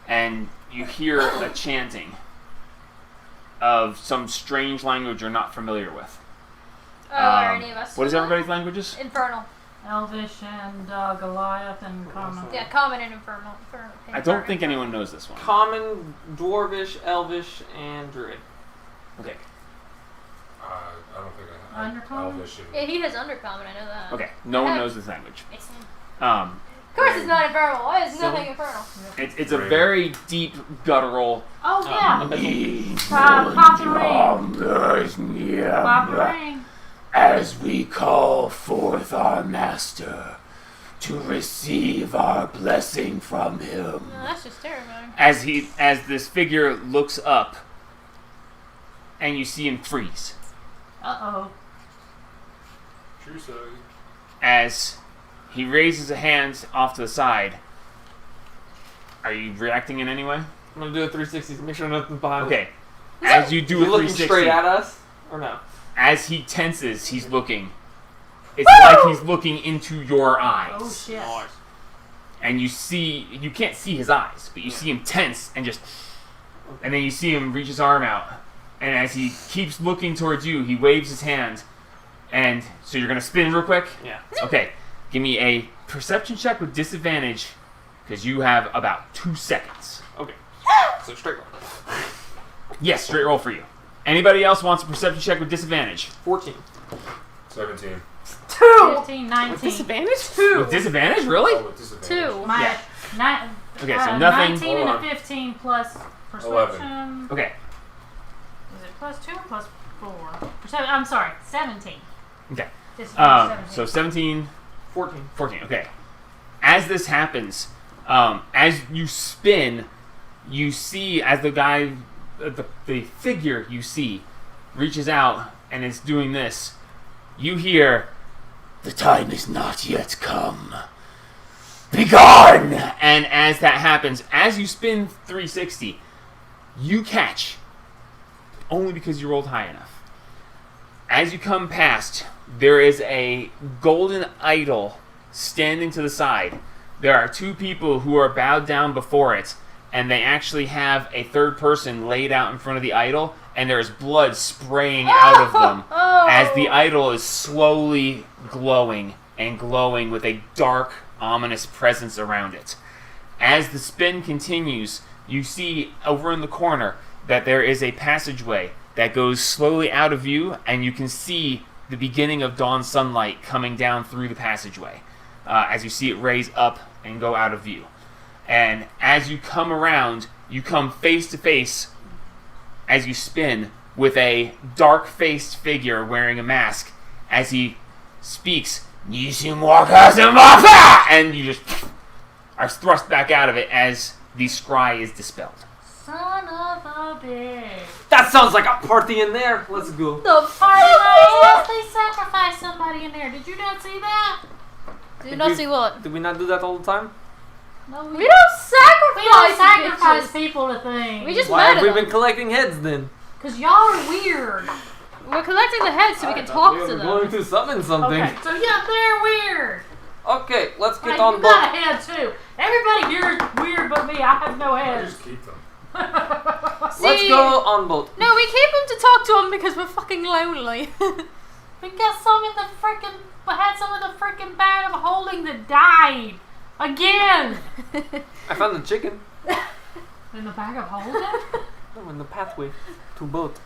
And you hear a chanting of some strange language you're not familiar with. Are any of us? What is familiar? everybody's languages? Infernal. Elvish and Goliath and Common. Yeah, common and infernal. I don't think anyone knows this one. Common, Dwarvish, Elvish, and Druid. Okay. I don't think I have Undercommon? Elvish and Yeah, he has undercommon. I know that. Okay. No one knows this language. Excellent. Um, Of course, it's not infernal. Why is So- nothing infernal? it's a very deep guttural. Oh, yeah. Abyssal. Pop the ring. Pop the ring. As we call forth our master to receive our blessing from him. No, that's just terrifying. As this figure looks up, and you see him freeze. Uh-oh. True story. As he raises a hand off to the side. Are you reacting in any way? I'm gonna do a 360 to make sure nothing's behind. Okay. As you Is do he a looking 360, straight at us or no? as he tenses, he's looking. It's like he's looking into your eyes. Oh, shit. And you can't see his eyes, but you see him tense and just, and then you see him reach his arm out. And as he keeps looking towards you, he waves his hand. And so you're going to spin real quick? Yeah. Okay. Give me a perception check with disadvantage, because you have about 2 seconds. Okay. So straight roll. Yes, straight roll for you. Anybody else wants a perception check with disadvantage? 14. 17. 15, 19. Disadvantage? With disadvantage? Really? Oh, with disadvantage. 2. My, Yeah. Okay, so nothing. 19 and a Hold on. 15 plus perception. Okay. Is it plus 2 or plus 4? I'm sorry, 17. Okay. Disadvantage 17. So 17, 14. 14. Okay. As this happens, as you spin, you see as the guy, the figure you see, reaches out and is doing this. You hear, The time is not yet come. Begone! and as that happens, as you spin 360, you catch, only because you rolled high enough. As you come past, there is a golden idol standing to the side. There are 2 people who are bowed down before it, and they actually have a third person laid out in front of the idol, and there is blood spraying out of them as the idol is slowly glowing and glowing with a dark, ominous presence around it. As the spin continues, you see over in the corner that there is a passageway that goes slowly out of view, and you can see the beginning of dawn sunlight coming down through the passageway as you see it raise up and go out of view. And as you come around, you come face to face as you spin with a dark-faced figure wearing a mask as he speaks, and you just are thrust back out of it as the scry is dispelled. Son of a bitch. That sounds like a party in there. Let's go. The Yes, they sacrificed somebody in there. Did you not see that? Do you not see what? Did we not do that all the time? No, We don't sacrifice. We don't sacrifice bitches. people to things. We just Why have we murder been them. collecting heads then? Because y'all are weird. We're collecting the heads so we can I thought talk we to were them. going to summon something. Okay, so yeah, they're weird. Okay, let's Hey, get you on board. got a head too. Everybody here is weird but me. I have no I head. just keep them. Let's See- go on boat. No, we keep them to talk to them because we're fucking lonely. We got some in the freaking. We had some in the freaking bag of holding that died again. I found the chicken. In the bag of holding. No, in the pathway to boat.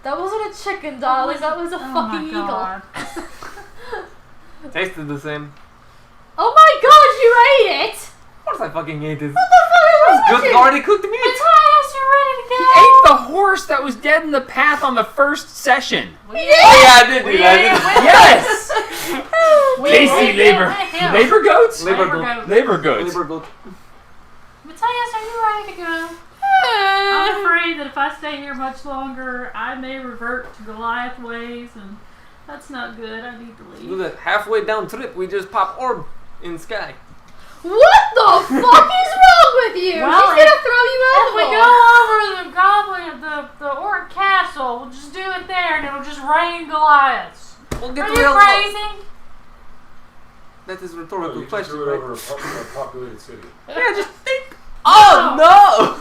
That wasn't a chicken, darling. That was a fucking eagle. God. Tasted the same. Oh my god, you ate it! Of course I fucking ate it. What the fuck is Good already cooked meat. Matthias, you ready to He go? ate the horse that was dead in the path on the first session. Oh yeah, I did do that. Yes! Tasty Him. labor goats? Labor Labor goat. goat. Labor goats. Labor goat. Matthias, are you ready to go? I'm afraid that if I stay here much longer, I may revert to Goliath ways, and that's not good. I need to Do leave. that halfway down trip, we just pop orb in sky. What the fuck is wrong with you? Well, She's gonna throw you If we overboard. go over the goblin, the orc castle, we'll just do it there, and it'll just rain Goliaths. We'll get Are the you real. crazy? That is a Oh, rhetorical you just question, do it right? over a populated city. Yeah, just think. Oh no!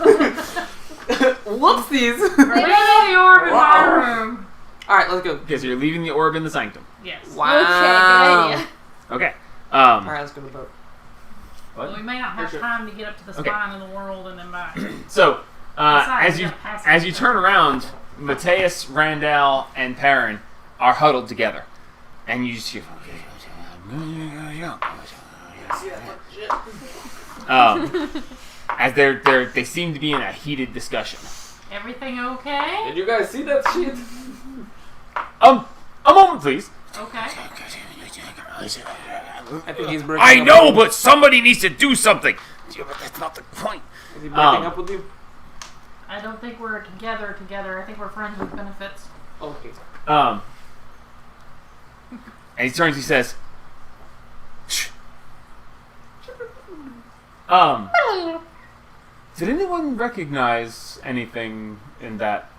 Whoopsies! Leaving the orb in my room. All right, let's go. Okay, so you're leaving the orb in the sanctum. Yes. Wow. Okay, good idea. Okay. All right, let's go to the boat. Well, we may not have Sure. time to get up to the Okay. spine of the world and then back. So, Besides, as we you gotta pass as it. you turn around, Mateus, Randall, and Perrin are huddled together, and you just hear. As they seem to be in a heated discussion. Everything okay? Did you guys see that shit? A moment, please. Okay. I think he's breaking I up know, with you. but somebody needs to do something. Yeah, but that's not the point. Is he breaking up with you? I don't think we're together. I think we're friends with benefits. Okay. And he turns. He says, "Shh." Did anyone recognize anything in that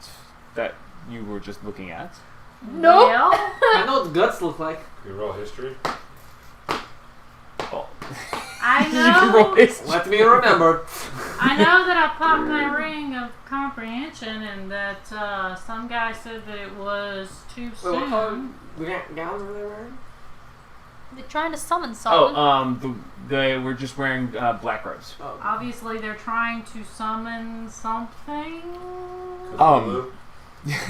you were just looking at? Nope. Well, I know what guts look like. Can you roll history? Oh. I You can roll know. history. Let me remember. I know that I popped my ring of comprehension, and that some guy said that it was too Wait, soon. what color gowns were they wearing? They're trying to summon someone. They were just wearing black robes. Oh. Obviously, they're trying to summon something. Small. They're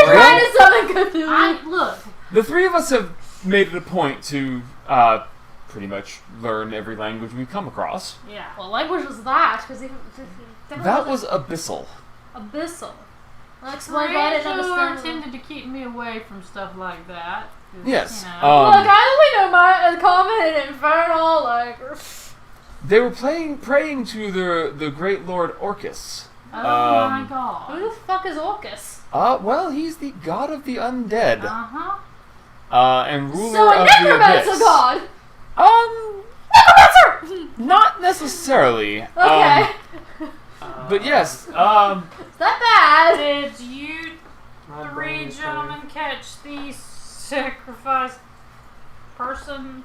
trying ring. to summon Cthulhu. Look, The three of us have made it a point to pretty much learn every language we come across. yeah. What language was that? Because That was abyssal. abyssal. I'll explain why I didn't Rangers understand. tended to keep me away from stuff like that. 'cause, Yes. You know, Look, I only know my common and infernal, like. They were praying to the great Lord Orcus. oh my Who god. the fuck is Orcus? Well, he's the god of the undead. Uh-huh. And ruler So a of the necromancer abyss. god. Necromancer! Not necessarily. Okay. But yes, Is that bad? Did you My three brain is gentlemen catch the sacrificed person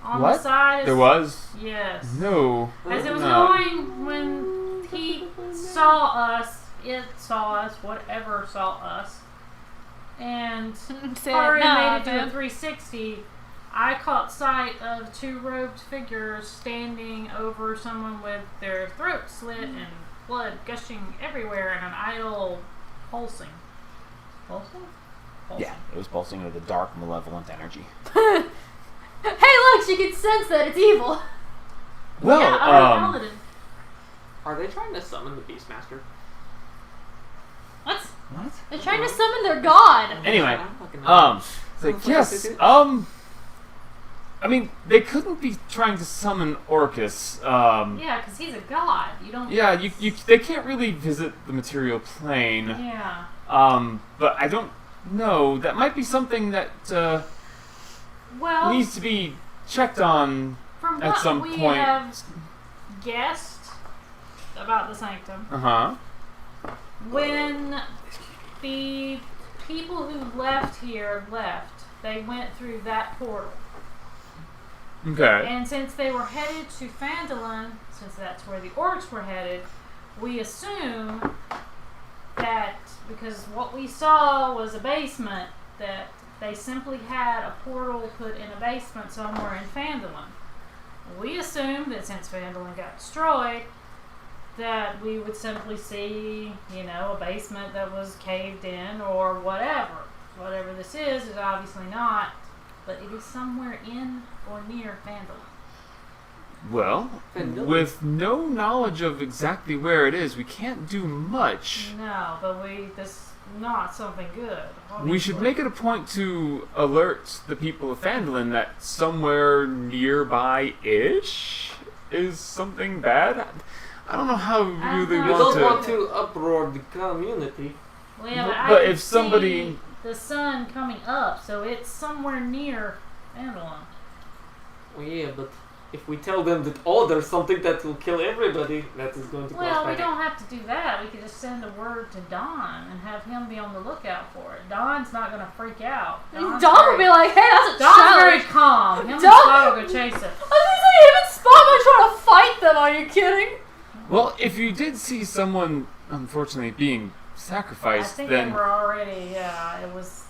on What? the side? there was Yes. no. As it was No. going, when he saw us, whatever saw us, and Ari made it to a 360, I caught sight of two robed figures standing over someone with their throat slit and blood gushing everywhere and an idol pulsing. Pulsing? pulsing. Yeah, it was pulsing with a dark, malevolent energy. Hey, look, she can sense that it's evil. Well, yeah, paladin. Are they trying to summon the Beastmaster? What? what? They're trying to summon their god. Anyway, I don't fucking know. it's like, yes, I mean, they couldn't be trying to summon Orcus. Yeah, because he's a god. You don't. Yeah, they can't really visit the material plane. Yeah. But I don't know. That might be something that Well, needs to be checked on from at what some we point. have guessed about the sanctum, Uh-huh. when the people who left here left, they went through that portal. Okay. And since they were headed to Phandalin, since that's where the orcs were headed, we assume that because what we saw was a basement, that they simply had a portal put in a basement somewhere in Phandalin. We assumed that since Phandalin got destroyed, that we would simply see, a basement that was caved in or whatever. Whatever this is obviously not, but it is somewhere in or near Phandalin. Well, with no knowledge of exactly where it is, we can't do much. No, but this is not something good. We should obviously. make it a point to alert the people of Phandalin that somewhere nearby-ish is something bad. I don't know how we really don't You know. want don't to... want to uproar the community. Well, yeah, but I But can if somebody- see the sun coming up, so it's somewhere near Phandalin. Well, yeah, but if we tell them that, there's something that will kill everybody, that is going to cause Well, we panic. don't have to do that. We could just send a word to Don and have him be on the lookout for it. Don's not going to freak out. Don will be like, hey, that's a Don's very challenge. calm. Him and Don- Spot will go chase it. I was gonna say, him and Spot might try to fight them. Are you kidding? Well, if you did see someone, unfortunately, being I sacrificed, think they then were already, it was,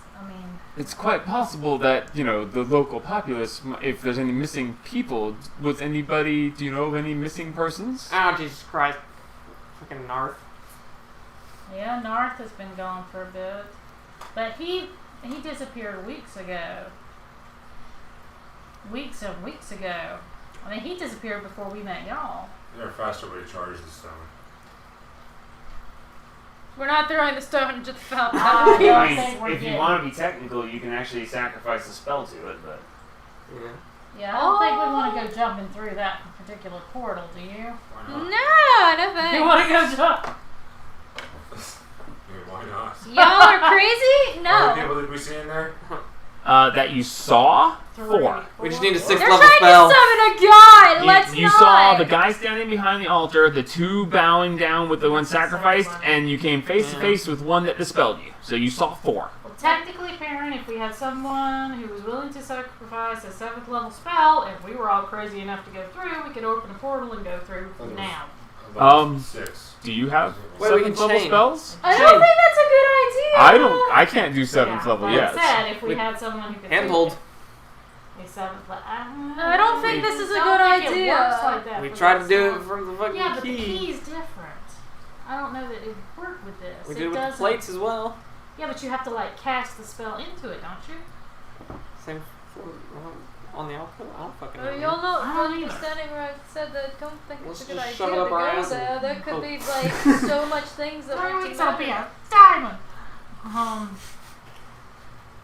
it's quite possible that, the local populace, if there's any missing people, do you know of any missing persons? Oh, Jesus Christ. Fucking Narth. yeah, Narth has been gone for a bit. But he disappeared weeks ago. Weeks and weeks ago. I mean, he disappeared before we met y'all. They're a faster way to charge the stone. We're not throwing the stone into the fountain. I Yeah. don't think we're getting- to be technical, you can actually sacrifice a spell to it, but... Yeah. Yeah, I don't think we want to go jumping through that particular portal, do you? Why not? No thanks. You want to go jump? I mean, why not? Y'all are crazy? How many No. people did we see in there? that you saw? 4. We just need a They're 6th trying level to spell. summon a god. Let's You not. saw the guy standing behind the altar, the two bowing down with the one sacrificed, and you came face to face with one that dispelled you. So you saw 4. Well, technically, Perrin, if we had someone who was willing to sacrifice a 7th level spell, if we were all crazy enough to go through, we could open a portal and go through now. Um, 6. Do you have Wait, we can 7th level chain. spells? I don't think that's a good idea. I can't do 7th level like yet. I said, if we Wait. had someone who could Handhold. take a 7th level. I don't think this is a good It works idea. like that We for tried to this do one. it from the fucking Yeah, but key. the key is different. I don't know that it would work with this. We It did it with the doesn't- plates as well. Yeah, but you have to cast the spell into it, don't you? Same for, on the output. I don't fucking know. Y'all know, I don't when you were either. standing where I said that I don't think Let's it's a good just idea shove to it up our go ass there. and There could hope. be so much things that are It's gonna be a diamond.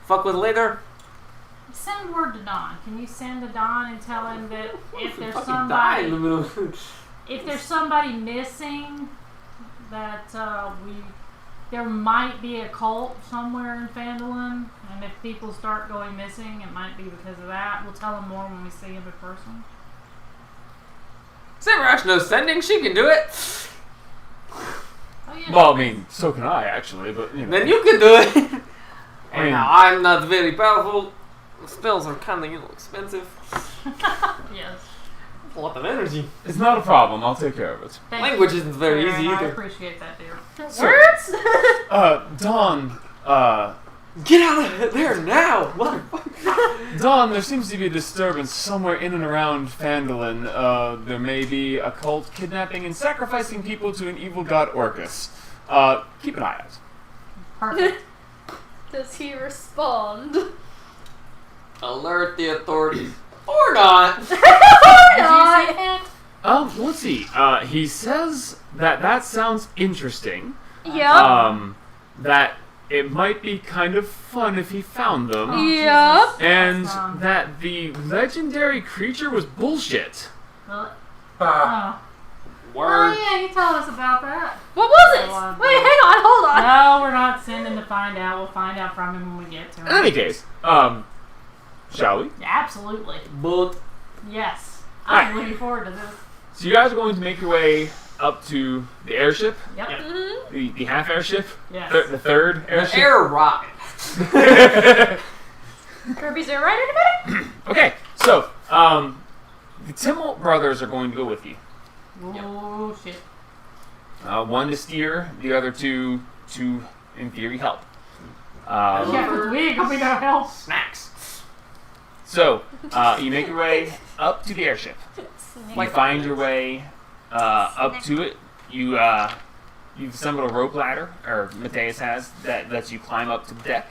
Fuck with later. Send word to Don. Can you send to Don and tell him that if there's Fucking die in the somebody, middle. if there's somebody missing, that there might be a cult somewhere in Phandalin, and if people start going missing, it might be because of that. We'll tell him more when we see him in person. Samurash knows sending. She can do it. Oh yeah. Well, I mean, so can I, actually, but, Then you can do it. And mean- now I'm not very powerful. The spells are kind of expensive. Yes. A lot of energy. It's not a problem. I'll take care of it. Thank Language you, isn't very Karen. easy I either. appreciate that, dear. Words? Dawn, Get out of there now, motherfucker. Dawn, there seems to be a disturbance somewhere in and around Phandalin. There may be a cult kidnapping and sacrificing people to an evil god Orcus. Keep an eye out. Perfect. does he respond? Alert the authorities. Or not. Or Did you not. see it? Let's see. He says that sounds interesting. Yep. That it might be kind of fun if he found them. Yep. And Awesome. that the legendary creature was bullshit. Well, Ah, oh. Word. Oh, yeah, he told us about that. What was it? Go on, Wait, hang on, hold on. No, we're not sending to find out. We'll find out from him when we get to him. In any case, shall we? Absolutely. But Yes. Alright. I'm looking forward to this. So you guys are going to make your way up to the airship, Yep. Mhm. the half airship, Yes. the third the airship. air rocket. Kirby's there right in a minute? Okay, so the Timmel brothers are going to go with you. Oh, shit. One to steer, the other two to, in theory, help. Yeah, 'cause we ain't gonna be no help. Snacks. So you make your way up to the airship. You find your way up to it. You've assembled a rope ladder, or Mateus has, that lets you climb up to the deck.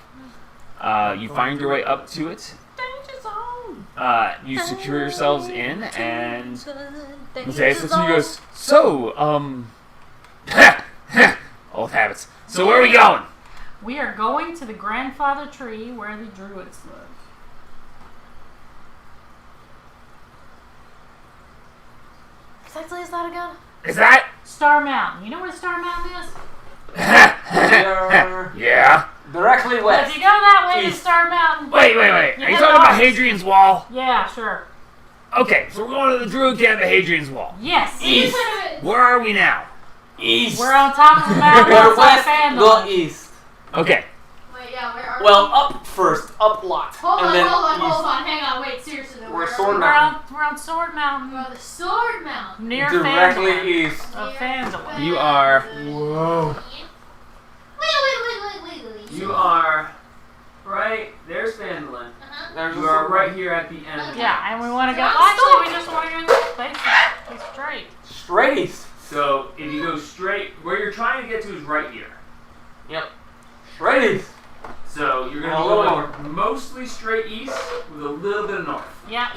You find your way up to it. Danger zone. You secure yourselves in, and Mateus Mateus looks at you and goes, "So, old habits. So where are we going?" We are going to the grandfather tree where the druids live. Exactly is that again? Is that? Star Mountain. You know where Star Mountain is? We are Yeah. directly Well, west. if you go that way to East. Star Mountain. Wait. You Are you have talking about ours. Hadrian's Wall? Yeah, sure. Okay, so we're going to the Druid camp at Hadrian's Wall. Yes. East. Where are we now? East. We're on top of the mountain We're outside west. Fandom. Go east. Okay. Wait, yeah, where are Well, we? up first. Up lot. Hold and on, then hold on, east. hold on. Hang on, wait, seriously though. We're where Sword are we? Mountain. We're on Sword Mountain. We're on the Sword Mountain. Near Directly Fandom. east. Of Fandom. You are- whoa. Wait. You are right. There's Fandolin. There's You are right here at the end. Of the Yeah, and we want to go. Yeah, Actually, we stop. just want to go straight. straight east. So if you go straight, where you're trying to get to is right here. Yep. Straight east. So you're going A to little go mostly straight east with a little bit of north. Yeah.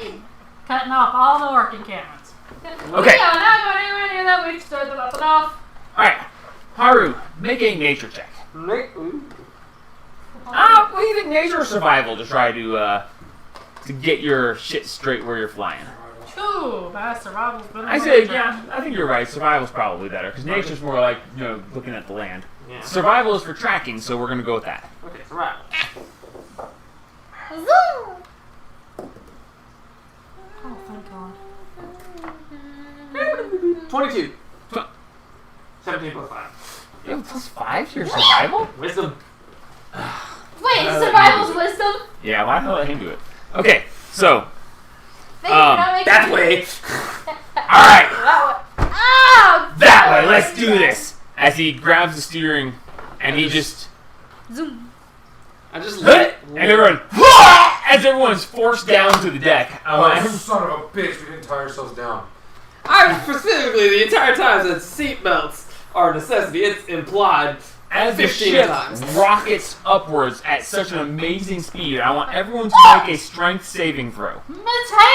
Cutting off all the orc encampments. Okay. Yeah, we're not going anywhere near that. We've started them up and off. All right, Haru, make a nature check. Ooh. What do you think, nature or survival, to try to get your shit straight where you're flying? Ooh, my survival's been I say, yeah, I think you're right. Survival's probably better because nature's more like looking at the land. Yeah. Survival is for tracking, so we're gonna go with that. Okay, survival. Zoom. Oh, thank God. 22. Tw- 17 plus 5. You have +5 to your survival? Wisdom. Wait, survival's wisdom? Yeah, why not let him do it? Okay, so Thank you for not making that me- way. All right, That way. Ah! that way. Let's do this. As he grabs the steering, and he just Zoom. I just and everyone as everyone's forced down to the deck. Oh, son of a bitch, we didn't tie ourselves down. I specifically the entire time said seatbelts are a necessity. It's implied. As the 15 ship times. rockets upwards at such an amazing speed, I want everyone to make a strength saving throw. Mateus,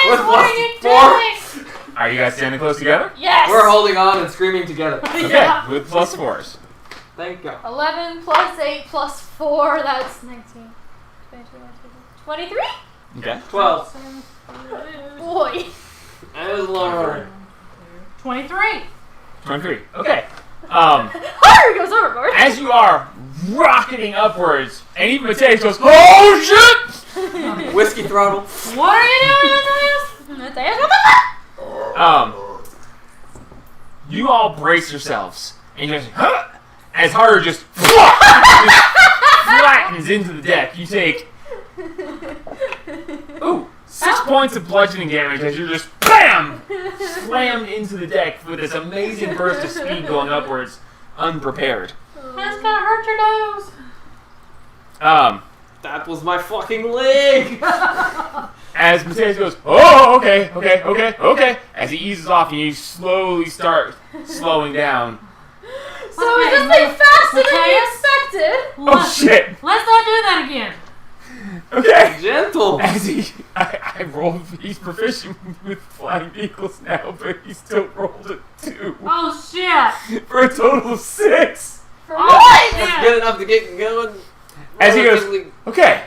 With what are you plus doing? Are you guys standing close together? Yes! We're holding on and screaming together. Okay, Yeah. with +4s. Thank God. 11 plus 8 plus 4, that's 19. 23? Okay. 12. Boy. And it was lower. 23. 23. Okay. Harder goes overboard. As you are rocketing upwards, and even Mateus goes, "Oh shit!" Whiskey throttle. What are you doing, Mateus? Mateus, what the fuck? You all brace yourselves, and you just, huh? As Haru just flattens into the deck, you take, 6 points of bludgeoning damage as you're just, BAM! Slammed into the deck with this amazing burst of speed going upwards, unprepared. That's gonna hurt your nose. That was my fucking leg. As Mateus goes, "Oh, okay," as he eases off and you slowly start slowing down. So is this thing faster than you Mateus? expected? expected. Oh shit! Let's not do that again. Okay. Gentle. As I rolled. He's proficient with flying vehicles now, but he still rolled a 2 Oh shit. for a total of 6. For Oh, what? That's shit. good enough to get going. As he goes, Relatively- okay.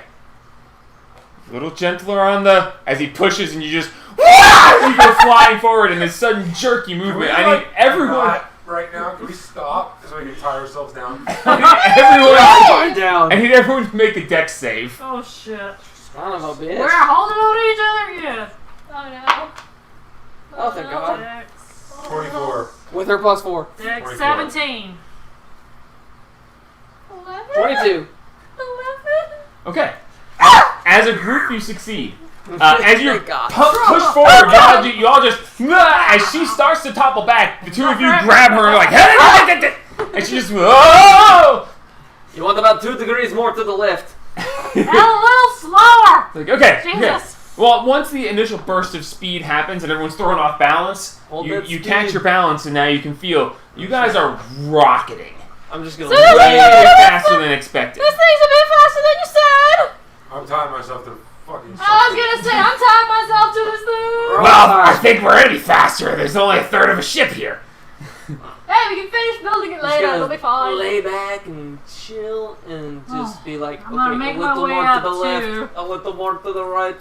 A little gentler on the. As he pushes and you just. As you go flying forward in this sudden jerky movement. I need everyone. Not right now. Can we stop so we can tie ourselves down? Everyone. Going down. I need everyone to make a dex save. Oh shit. Son of a bitch. We're holding on to each other again. Oh no. Oh, thank God. Dex. 24. With her +4. Dex 24. 17. 11? 22. 11? Okay. As a group, you succeed. As you Thank God. push forward, you all just. As she starts to topple back, the two of you grab her and are like. And she just. Whoa! You want about 2 degrees more to the left. And a little slower. Like, okay. Jesus. Well, once the initial burst of speed happens and everyone's thrown off balance, Hold you that catch speed. your balance and now you can feel you guys are rocketing. I'm just gonna. So this Way thing's a bit faster than expected. This thing's a bit faster than you said. I'm tying myself to fucking I was gonna say, I'm tying myself to this thing. Well, I think we're gonna be faster. There's only a third of a ship here. Hey, we can finish building it Just later. gonna It'll be fine. Lay back and chill and just be like, I'm gonna okay, make a my little way more to up the left, too. a little more to the right.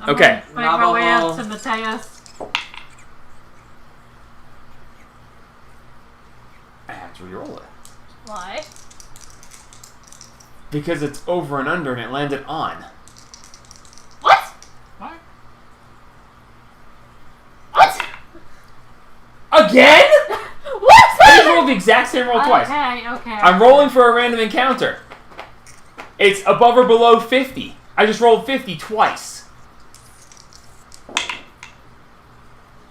I'm Okay. gonna make my way Navajo. up to Mateus. I have to re-roll it. Why? Because it's over and under and it landed on. What? What? What? Again? What? I just rolled the exact same roll twice. Okay. I'm rolling for a random encounter. It's above or below 50. I just rolled 50 twice.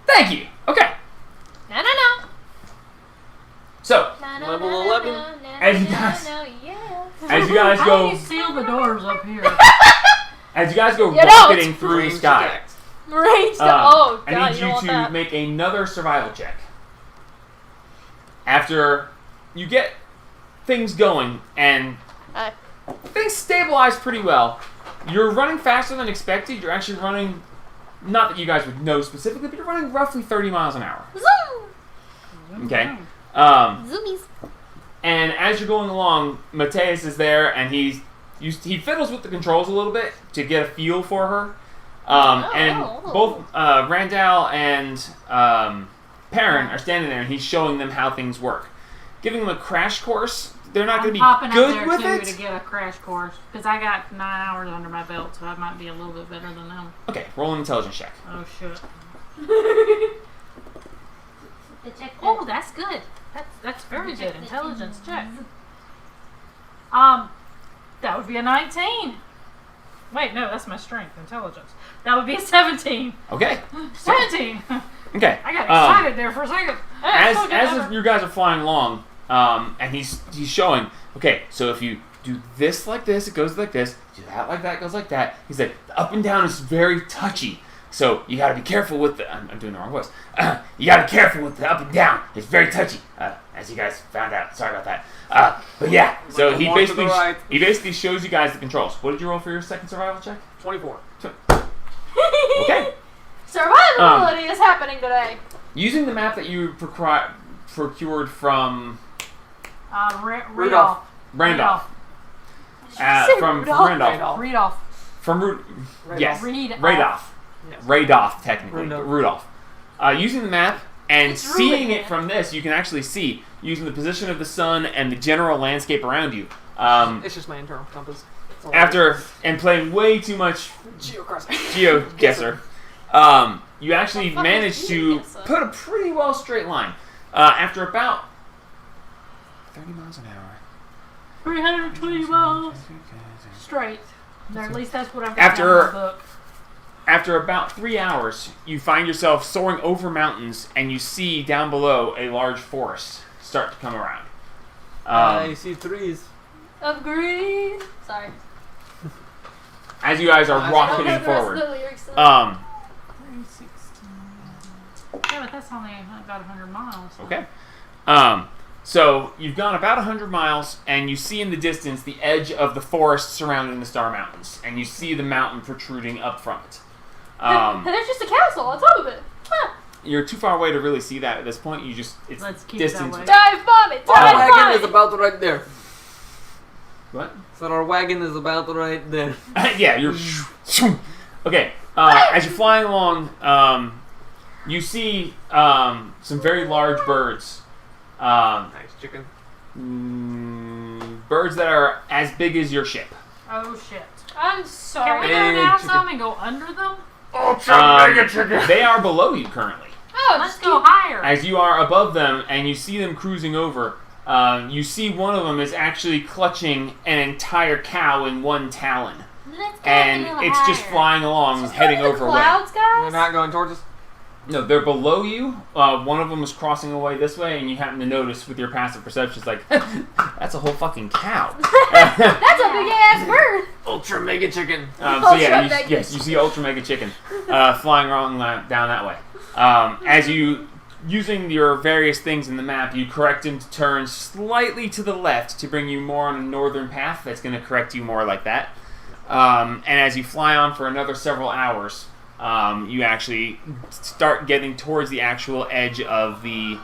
Thank you. Okay. No, no, no. So, No, no, Level no, no, 11. no, no, As you no, guys- no, yeah. as you guys How do go, you seal the doors up here? as you guys go You know, rocketing it's through the Range sky, attack. Range oh, I God, need you don't you want to that. make another survival check. After you get things going and things stabilize pretty well, you're running faster than expected. You're actually running, not that you guys would know specifically, but you're running roughly 30 miles an hour. Zoom! Okay. Zoomies. And as you're going along, Mateus is there, and he fiddles with the controls a little bit to get a feel for her. And both Randall and Perrin are standing there, and he's showing them how things work, giving them a crash course. They're not going to popping be up good there with too it. to get a crash course because I got 9 hours under my belt, so I might be a little bit better than them. Okay, roll an intelligence check. Oh shit! Check Oh, that's good. That's very good. Intelligence check. That would be a 19. Wait, no, that's my strength. Intelligence. That would be a 17. Okay. 17. Okay. I got excited there for a second. Hey, it's so good As ever. you guys are flying along, and he's showing, okay, so if you do this like this, it goes like this. Do that like that, it goes like that. He said the up and down is very touchy, so you got to be careful with the. I'm doing the wrong voice. You got to be careful with the up and down. It's very touchy, as you guys found out. Sorry about that. But yeah, so Like he more to the right. basically shows you guys the controls. What did you roll for your second survival check? 24. Okay. Survivability is happening today. Using the map that you procured from Rudolph. Randolph. Say From Rudolph. Randolph. Rudolph. From yes. Rudolph. Radolph. Yes. Radolph, technically. Rudolph. Rudolph. Using the map and It's seeing Ruben. it from this, you can actually see, using the position of the sun and the general landscape around you. It's just my internal compass. And playing way too much Geocrossing. GeoGuessr, you actually The fuck managed is to GeoGuessr? put a pretty well straight line. After about 30 miles an hour. 320 miles straight. Or at least that's what I've got After- in my book. After about 3 hours, you find yourself soaring over mountains, and you see down below a large forest start to come around. I see trees. Of green. Sorry. As you guys are I don't rocketing know the rest of forward. the lyrics. 316. Yeah, but that's only about 100 miles. Okay. So you've gone about 100 miles, and you see in the distance the edge of the forest surrounding the Star Mountains, and you see the mountain protruding up from it. There's just a castle on top of it. Huh. You're too far away to really see that at this point. It's Let's keep distance. it that way. Dive bomb it! Our Dive bomb wagon it! is about right there. What? So our wagon is about right there. Yeah, you're. Okay. As you're flying along, you see some very large birds. Nice chicken. Birds that are as big as your ship. Oh shit. I'm Can we sorry. go Big down chicken. some and go under them? Mega chicken. They are below you currently. Oh, Let's go higher. As you are above them and you see them cruising over, you see one of them is actually clutching an entire cow in one talon. Let's go And a little it's just higher. flying along, Just heading go to the over away. clouds, guys. They're not going towards us. No, they're below you. One of them is crossing away this way, and you happen to notice with your passive perception, it's like, that's a whole fucking cow. That's a big ass bird. Ultra mega chicken. So yeah, Ultra mega yes, you see Ultra Mega Chicken flying around down that way. As you, using your various things in the map, you correct him to turn slightly to the left to bring you more on a northern path that's going to correct you more like that. And as you fly on for another several hours, you actually start getting towards the actual edge of the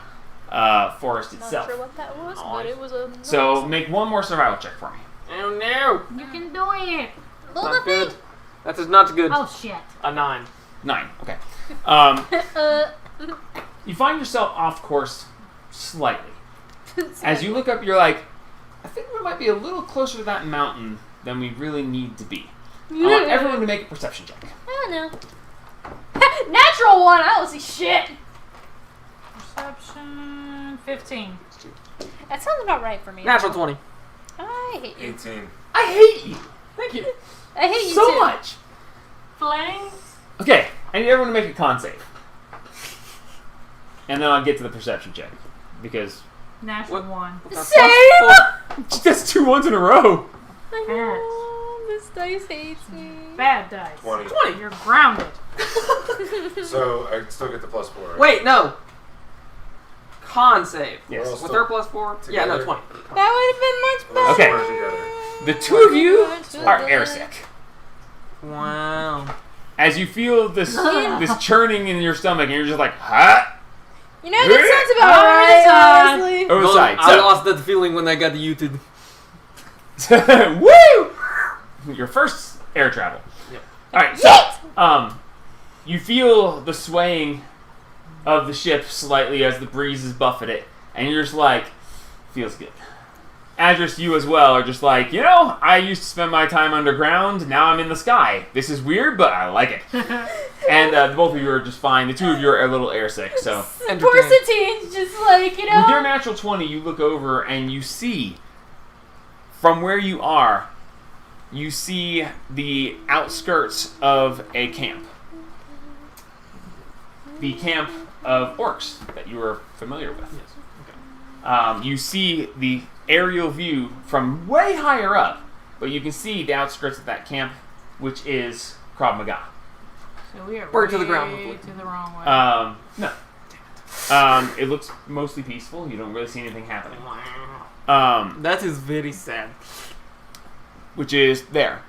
forest Not itself. sure what that was, Oh, but it was a. So make one more survival check for me. Oh no. You can do it. Not good. That is not good. Oh shit. A 9. 9. Okay. Uh, You find yourself off course slightly. As you look up, you're like, I think we might be a little closer to that mountain than we really need to be. I want everyone to make a perception check. I don't know. Natural one. I don't see shit. Perception 15. That sounds about right for me. Natural 20. I hate you. 18. I hate you Thank you. I hate you so too. much. Flame. Okay, I need everyone to make a con save. And then I'll get to the perception check. Because Natural What? 1. Same. that's 2 ones in a row. I know. This dice hates me. Bad dice. 20. 20. You're grounded. So I still get the +4. Right? Wait, no. Con save. Yes. We're all With her +4? Yeah, no, together. 20. That would have been much Okay. better. Together. The two of you are airsick. Wow. As you feel this churning in your stomach, and you're just like, huh? You know, that sounds about right, honestly. Over the side. I lost that feeling when I got muted. Woo! Your first air travel. Yep. Alright, so you feel the swaying of the ship slightly as the breezes buffet it, and you're just like, feels good. Adris, you as well are just like, I used to spend my time underground, now I'm in the sky. This is weird, but I like it. And both of you are just fine. The two of you are a little airsick, so. Poor Satine's just like, With your natural 20, you look over and you see, from where you are, you see the outskirts of a camp. The camp of orcs that you were familiar with. You see the aerial view from way higher up, but you can see the outskirts of that camp, which is Krav Maga. So we are Bird to the way ground. to the wrong way. No. It looks mostly peaceful. You don't really see anything happening. That is very sad. Which is there.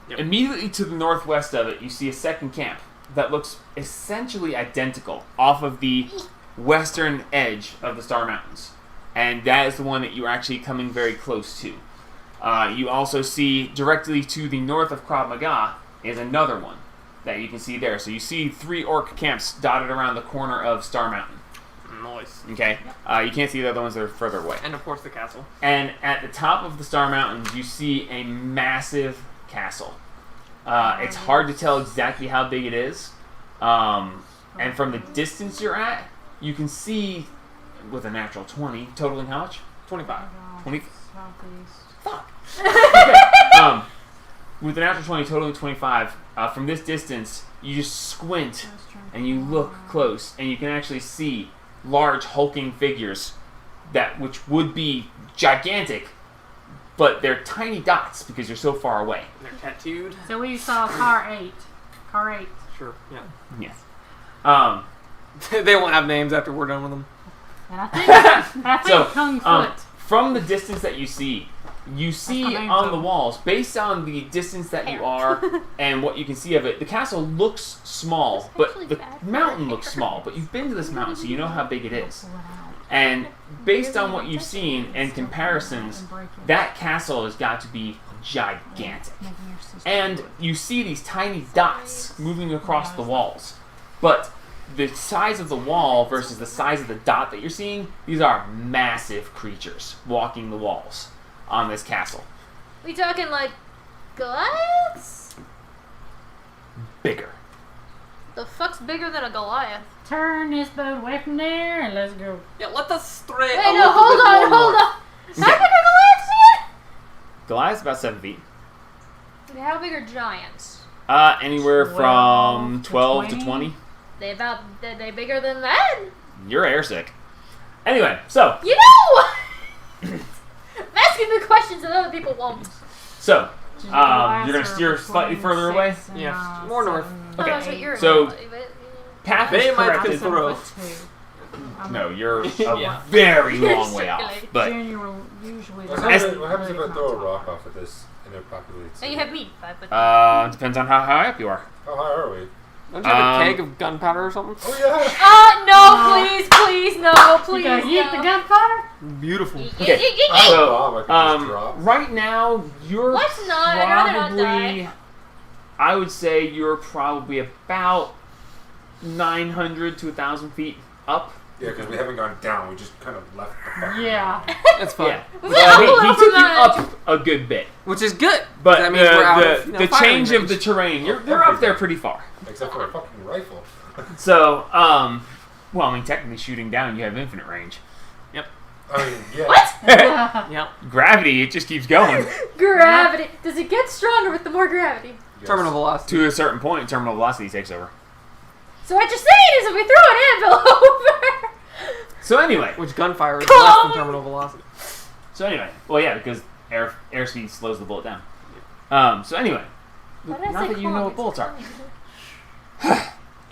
Yep. Immediately to the northwest of it, you see a second camp that looks essentially identical off of the western edge of the Star Mountains. And that is the one that you're actually coming very close to. You also see directly to the north of Krav Maga is another one that you can see there. So you see 3 orc camps dotted around the corner of Star Mountain. Nice. Okay? You can't see the other ones that are further away. And of course the castle. And at the top of the Star Mountains, you see a massive castle. It's hard to tell exactly how big it is. And from the distance you're at, you can see, with a natural 20, totaling how much? 25. 20? Southeast. Fuck! Okay. With a natural 20, totaling 25, from this distance, you just squint and you look close, and you can actually see large hulking figures which would be gigantic, but they're tiny dots because you're so far away. They're tattooed. So we saw car 8. Car 8. Sure, yeah. Yes. They won't have names after we're done with them. And I think So, Kung Foot. from the distance that you see my on name, the walls, based on the distance that you are and what you can see of it, the castle looks small, but actually the bad for mountain hair. looks small. But you've been to this mountain, so you know how big it is. And based on what you've seen and comparisons, that castle has got to be gigantic. And you see these tiny dots moving across the walls. But the size of the wall versus the size of the dot that you're seeing, these are massive creatures walking the walls on this castle. We talking like Goliaths? Bigger. The fuck's bigger than a Goliath? Turn this boat away from there and let's go. Yeah, let us stray. Wait, a no, little hold bit on, more hold north. on. How big are Goliaths again? Goliath's about 7 feet. Okay, how big are giants? Anywhere from 12 to 20? 20. They bigger than that? You're airsick. Anyway, so You know! I'm asking the questions that other people won't. you're gonna steer slightly further away. Yeah, more north. Okay, Oh, that's what you're so- doing, but, Path They is might corrected. throw. No, you're a Yeah. very You're long way off. circulating. But Usually What As- happens if I throw a rock off of this in a populated And city? you have me, 5 foot. depends on how high up you are. How high are we? Don't you have a keg of gunpowder or something? Oh yeah! No, please, no, You please, gotta eat the no. gunpowder? Beautiful. Okay. I have a So, bomb I could just drop. right now you're Let's not, I'd rather not probably, die. I would say you're probably about 900 to 1,000 feet up. Yeah, because we haven't gone down. We just kind of left the fucking Yeah. That's fine. Yeah. We Well, went he up took you about up a good bit. Which is good. But that means we're out of, the firing change of range. the terrain, you're up there pretty far. except for a fucking rifle. So, well, I mean, technically shooting down, you have infinite range. I mean, yeah. What? Yep. Gravity, it just keeps going. Gravity. Does it get stronger with the more gravity? Yes. Terminal velocity. To a certain point, terminal velocity takes over. So what you're saying is if we throw an anvil over... So anyway, Which gunfire is Come less on! than terminal velocity. well, yeah, because airspeed slows the bullet down. So anyway, Why did I not say that you know calm? what bullets are. Either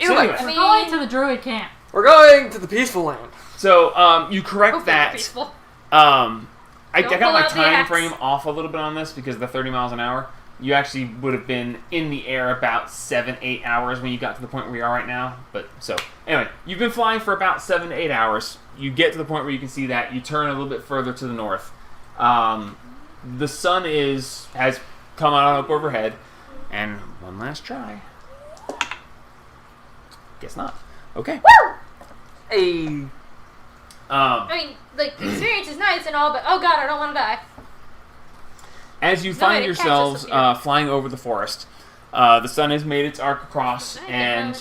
So way, anyway. I We're mean, going to the druid camp. we're going to the peaceful land. So you correct hopefully that. peaceful. I Don't got pull my out the time axe. frame off a little bit on this because the 30 miles an hour. You actually would have been in the air about 7-8 hours when you got to the point where you are right now. But so anyway, you've been flying for about 7 to 8 hours. You get to the point where you can see that. You turn a little bit further to the north. The sun has come out up overhead, and one last try. Guess not. Okay. Hey. I mean, like, the experience is nice and all, but oh god, I don't want to die. As you No, find it catches yourselves up here. flying over the forest, the sun has made its arc across, That and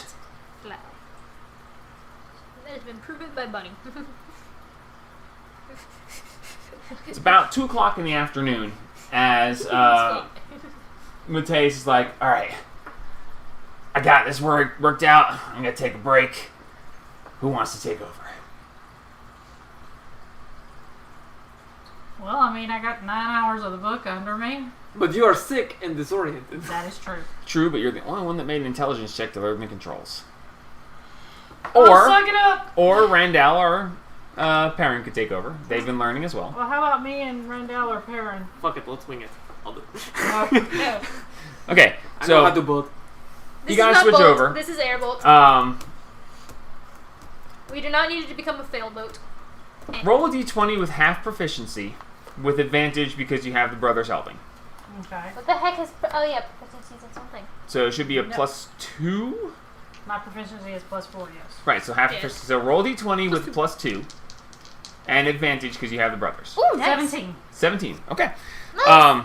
has been proven by Bunny. it's about 2 o'clock in the afternoon. As Mateus is like, "All right, I got this worked out. I'm gonna take a break. Who wants to take over?" Well, I mean, I got 9 hours of the book under me. But you are sick and disoriented. That is true. True, but you're the only one that made an intelligence check to learn the controls. Oh, Or suck it up! Randall or Perrin could take over. They've been learning as well. Well, how about me and Rendell or Perrin? Fuck it, let's wing it. I'll do it. No. Okay, I know how to so do both. This You is guys not switch bolt. over. This is airbolt. We do not need it to become a fail boat. roll a d20 with half proficiency, with advantage because you have the brothers helping. Okay. What the heck is... Oh yeah, proficiencies in something. So it should be a No. +2. My proficiency is +4, yes. Right, so half Yes. proficiency. So roll d20 with +2, and advantage because you have the brothers. Ooh, nice. 17. 17. Okay. Nice.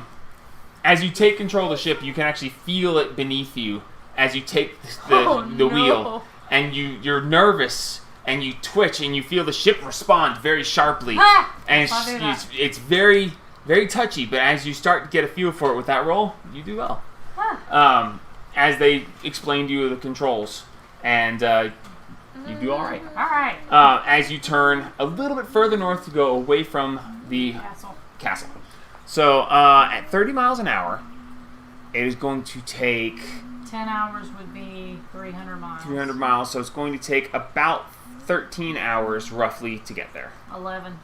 As you take control of the ship, you can actually feel it beneath you as you take the Oh, wheel, no. and you're nervous and you twitch and you feel the ship respond very sharply, Ah! and I'll do that. it's very very touchy. But as you start to get a feel for it with that roll, you do well. Ah. As they explain to you the controls, and you do all right. Alright. As you turn a little bit further north to go away from the Castle. castle. So at 30 miles an hour, it is going to take 10 hours would be 300 miles. 300 miles, so it's going to take about 13 hours roughly to get there. 11.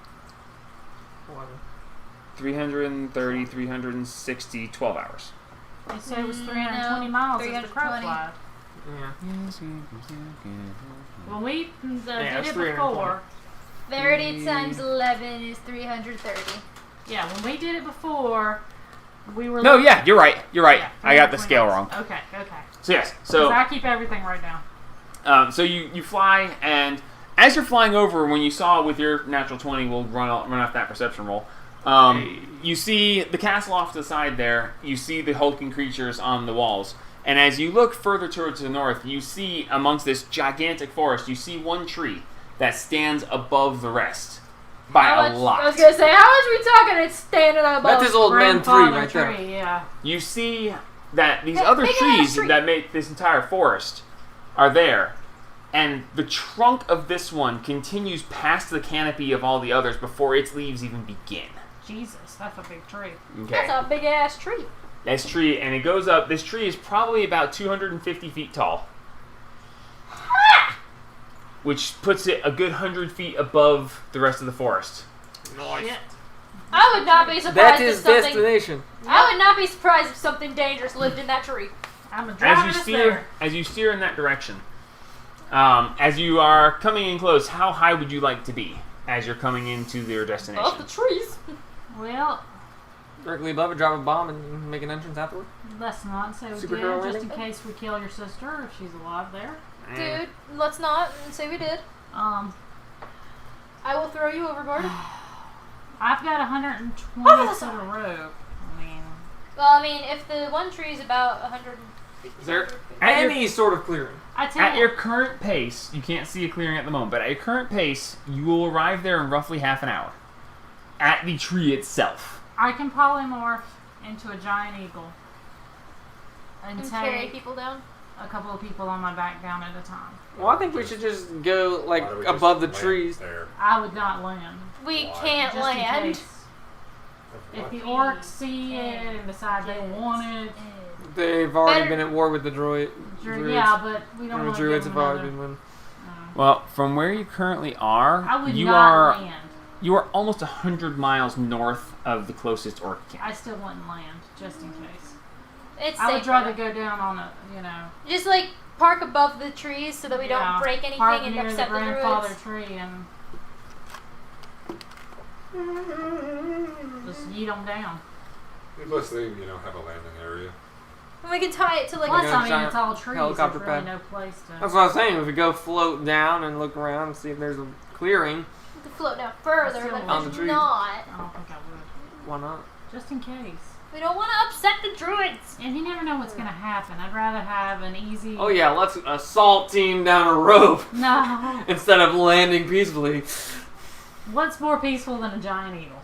330, 360, 12 hours. They said it was 320 miles as the crow 320. flies. Yeah. When we Yeah, did it's it before, 30 times 11 is 330. yeah, when we did it before, we were. No, yeah, you're right. You're right. Yeah, I got the 320 scale miles. wrong. Okay. So yes, 'Cause so I keep everything right down. so you fly, and as you're flying over, when you saw with your natural 20, we'll run off that perception roll. You see the castle off to the side there. You see the hulking creatures on the walls. And as you look further towards the north, you see amongst this gigantic forest, you see one tree that stands above the rest by How a much- lot. I was gonna say, how much are we talking? It's standing above. That's his old man tree Grandfather right there. tree, yeah. You see that these Hey, other big ass trees tree. that make this entire forest are there. And the trunk of this one continues past the canopy of all the others before its leaves even begin. Jesus, that's a big tree. Okay. That's a big ass tree. This tree, and it goes up. This tree is probably about 250 feet tall, which puts it a good 100 feet above the rest of the forest. Shit. I would not be surprised That's if his something. destination. I would not be surprised if something dangerous lived in that tree. I'm a As driving you us steer, there. as you steer in that direction, as you are coming in close, how high would you like to be as you're coming into your destination? Above the trees. Well, Directly above it, drop a bomb and make an entrance afterward. let's not say we Superhero did, just in landing? case we kill your sister if she's alive there. Dude, let's not say we did. Um, I will throw you overboard. I've got 120 Oh, that's foot of rope. I mean, Well, I mean, if the one tree is about 150 Is there feet. At any sort of clearing? I tell At you, your current pace, you can't see a clearing at the moment, but at your current pace, you will arrive there in roughly half an hour. At the tree itself. I can polymorph into a giant eagle and And carry take people down. a couple of people on my back down at a time. Well, I think we should just go like Why don't we above the just land trees. There? I would not land. We Why? can't Just in land. case. If the orcs see it and decide they want it, They've already Better- been at war with the druids. yeah, but we don't The want to druids give have them already another. been won. Well, from where you currently are, I would you not are land. you are almost 100 miles north of the closest orc camp. I still wouldn't land, just in case. It's I would safer. rather go down on a, Just like park above the trees so that we yeah, don't break anything park and near upset the the grandfather druids. tree and just yeet them down. Unless they, have a landing area. And we can tie it to like Plus, a I mean, giant it's all trees. There's helicopter really pad. no place to. That's what I was saying. If we go float down and look around and see if there's a clearing, to float down further, Still but on the there's trees. not. I don't think I would. why not? Just in case. We don't want to upset the druids. And you never know what's going to happen. I'd rather have an easy. Oh yeah, let's assault team down a rope No. instead of landing peacefully. What's more peaceful than a giant eagle?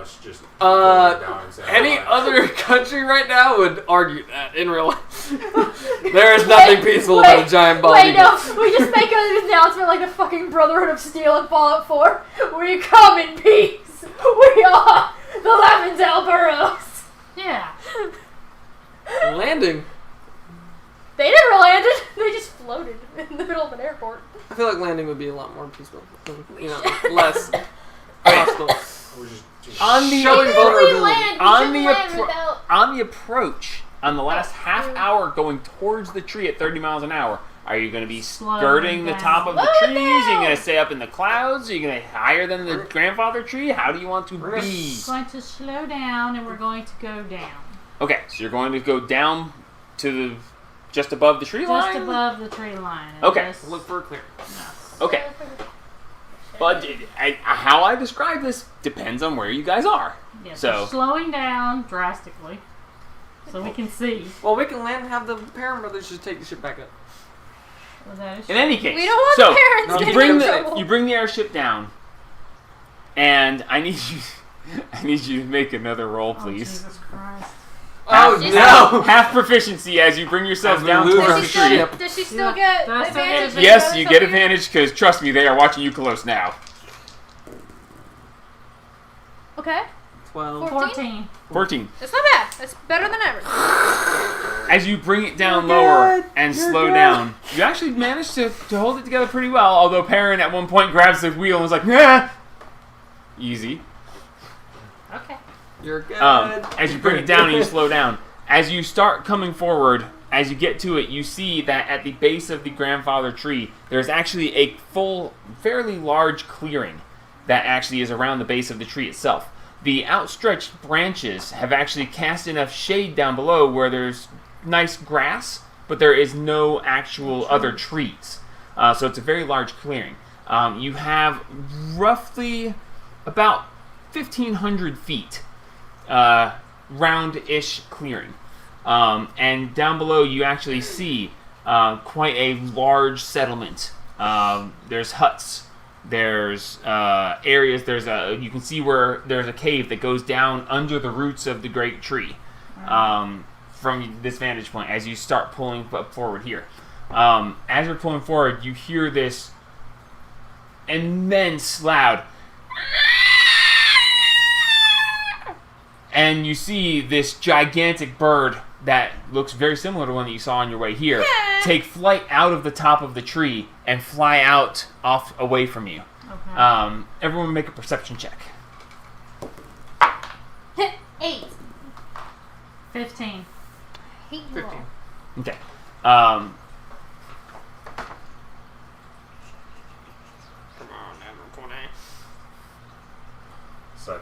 Us just Uh, going down and saying, Any "Alright." other country right now would argue that in real life. There is nothing peaceful about a giant bald Wait, eagle. no. We just make an announcement like the fucking Brotherhood of Steel in Fallout 4. We come in peace. We are the Lavendale Burrows. Yeah. Landing. They never landed. They just floated in the middle of an airport. I feel like landing would be a lot more peaceful. Less hostile. We're just On the Showing Even if we vulnerability. land, we On shouldn't the land appro- without... On the approach, on the last half hour going towards the tree at 30 miles an hour, are you going to be Slowing skirting the down. top of the Slow trees? Are you down. going to stay up in the clouds? Are you going to higher than the grandfather tree? How do you want to We're gonna be? We're going to slow down and we're going to go down. Okay, so you're going to go down to the just above the tree line? Just above the tree line. and Okay. just- Look for a clear. yes. Okay, but how I describe this depends on where you guys are. Yeah, So- so slowing down drastically so we can see. Well, we can land and have the Perrin brothers just take the ship back up. Was that a In any case, We don't want so parents No, you getting bring in the trouble. you bring the airship down, and I need you to make another roll, Oh, please. Jesus Christ. Oh She's no! Half proficiency as you bring yourself As we down lose towards our the Does she still, tree. ship. does she still Yeah. get Does I still advantage? get Yes, you get advantage because trust me, they are watching you close now. Okay. 12. 14. 14. That's not bad. That's better than average. As you bring it down You're lower good. and You're slow good. down, you actually managed to hold it together pretty well, although Perrin at one point grabs the wheel and was like, nah! Easy. Okay. You're good. As you bring it down and you slow down, as you start coming forward, as you get to it, you see that at the base of the grandfather tree, there's actually a full, fairly large clearing that actually is around the base of the tree itself. The outstretched branches have actually cast enough shade down below where there's nice grass, but there is no actual other trees. So it's a very large clearing. You have roughly about 1,500 feet round-ish clearing. And down below you actually see quite a large settlement. There's huts. There's areas. You can see where there's a cave that goes down under the roots of the great tree. From this vantage point, as you start pulling up forward here, as you're pulling forward, you hear this immense loud, and you see this gigantic bird that looks very similar to one that you saw on your way here take flight out of the top of the tree and fly out off away from you. Okay. Everyone make a perception check. 8. 15. Hate you 15. all. Okay. Come on, natural 20. 7.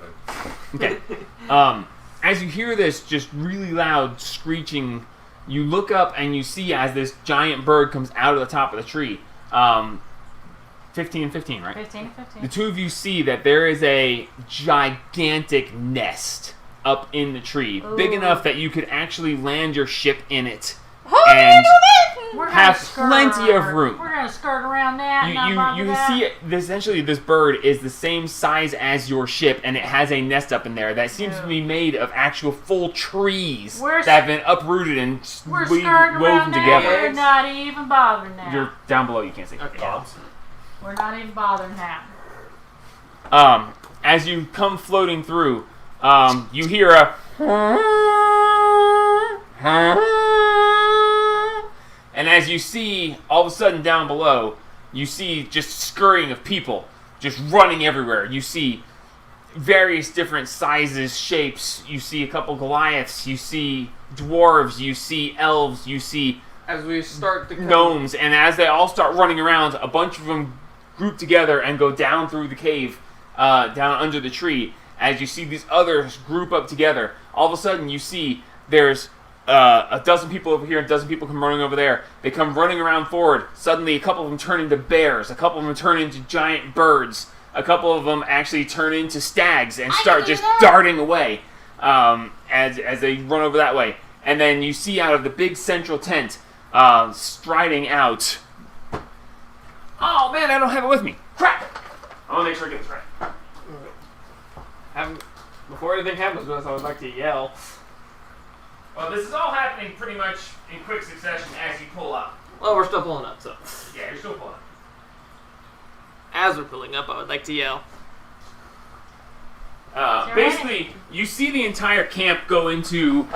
Okay. As you hear this just really loud screeching, you look up and you see as this giant bird comes out of the top of the tree. 15 and 15, right? 15 and 15. The two of you see that there is a gigantic nest up in the tree, big Ooh. enough that you could actually land your ship in it. Oh, And We're gonna have skirt- plenty of room. We're gonna skirt around that. and not bother You that. see it, essentially this bird is the same size as your ship, and it has a nest up in there that seems to be made of actual full trees We're- that have been uprooted and We're skirting around woven that. together. We're not even bothering that. You're down below, you can't see. Okay. Bombs? We're not even bothering that. As you come floating through, you hear a and as you see, all of a sudden down below, you see just scurrying of people just running everywhere. You see various different sizes, shapes. You see a couple Goliaths. You see dwarves. You see elves. You see As we start to come, gnomes. And as they all start running around, a bunch of them group together and go down through the cave, down under the tree. As you see these others group up together, all of a sudden you see there's a dozen people over here and a dozen people come running over there. They come running around forward. Suddenly a couple of them turn into bears. A couple of them turn into giant birds. A couple of them actually turn into stags and start just darting away as they run over that way. And then you see out of the big central tent, striding out. Oh man, I don't have it with me. Crap! I want to make sure I get this right. Before anything happens to us, I would like to yell. Well, this is all happening pretty much in quick succession as you pull up. Well, we're still pulling up, so. Yeah, you're still pulling up. As we're pulling up, I would like to yell. Basically, you see the entire camp go into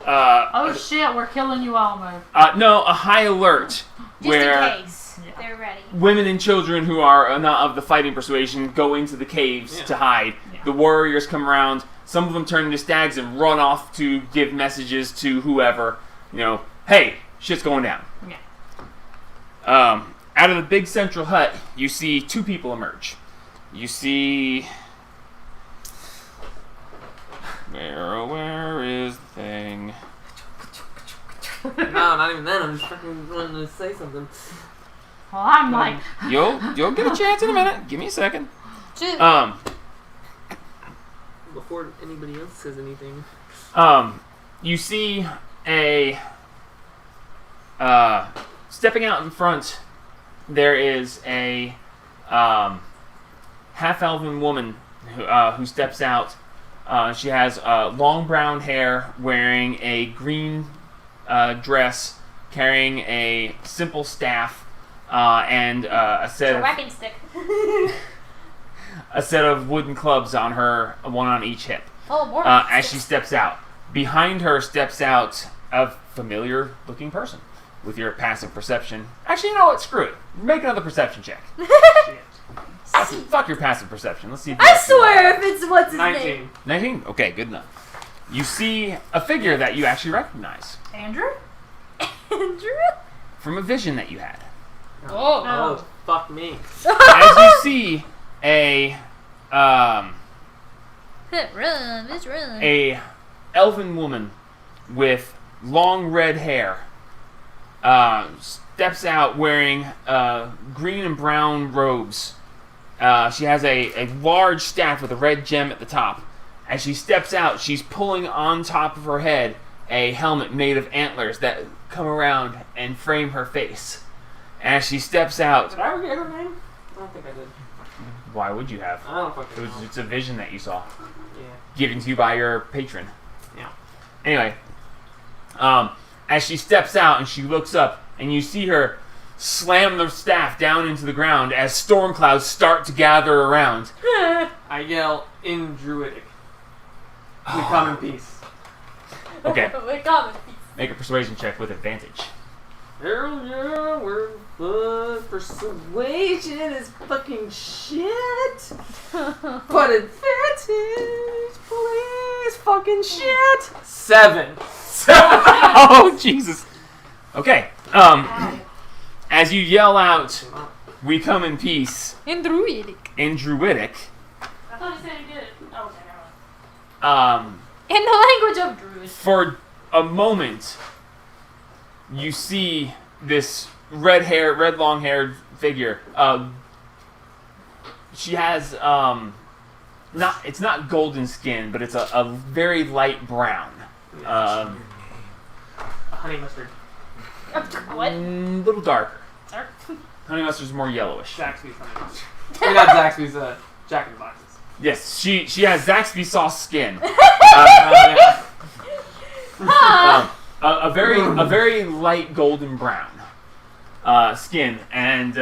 Oh shit, we're killing you all, man. a high alert Just where in case. They're ready. women and children who are not of the fighting persuasion go into the caves to hide. Yeah. The warriors come around. Some of them turn into stags and run off to give messages to whoever. You know, hey, shit's going down. Yeah. Out of the big central hut, you see two people emerge. You see... Where is the thing? No, not even then. I'm just fucking wanting to say something. Well, I'm like, You'll get a chance in a minute. Give me a second. Before anybody else says anything. You see a stepping out in front. There is a half-elven woman who steps out. She has long brown hair, wearing a green dress, carrying a simple staff, and a set A of whacking stick. a set of wooden clubs on her, one on each hip. Oh, more. As she steps out. Behind her steps out a familiar-looking person with your passive perception. Actually, you know what? Screw it. Make another perception check. Fuck your passive perception. Let's see if you I actually swear if it's what's his 19. name. 19? Okay, good enough. You see a figure that you actually recognize Andrew? Andrew? from a vision that you had. Oh, fuck me. As you see a Run, bitch, run. a elven woman with long red hair steps out wearing green and brown robes. She has a large staff with a red gem at the top. As she steps out, she's pulling on top of her head a helmet made of antlers that come around and frame her face. As she steps out, Did I ever get her name? I don't think I did. why would you have? I don't fucking know. It's a vision that you saw, Yeah. given to you by your patron. Yeah. Anyway, as she steps out and she looks up, and you see her slam the staff down into the ground as storm clouds start to gather around. I yell in Druidic. We come in peace. Okay, We got it. make a persuasion check with advantage. Hell yeah, we're persuasion is fucking shit. But advantage, please, fucking shit. 7. Oh, Jesus. Okay, as you yell out, "We come in peace," In Druidic. in Druidic, I thought he said he did it. Oh, okay, never mind. In the language of Druid. for a moment, you see this red long-haired figure. She has it's not golden skin, but it's a very light brown. Honey mustard. What? Little darker. Sorry. Honey mustard's more yellowish. Zaxby's honey mustard. I mean, not Zaxby's, Jack in the Boxes. Yes, she has Zaxby sauce skin. Yeah. A very light golden brown skin, and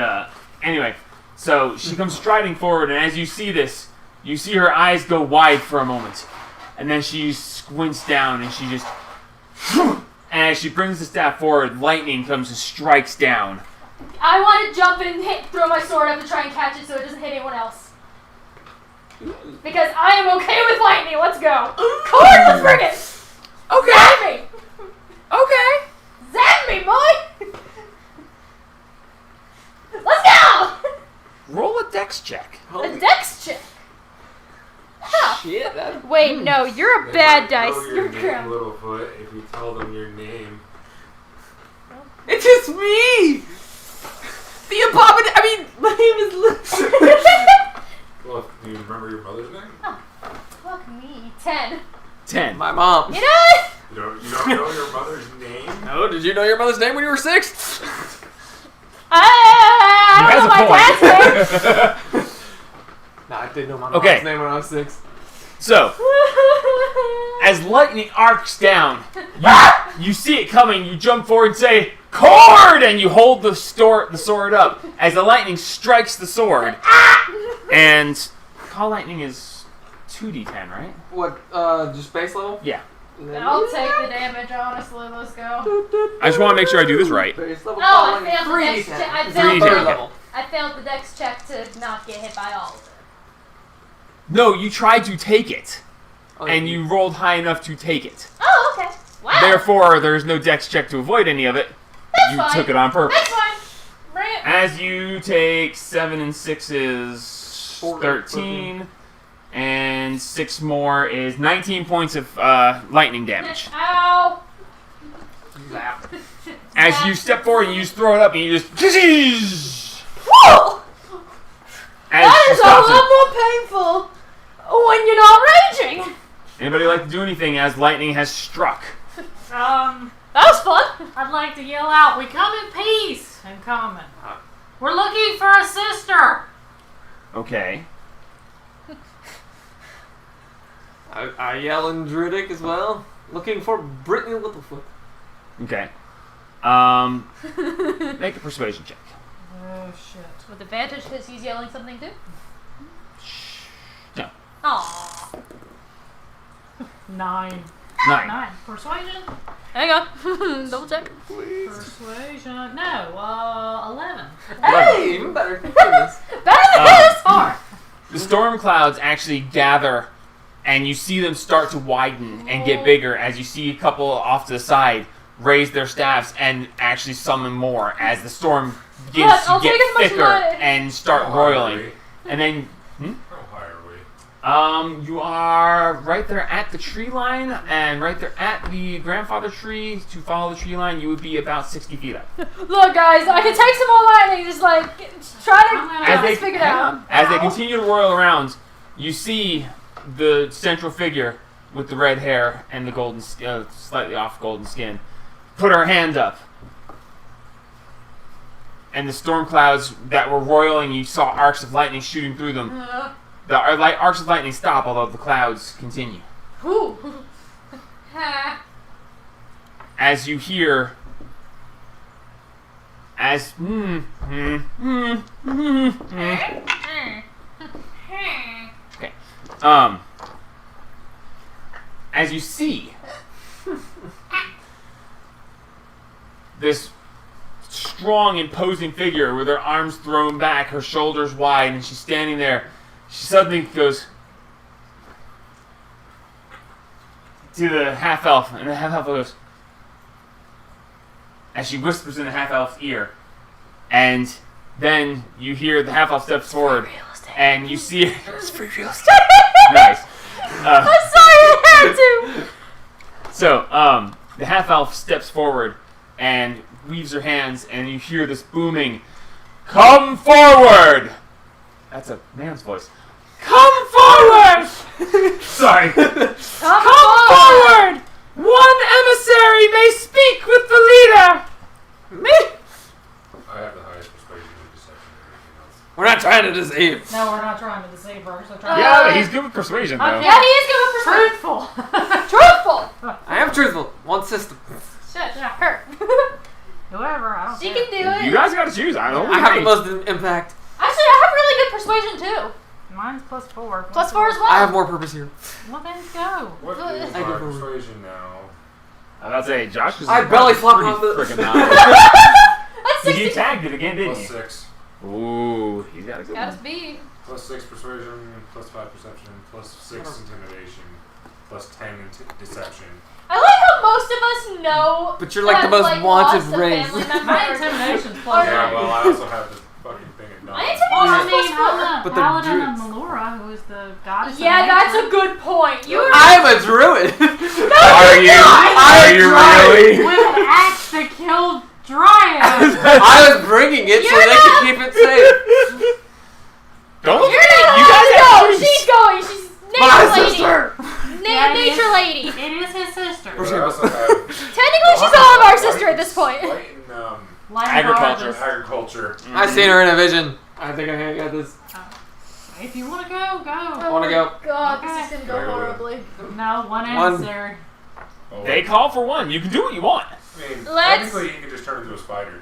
anyway, so she comes striding forward, and as you see this, you see her eyes go wide for a moment, and then she squints down, and she just, and as she brings the staff forward, lightning comes and strikes down. I want to jump and throw my sword up and try and catch it so it doesn't hit anyone else. Because I am okay with lightning. Let's go. Cord, let's bring it. Okay. Zap me. Okay. Zap me, boy. Let's go. Roll a dex check. A dex check. Shit, that... Wait, no, you're a They bad might dice. know your You're name, crap. Littlefoot, if you tell them your name. It's just me! The abomination. I mean, my name is Luke. Well, do you remember your mother's name? Fuck me. 10. 10. My mom. You know what? You don't know your mother's name? No, did you know your mother's name when you were 6? I don't know my dad's name. Nah, I did know my Okay. mom's name when I was 6. So, as lightning arcs down, you see it coming, you jump forward and say, "Cord!" and you hold the sword up as the lightning strikes the sword. And call lightning is 2d10, right? What, just base level? Yeah. I'll take the damage, honestly. Let's go. I just want to make sure I do this right. Base level Oh, I following failed the dex 3d10. check. I 3d10. failed Third the level. I failed the dex check to not get hit by all of it. No, you tried to take it, Oh, and you rolled high enough to take it. Oh, okay. Wow. Therefore, there's no dex check to avoid any of it. That's You fine. took it on purpose. That's fine. Bring it. As you take 7 and 6 is 13, and 6 more is 19 points of lightning damage. Ow. Zap. As you step forward and you just throw it up and you just... Whoa! As That she is a stops lot it. more painful when you're not raging. Anybody like to do anything as lightning has struck? That was fun. I'd like to yell out, "We come in peace!" and common. We're looking for a sister. Okay. I yell in Druidic as well. Looking for Brittany Littlefoot. Okay. Make a persuasion check. Oh shit. With advantage because he's yelling something too? No. Aww. 9. 9. 9. Persuasion? Hang on. Double check. Persuasion. No, 11. Hey, even better. Thank goodness. Better than this! Four. The storm clouds actually gather, and you see them start to widen and get bigger as you see a couple off to the side raise their staffs and actually summon more as the storm begins Look, I'll to get take as much thicker money. and start How high are roiling. we? And then, How high are we? you are right there at the tree line, and right there at the grandfather tree. To follow the tree line, you would be about 60 feet up. Look, guys, I can take some more lightning. Just like try to get this figured hang out. on. As they continue to roil around, you see the central figure with the red hair and the golden, slightly off golden skin, put her hand up. And the storm clouds that were roiling, you saw arcs of lightning shooting through them. The arcs of lightning stop, although the clouds continue. Ooh. As you hear, as okay, as you see this strong, imposing figure with her arms thrown back, her shoulders wide, and she's standing there. She suddenly goes to the half-elf, and the half-elf goes, as she whispers in the half-elf's ear, and then you hear the half-elf steps forward, and you see it's free real estate. Nice. I'm sorry, I had to. So, the half-elf steps forward and weaves her hands, and you hear this booming, "Come forward!" That's a man's voice. "Come forward!" Sorry. Come forward! One emissary may speak with the leader! Me? I have the highest persuasion and deception and everything else. We're not trying to deceive. No, we're not trying to deceive her. So try Yeah, but he's good with persuasion, though. Okay. Yeah, he is good with persuasion. truthful. Truthful. I am truthful. One system. Shit, her. Whoever, I don't She care. can do it. You guys gotta choose. I don't I have the know. most impact. Actually, I have really good persuasion too. Mine's +4. Plus 4 as well. I have more purpose here. Well, then go. What is I my go for- persuasion now? I was about to say, Josh was I belly flopped pretty on the- freaking high. That's You 60. tagged it again, didn't Plus you? 6. Ooh, he's got a good Gotta one. be. Plus 6 persuasion, plus 5 perception, plus 6 intimidation, plus 10 deception. I like how most of us know. But you're like the that, most wanted lost a race. family member. My intimidation's +4. Yeah, well, I also have this fucking thing at My night. intimidation Well, I is mean, +4. I'm But the the paladin druids- of Melora, who is the goddess Yeah, of that's nature. a good point. You were. I'm a druid. Are you? Are you really? With an axe that killed dryads. I was bringing it so You're they could keep it safe. Don't look You're at me. not You guys allowed have to go. choice. She's going. She's My nature lady. sister. Yeah, Nature lady. It is his sister. But I also have Technically, she's all of our sister at this point. light and, Light Agriculture. harvest. agriculture. I seen her in a vision. I think I got this. If you want to go, go. I want to go. God, Okay. this is gonna Gotta go go horribly. No, one One. emissary. Oh, They call for one. You can do what you want. I mean, Let's- technically, you can just turn into a spider.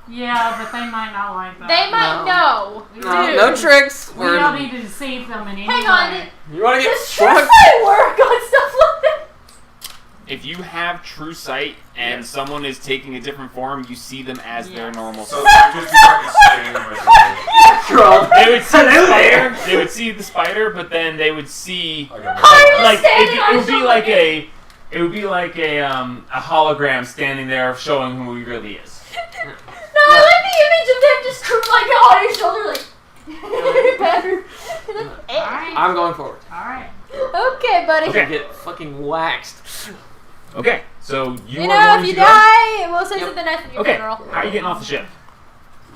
Yeah, but they might not like that. They might know. No, Dude. no tricks. We We're- don't need to deceive them in any Hang on. way. You want to get Does true fucked? sight work on stuff like that? If you have true sight and someone is taking a different form, you see them as their Yes. normal So self. you just be fucking standing like Trump. They would see the spider. They would see the spider, but then they would see a like standing on it would be shoulder. like a. It would be like a hologram standing there showing who he really is. No, I like the image of them just like on your shoulder, like battered. Alright. I'm going forward. Alright. Okay, buddy. Okay. Get fucking waxed. Okay, so you, You are know, going if you to go. die, we'll say Yep. something nice at your Okay, funeral. how are you getting off the ship?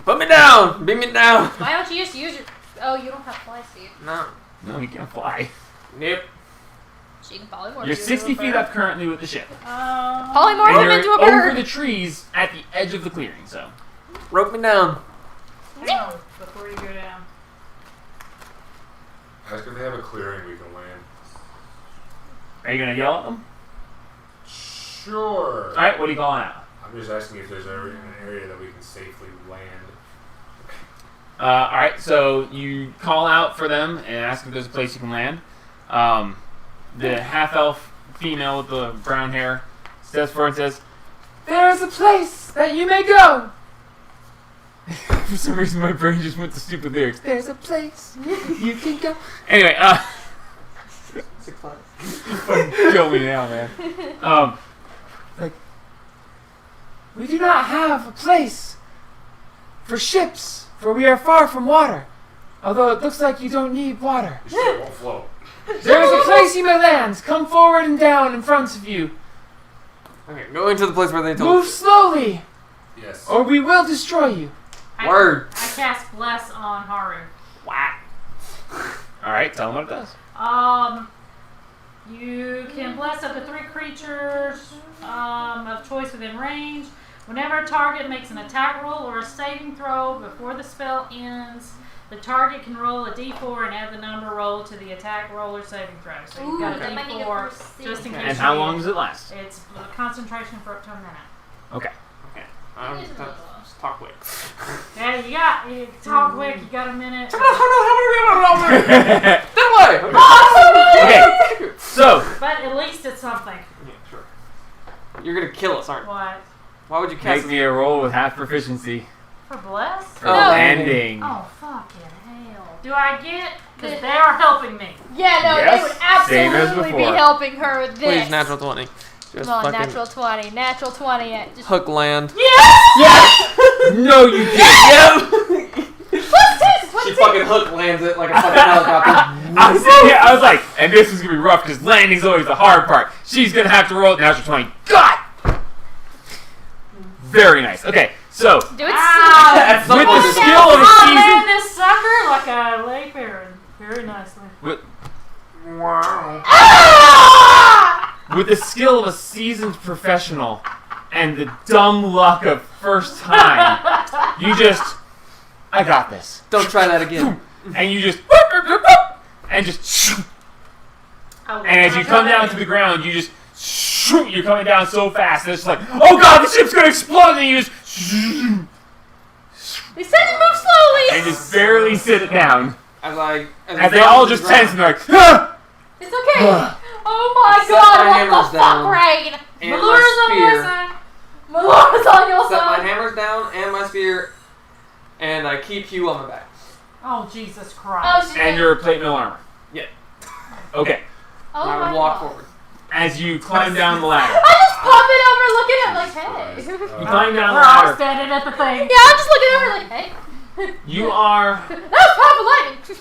Put me down. Beat me down. Why don't you just use your? Oh, you don't have fly seat. No. No, you can't fly. Yep. She can polymorph. You're 60 feet up currently with the ship, Polymorph and him you're into a over bird. the trees at the edge of the clearing. So. Rope me down. Hang on, before you go down. Ask if they have a clearing we can land. Are you gonna yell at them? Sure. All right, what are you calling out? I'm just asking if there's an area that we can safely land. All right, so you call out for them and ask if there's a place you can land. The half-elf female with the brown hair steps forward and says, There's a place that you may go. for some reason my brain just went to stupid lyrics. There's a place you can go. Anyway, 6 5. kill me now, man. We do not have a place for ships, for we are far from water. Although it looks like you don't need water. Your ship won't float. There is a place you may land. Come forward and down in front of you. Okay, go into the place where they told Move slowly, Yes. or we will destroy you. Word. I cast Bless on Haru. Whack. Alright, tell him what it does. You can bless up to 3 creatures of choice within range. Whenever a target makes an attack roll or a saving throw before the spell ends, the target can roll a d4 and add the number roll to the attack roll or saving throw. So you've got a that might be good d4 for just in case. And how you- long does it last? It's a concentration for up to a minute. Okay. Just talk quick. Yeah, you talk quick. You got a minute. Get away! Okay, so, But at least it's something. Yeah, sure. You're gonna kill us, aren't you? What? Why would you cast make me a roll with half proficiency For bless? for No. landing. Oh, fucking hell. Do I get? Because they are helping me. Yeah, no, Yes, they would same as absolutely be before. helping her with this. Please, natural 20. Just Come on, fucking natural 20. Natural 20. Just hook land. No, you didn't. She fucking hook lands it like a fucking helicopter. I was sitting here, I was like, and this is gonna be rough because landing's always the hard part. She's gonna have to roll natural 20. God! Very nice. Okay, so do it. At some with point, the it's- skill of a Oh, season, man, this sucker like a lay baron. Very nicely. with the skill of a seasoned professional and the dumb luck of first time, you just, I got this, Don't try that again. and you just, and just, Oh, and as you come down to the ground, you just, you're coming down so fast, and it's like, oh god, the ship's gonna explode, and you just, They said to move slowly. and just barely sit it down. As They all just tense and they're like, ah! It's okay. Oh my Set god, my what hammers the down. fuck, Rain? And Melora's on my my spear. side. Melora's on your Set my side. hammers down and my spear, and I keep you on my back. Oh, Jesus Oh, Christ. shit. And your plate mill armor. Yeah. Okay. Oh And I my would walk god. forward. As you climb down the ladder. I just pop it over looking at him like, hey. You climb down the We're all ladder. standing at the thing. Yeah, I'm just looking over like, hey. You are, That was powerful lightning.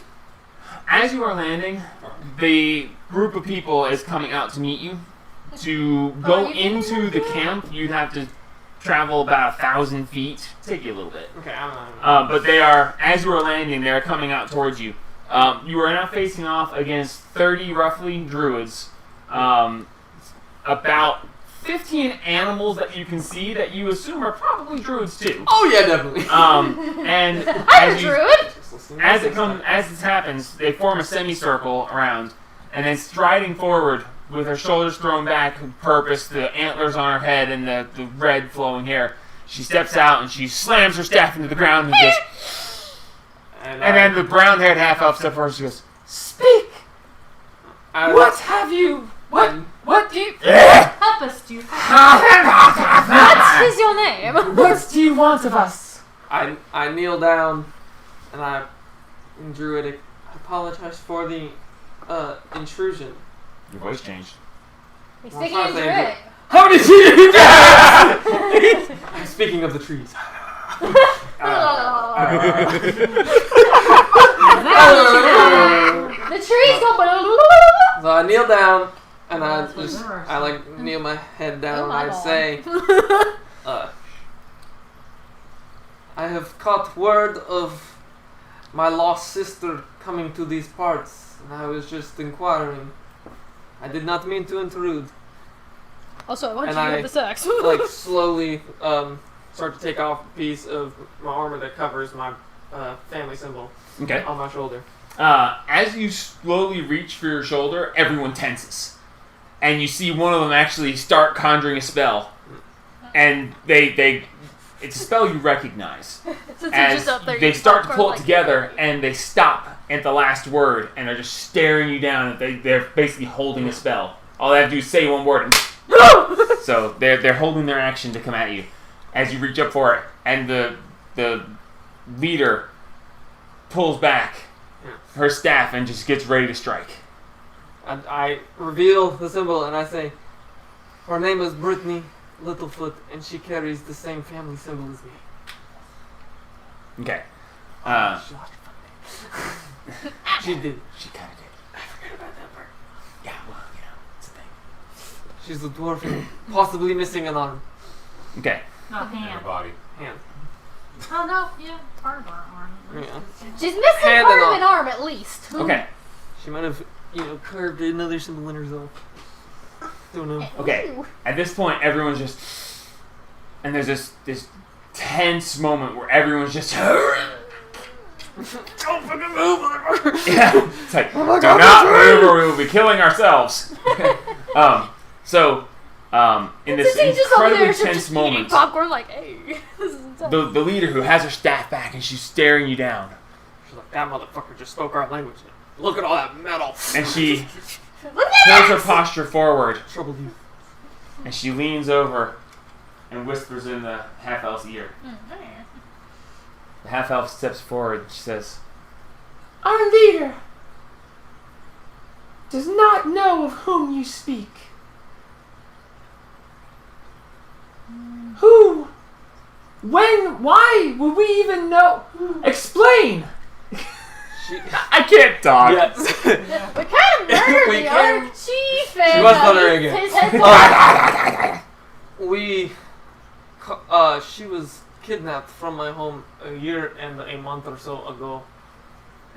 as you are landing, the group of people is coming out to meet you. To go you think into the camp, you'd have to travel about 1,000 feet. Take you a little bit. Okay, I'm But they are, as you are landing, they are coming out towards you. You are now facing off against 30 roughly druids. About 15 animals that you can see that you assume are probably druids too. Oh yeah, definitely. And I'm a as you, druid. as this happens, they form a semicircle around, and then striding forward with her shoulders thrown back with purpose, the antlers on her head and the red flowing hair, she steps out and she slams her staff into the ground and goes, and then the brown-haired half-elf steps forward and she goes, Speak. I, What have you? What do you? Help us, dude. What is your name? What do you want of us? I kneel down, and I, in Druidic, I apologize for the intrusion. Your voice changed. He's Well, speaking I'm in saying druid. How did you do that? I'm speaking of the trees. The trees go. So I kneel down, and I like kneel my head down, Oh and my I God. say, I have caught word of my lost sister coming to these parts, and I was just inquiring. I did not mean to intrude. Also, why don't And you I- have the sex? Like slowly start to take off a piece of my armor that covers my family symbol Okay. on my shoulder. As you slowly reach for your shoulder, everyone tenses. And you see one of them actually start conjuring a spell. And it's a spell you recognize. Since you're As just up there, they you start to popcorn pull it like- together, and they stop at the last word, and are just staring you down. They're basically holding a spell. All they have to do is say one word, and so So they're holding their action to come at you as you reach up for it, and the leader pulls back her staff and just gets ready to strike. And I reveal the symbol and I say, her name is Brittany Littlefoot, and she carries the same family symbol as me. Okay. She lost her fucking name. She did. She kind of did. I forgot about that part. Yeah, well, it's a thing. She's a dwarf and possibly missing an arm. Okay. Not And a hand. body. Hand. Oh no, yeah, part of our arm. Yeah. She's missing Hand part and of an arm at least. Okay. She might have, carved another symbol in herself. Don't know. Okay. At this point, everyone's just, and there's this tense moment where everyone's just. Don't fucking move, motherfucker! Yeah. It's like, Oh my do God, not that's move or we will be killing ourselves. In this He's just over incredibly there tense just moment, eating popcorn like, hey, this is intense. the leader who has her staff back and she's staring you down, She's like, that motherfucker just spoke our language. Look at all that metal. and she Look pulls at her this! posture forward, Troubled you. and she leans over and whispers in the half-elf's ear. The half-elf steps forward and she says, Our leader does not know of whom you speak. Who? When? Why would we even know? Explain! I can't talk. Yes. We kind of murdered We the can- Arc Chief She and was stuttering again. his head She was kidnapped from my home a year and a month or so ago.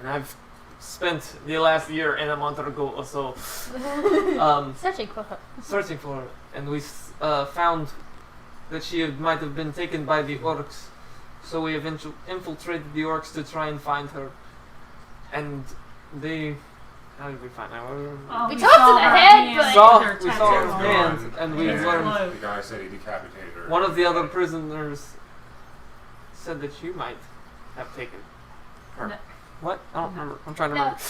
And I've spent the last year and a month ago or so searching for her. searching for her. And we found that she might have been taken by the orcs. So we eventually infiltrated the orcs to try and find her. And they... How did we find her? We talked to the head, but- We saw her hand, and we learned... The guy said he decapitated her. One of the other prisoners said that you might have taken her. No. What? I don't remember. I'm trying to remember. We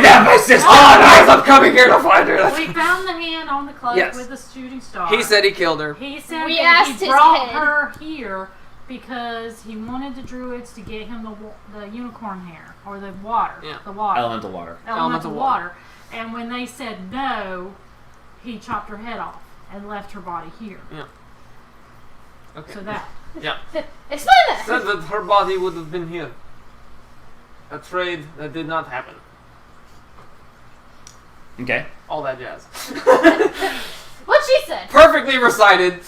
found my sister! Oh, nice! I'm coming here to find her! we found the hand on the cloak Yes. with the shooting star. He said he killed her. He said We that asked he his brought head. her here because he wanted the druids to get him the unicorn hair or the water. Yeah. The water. Elemental water. Elemental water. And when they said no, he chopped her head off and left her body here. Okay. So that. Yeah. Explain that! Said that her body would have been here. A trade that did not happen. Okay. All that jazz. What she said. Perfectly recited.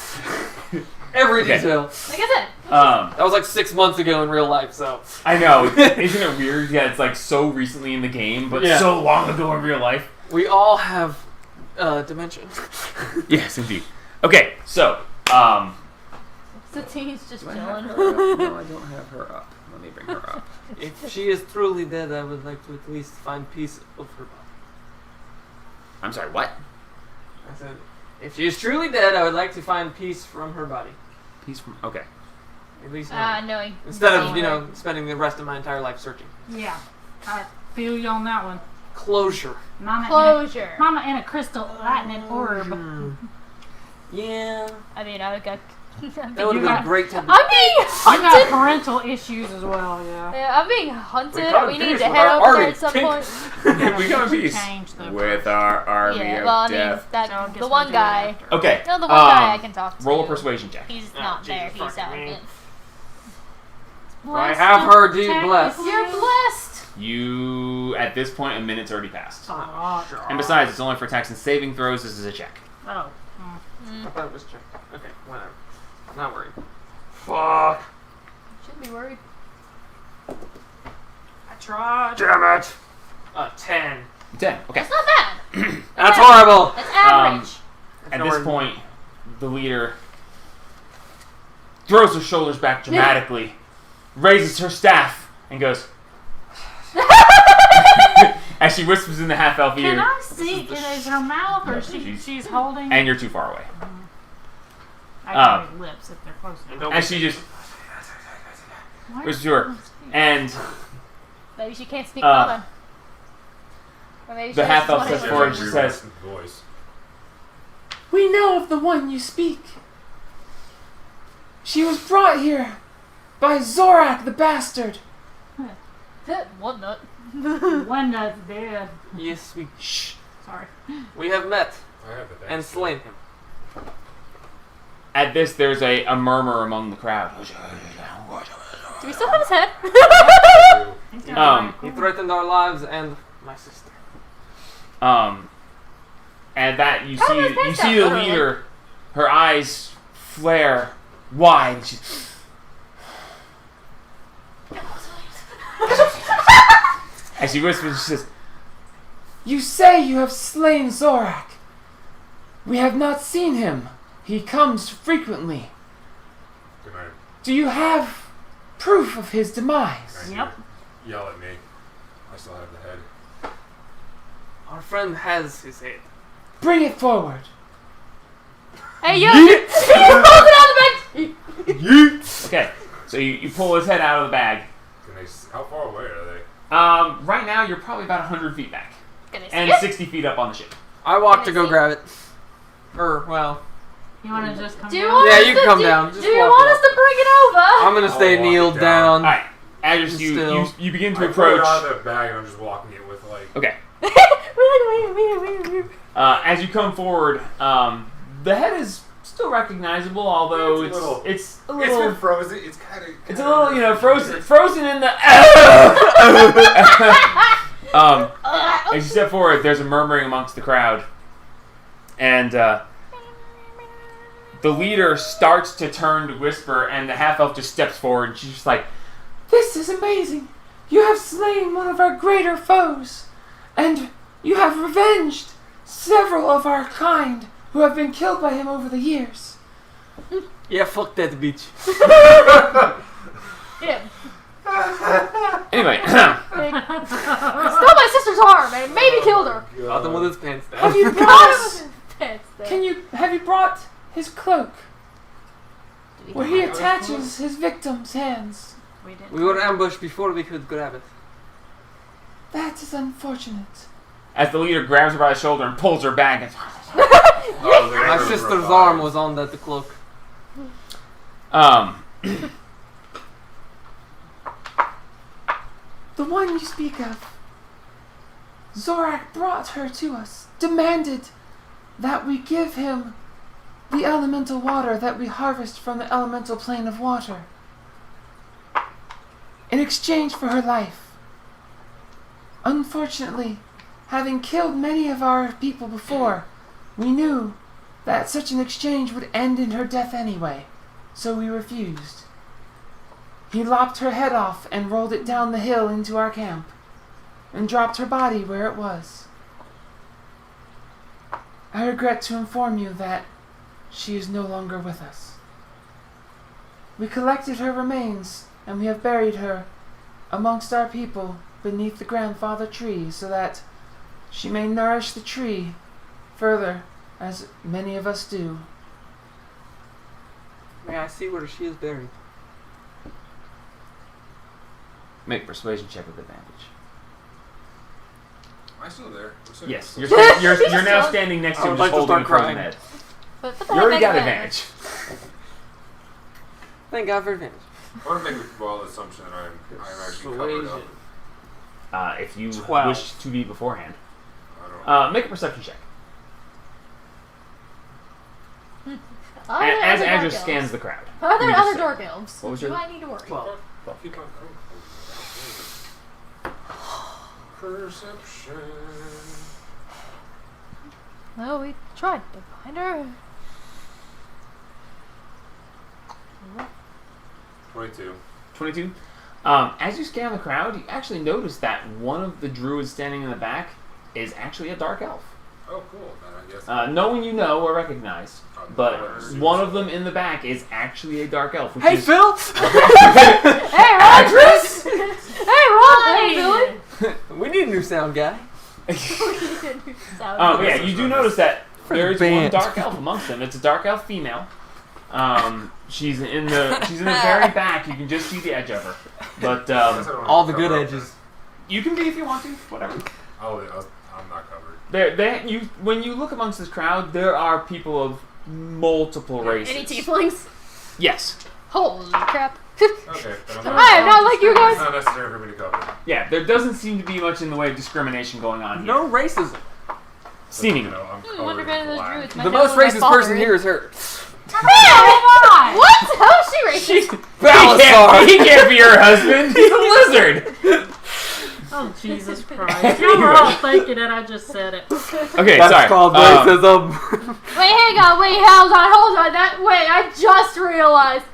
Every Okay. detail. Like I said. That was like 6 months ago in real life, so. I know. Isn't it weird? Yeah, it's like so recently in the game, but Yeah. so long ago in real life. We all have dementia. Yes, indeed. Okay, so Satine's just Do I chilling. have her up? No, I don't have her up. Let me bring her up. If she is truly dead, I would like to at least find piece of her body. I'm sorry. What? I said, if she is truly dead, I would like to find peace from her body. Piece from. Okay. At least know. Knowing. Instead of, spending the rest of my entire life searching. Yeah. I feel you on that one. Closure. Closure. Mama in a crystal lightning orb. Yeah. I mean, I got. That would have got- been great to I'm being You got hunted. parental issues as well, yeah. Yeah, I'm being hunted. gotta We finish need to with head our over there army. at some point. We got a piece Change the with our army Yeah, of well, I mean, death. that So I guess the we'll one do it guy. after. Okay. No, the one guy I can talk to. Roll a persuasion check. He's Oh, not Jesus there. He's fucking out me. again. I have her deed Blessed. blessed. You're blessed. You at this point a minute's already passed. Oh. And besides, it's only for attacks and saving throws. This is a check. Oh. I thought it was checked. Okay, whatever. Not worried. Fuck. Should be worried. I tried. Damn it. 10. 10. Okay. That's not bad. That's horrible. That's average. At this point, the leader throws her shoulders back dramatically, raises her staff, and goes. As she whispers in the half-elf Can ear, I see? Is her mouth or No, she's holding? and you're too far away. I can read lips if they're close enough. And she just What? whispers to her, and Maybe she can't speak uh, common. Or maybe the she half-elf doesn't says wanna- forward, she says, Voice. We know of the one you speak. She was brought here by Zorak the bastard. One nut. One that's dead. Yes, Shh. Sorry. we have met I have the and slain him. At this, there's a murmur among the crowd. Do we still have his head? He's Um, gonna He threatened our lives and my sister. And that you How did see, this you pass see out, the literally? leader, her eyes flare wide. And as she whispers, she says, You say you have slain Zorak. We have not seen him. He comes frequently. Good night. Do you have proof of his demise? Thank Yep. you. Yell at me. I still have the head. Our friend has his head. Bring it forward. Hey, yo! You pulled it out of the bag! okay, so you pull his head out of the bag. Can they? How far away are they? Right now, you're probably about 100 feet back. Can I see And it? 60 feet up on the ship. I walk Can to I go see? grab it. Well, You want to just come Do you down? want Yeah, us you to, can come do, down. Just do you walk want up. us to bring it over? I'm gonna stay I'll walk kneeled it down. down. Alright, as Still. you begin to I pull it approach. out of the bag and I'm just walking it with like. Okay. As you come forward, the head is still recognizable, although It's a little- it's a It's little been frozen. It's kind of. it's a little, you know, frozen in the. As you step forward, there's a murmuring amongst the crowd, and the leader starts to turn to whisper, and the half elf just steps forward, and she's just like, This is amazing. You have slain one of our greater foes, and you have revenged several of our kind who have been killed by him over the years. Yeah, fuck that bitch. Yeah. anyway. He stole my sister's arm and maybe killed her. Got him with his pants Have down. you brought? Pants there. Have you brought his cloak Do we where he attaches his victim's hands? We didn't. We were ambushed before we could grab it. That is unfortunate. As the leader grabs her by the shoulder and pulls her back, and, Oh, they're My gonna sister's revive. arm was on that cloak. The one you speak of. Zorak brought her to us, demanded that we give him the elemental water that we harvest from the elemental plane of water in exchange for her life. Unfortunately, having killed many of our people before, we knew that such an exchange would end in her death anyway, so we refused. He lopped her head off and rolled it down the hill into our camp, and dropped her body where it was. I regret to inform you that she is no longer with us. We collected her remains, and we have buried her amongst our people beneath the grandfather tree, so that she may nourish the tree further, as many of us do. May I see where she is buried? make a persuasion check with advantage. Am I still there? I'm still Yes, here. you're now standing next to I him, would just like to holding the start frozen crying. head. But You already got advantage. Thank God for advantage. I want to make the wild assumption that I'm actually covered up. Persuasion. If you 12. wish to be beforehand, I don't. make a perception check. Are there As other Andrew dark scans elves? the crowd. Are there You just other say. dark elves? What was Do your- I need to worry? 12. Keep on going. Perception. Well, we tried to find her. 22. 22. As you scan the crowd, you actually notice that one of the druids standing in the back is actually a dark elf. Oh, cool. Then I guess. No one you know or recognize, but one of them in the back is actually a dark elf. Which Hey, is, Phil! Hey, Ron! Hey, Ron! Hey, Billy! We need a new sound guy. Yeah, you do notice that For the there's one band. dark elf amongst them. It's a dark elf female. She's in the very back. You can just see the edge of her, but I guess I don't All have the to good cover up edges. you can be if you want to. Whatever. then. I'm not covered. When you look amongst this crowd, there are people of multiple races. Any tieflings? Yes. Holy crap. Okay, then I am not like you It's guys. not necessary for me to cover. Yeah, there doesn't seem to be much in the way of discrimination going on here. No racism. Seemingly. I'm Wonder if any of those black. druids might The know most who my racist father person is. here is her. What? How is she racist? He can't be your husband. He's a lizard. Oh, Jesus Christ. Y'all were all thinking it. I just said it. Okay, That's sorry. called racism. Wait, hang on, hold on. I just realized.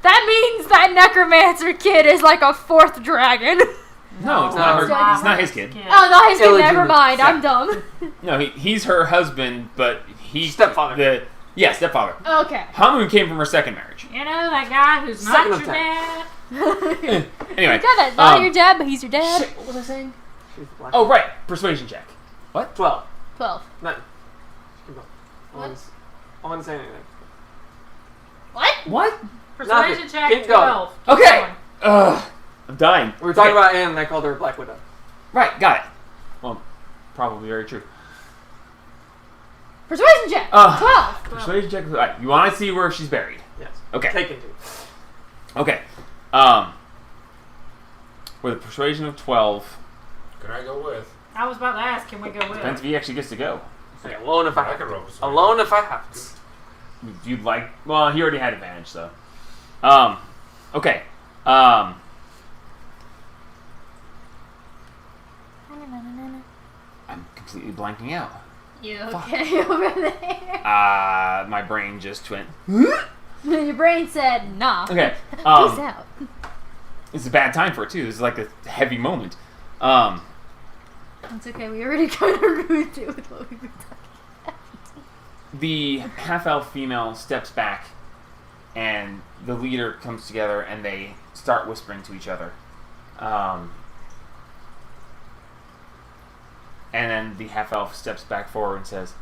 That means that necromancer kid is like a fourth dragon. No, it's not her. It's not his kid. Oh, no, his kid. Never Illegitimate. mind. I'm dumb. No, he's her husband, but he's Stepfather. Stepfather. Okay. Hamu came from her second marriage. You know that guy who's Second not of your ten. dad? Anyway. Got that. Not your dad, but he's your dad. Shit, what was I saying? She's black. Oh, right. Persuasion check. 12. 12. None. Keep going. What? I want to say anything. What? What? Persuasion Nothing. check Keep going. 12. Keep Okay. going. Ugh. I'm dying. We were talking Okay. about Anne and I called her Black Widow. Right, got it. Well, probably very true. Persuasion check. 12. Persuasion check. Right, you want to see where she's buried? Yes. Okay. Taken to. Okay. With a persuasion of 12, Can I go with? I was about to ask, can we go with depends if he actually gets to go. Okay, alone if I I have can to. roll persuasion. Alone if I have to. If you'd like. Well, he already had advantage, so. Okay. I'm completely blanking out. You okay over there? My brain just went. Your brain said, nah. Okay. Peace out. It's a bad time for it too. This is like a heavy moment. It's okay. We already kind of ruined it with what we were talking. The half-elf female steps back, and the leader comes together, and they start whispering to each other. And then the half-elf steps back forward and says,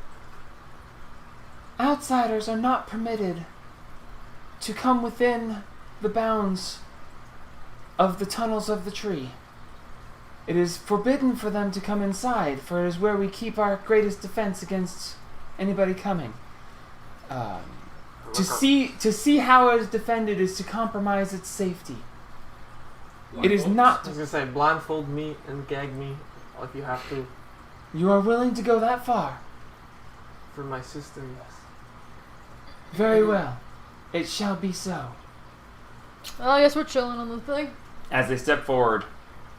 "Outsiders are not permitted to come within the bounds of the tunnels of the tree. It is forbidden for them to come inside, for it is where we keep our greatest defense against anybody coming. To see how it is defended is to compromise its safety. It is I not. was gonna say blindfold me and gag me if you have to. You are willing to go that far? For my sister, yes. Very well. It shall be so." Well, I guess we're chilling on the thing. As they step forward,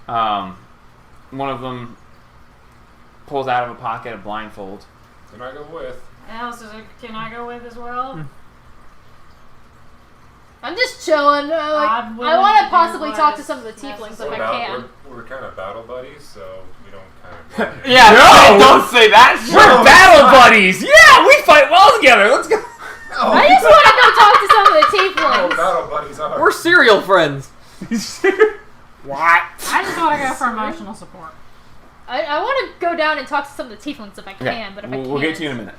one of them pulls out of a pocket a blindfold. Can I go with? Alice, can I go with as well? I'm just chilling. I I'm want willing to to possibly do talk what to some of the is tieflings if necessary. I can. We're kind of battle buddies, so we don't kind of. Yeah, No! don't say that. We're battle buddies! Yeah, we fight well together! Let's go! I just want to go talk to some of the Oh, tieflings. battle buddies are. We're serial friends. What? I just want to go for emotional support. I want to go down and talk to some of the tieflings if I can, Okay, but if I can't... we'll get to you in a minute.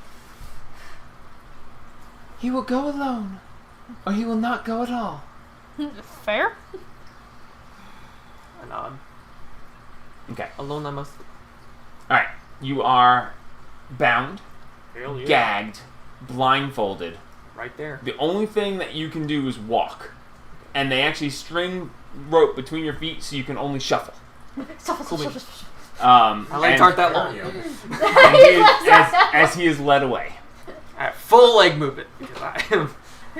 He will go alone, or he will not go at all. Fair? I nod. Okay. Alone I must. Alright. You are bound, Hell yeah. gagged, blindfolded. Right there. The only thing that you can do is walk. And they actually string rope between your feet so you can only shuffle. I like aren't that long. Yeah. And he is, as he is led away. Alright, full leg movement because I am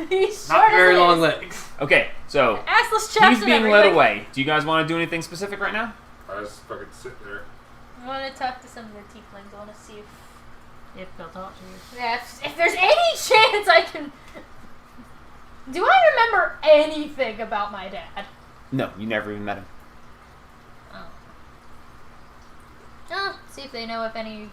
He's not short as very it long is. legs. Okay, so Assless chaps he's and being led everything. away. Do you guys want to do anything specific right now? I just fucking sit there. I want to talk to some of the tieflings. I want to see If they'll talk to you. if there's any chance I can... Do I remember anything about my dad? No, you never even met him. See if they know if any...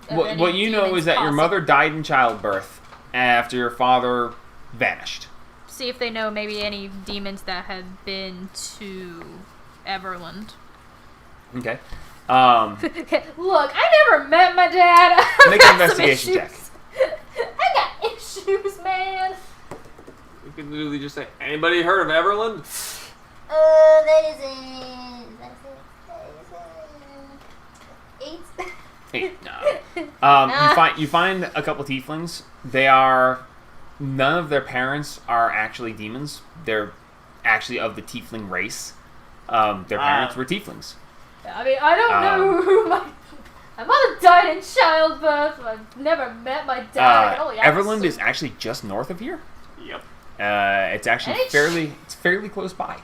What you know is that your mother died in childbirth after your father vanished. See if they know maybe any demons that have been to Everland. Okay. Look, I never met my dad. I've Make got an investigation some check. issues. I got issues, man. You could literally just say, anybody heard of Everland? That is 8. 8. No. You find a couple tieflings. None of their parents are actually demons. They're actually of the tiefling race. Their parents were tieflings. I mean, I don't know who my mother died in childbirth. I've never met my dad. I can only ask. Everland is actually just north of here. Yep. It's actually fairly close by.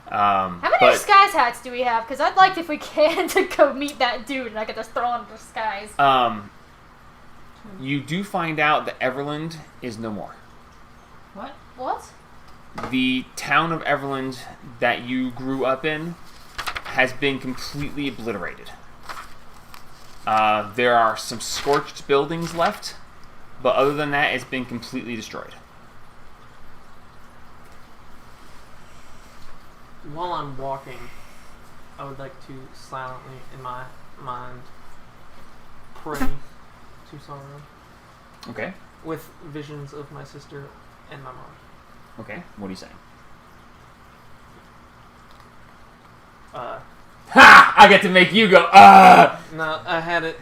How many disguise hats do we have? Because I'd like, if we can, to go meet that dude and I could just throw on a disguise. You do find out that Everland is no more. What? The town of Everland that you grew up in has been completely obliterated. There are some scorched buildings left, but other than that, it's been completely destroyed. While I'm walking, I would like to silently, in my mind, pray to Sorrow. Okay. With visions of my sister and my mom. Okay. What are you saying? Ha! I get to make you go, No, I had it,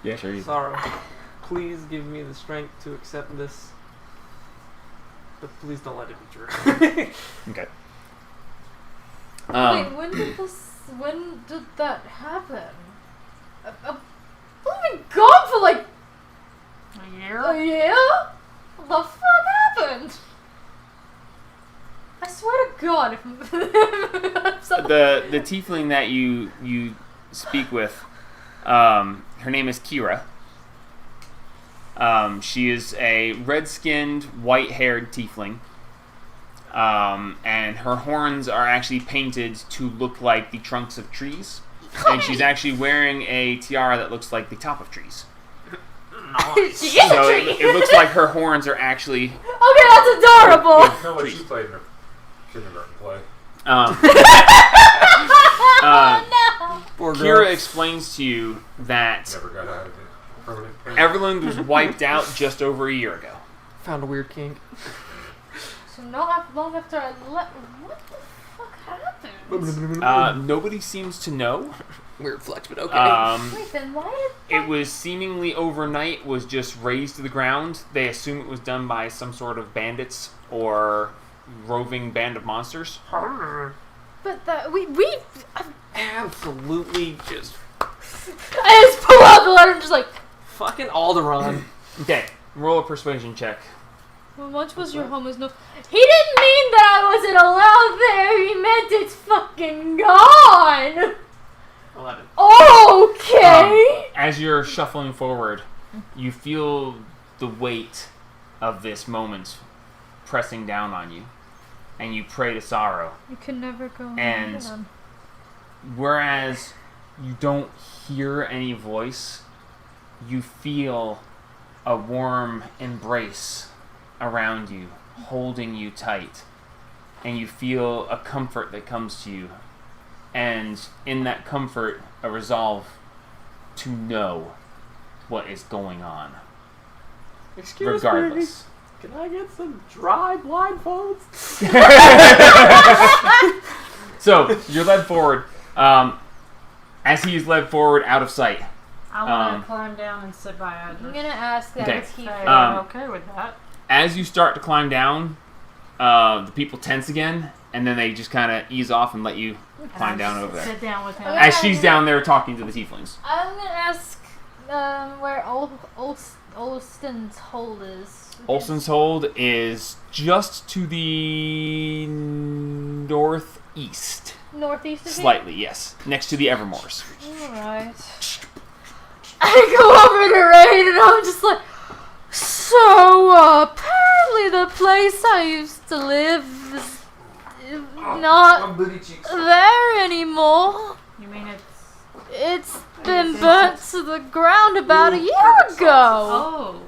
Yeah, sure you Sorrow, please give me the strength to accept this, but please don't let it be true. Okay. Wait, when did that happen? I've been gone for like A year? a year? What the fuck happened? I swear to God, if the tiefling that you speak with, her name is Kira. She is a red-skinned, white-haired tiefling. And her horns are actually painted to look like the trunks of trees. And she's actually wearing a tiara that looks like the top of trees. Nice. She is So a tree. it looks like her horns are actually... Okay, that's adorable. Kind of like she played in her kindergarten play. Oh Poor girl. Kira explains to you that Never got out of it. Permanent pain. Everland was wiped out just over a year ago. Found a weird kink. no. So not long after I left, what the fuck happened? Nobody seems to know. Weird flex, but okay. Wait, then why did It was seemingly overnight, was just razed to the ground. They assume it was done by some sort of bandits or roving band of monsters. But that we Absolutely just I just pull out the letter and just like, fucking Alderaan. Okay, roll a persuasion check. how much was your home was no? He didn't mean that I wasn't allowed there. He meant it's fucking gone. 11. Okay. As you're shuffling forward, you feel the weight of this moment pressing down on you, and you pray to Sorrow. You can never go home And again. whereas you don't hear any voice, you feel a warm embrace around you, holding you tight, and you feel a comfort that comes to you, and in that comfort, a resolve to know what is going on, Excuse regardless. me. Can I get some dry blindfolds? So you're led forward. As he is led forward out of sight, I want to climb down and sit by I'm Idris. gonna ask that Okay. if he. I'm okay with that. as you start to climb down, the people tense again, and then they just kind of ease off and let you climb down over there. Sit down with him. Okay. As she's down there talking to the tieflings. I'm gonna ask where Olston's hold is. Olson's Hold is just to the northeast. Northeast of Slightly, yes. Next to the Evermores. Alright. I go over to Rain and I'm just like, so apparently the place I used to live is not there anymore. You mean it's... It's been burnt to the ground about a year ago.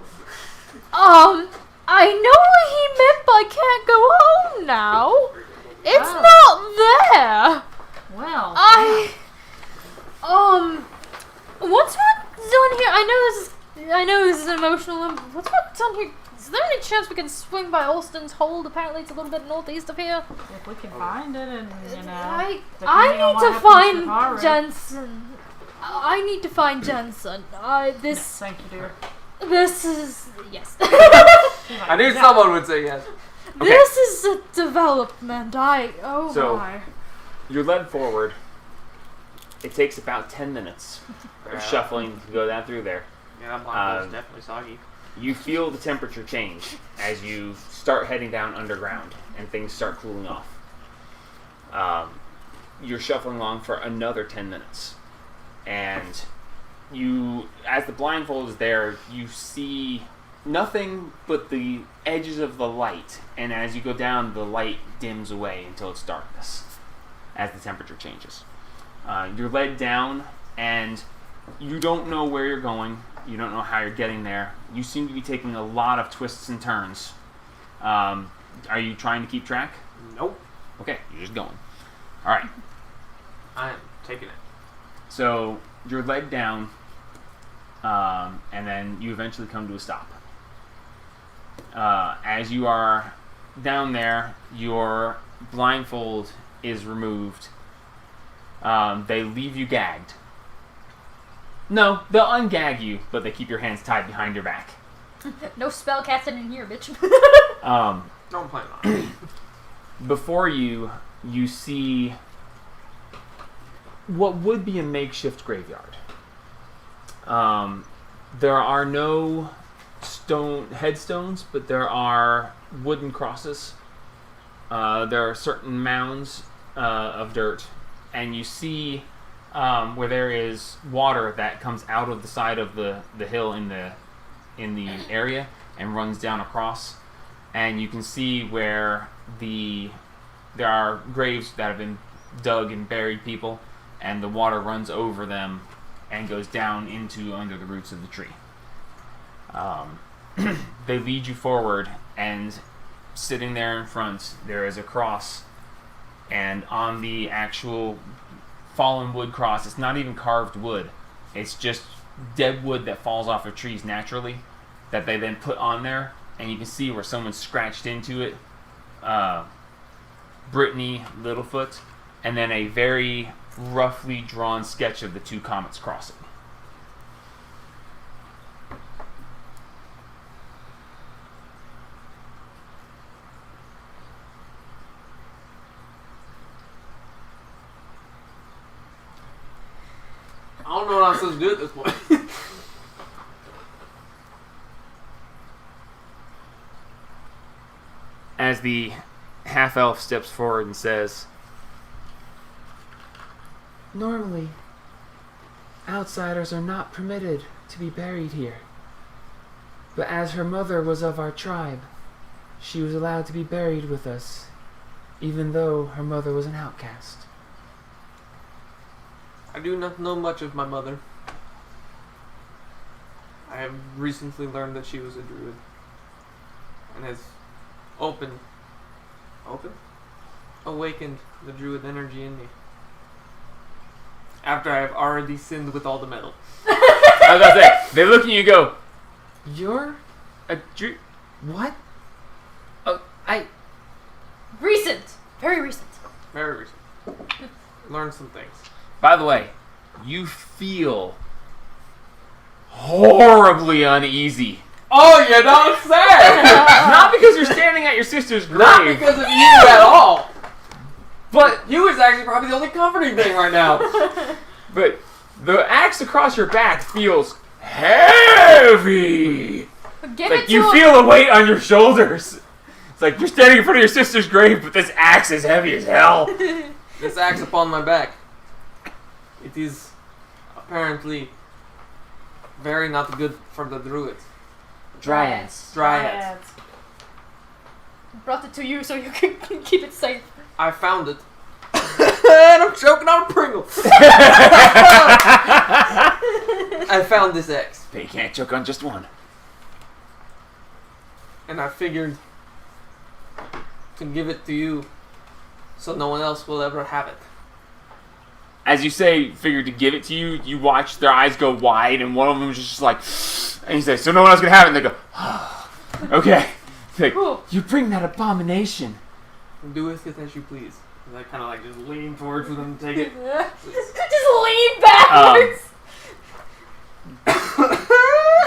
Oh. I know what he meant by can't go home now. It's Oh. not there. Well. What's done here? I know this is emotional. What's done here? Is there any chance we can swing by Olston's Hold? Apparently, it's a little bit northeast of here. If we can find it and, you know... I depending on need what to happens find tomorrow. Jensen. I need to find Jensen. Thank you, dear. This is... Yes. I knew someone would say yes. This is a development. So- my. You're led forward. It takes about 10 minutes of shuffling to go down through there. Yeah, that block is definitely soggy. You feel the temperature change as you start heading down underground and things start cooling off. You're shuffling along for another 10 minutes. And as the blindfold is there, you see nothing but the edges of the light. And as you go down, the light dims away until it's darkness as the temperature changes. You're led down, and you don't know where you're going. You don't know how you're getting there. You seem to be taking a lot of twists and turns. Are you trying to keep track? Nope. Okay, you're just going. All right. I am taking it. So you're led down, and then you eventually come to a stop. As you are down there, your blindfold is removed. They leave you gagged. No, they'll ungag you, but they keep your hands tied behind your back. No spell casting in here, bitch. Don't plan on it. Before you see what would be a makeshift graveyard. There are no headstones, but there are wooden crosses. There are certain mounds of dirt, and you see where there is water that comes out of the side of the hill in the area and runs down across, and you can see where there are graves that have been dug and buried people, and the water runs over them and goes down into under the roots of the tree. They lead you forward, and sitting there in front, there is a cross, and on the actual fallen wood cross, it's not even carved wood. It's just dead wood that falls off of trees naturally that they then put on there, and you can see where someone scratched into it. Brittany Littlefoot, and then a very roughly drawn sketch of the two comets crossing. I don't know what I'm supposed to do at this point. As the half-elf steps forward and says, Normally, outsiders are not permitted to be buried here. But as her mother was of our tribe, she was allowed to be buried with us, even though her mother was an outcast. I do not know much of my mother. I have recently learned that she was a druid and has awakened the druid energy in me. After I have already sinned with all the metal. I was about to say, they look at you and go, You're a Jew? what? Recent. Very recent. Very recent. Learned some things. By the way, you feel horribly uneasy. Oh, you don't say! Not because you're standing at your sister's grave. Not because of you at all. But You is actually probably the only comforting thing right now. But the axe across your back feels heavy. Give Like it to you him. feel a weight on your shoulders. It's like you're standing in front of your sister's grave, but this axe is heavy as hell. This axe upon my back. It is apparently very not good for the druids. Dryads. Dryads. Brought it to you so you can keep it safe. I found it. And I'm choking on a Pringle. I found this axe. But you can't choke on just one. And I figured to give it to you so no one else will ever have it. As you say, figured to give it to you, you watch their eyes go wide, and one of them is just like, and you say, so no one else can have it, and they go, okay. It's like, Cool. you bring that abomination. Do with it as you please. And I kind of like just lean forward for them to take it. Just lean backwards.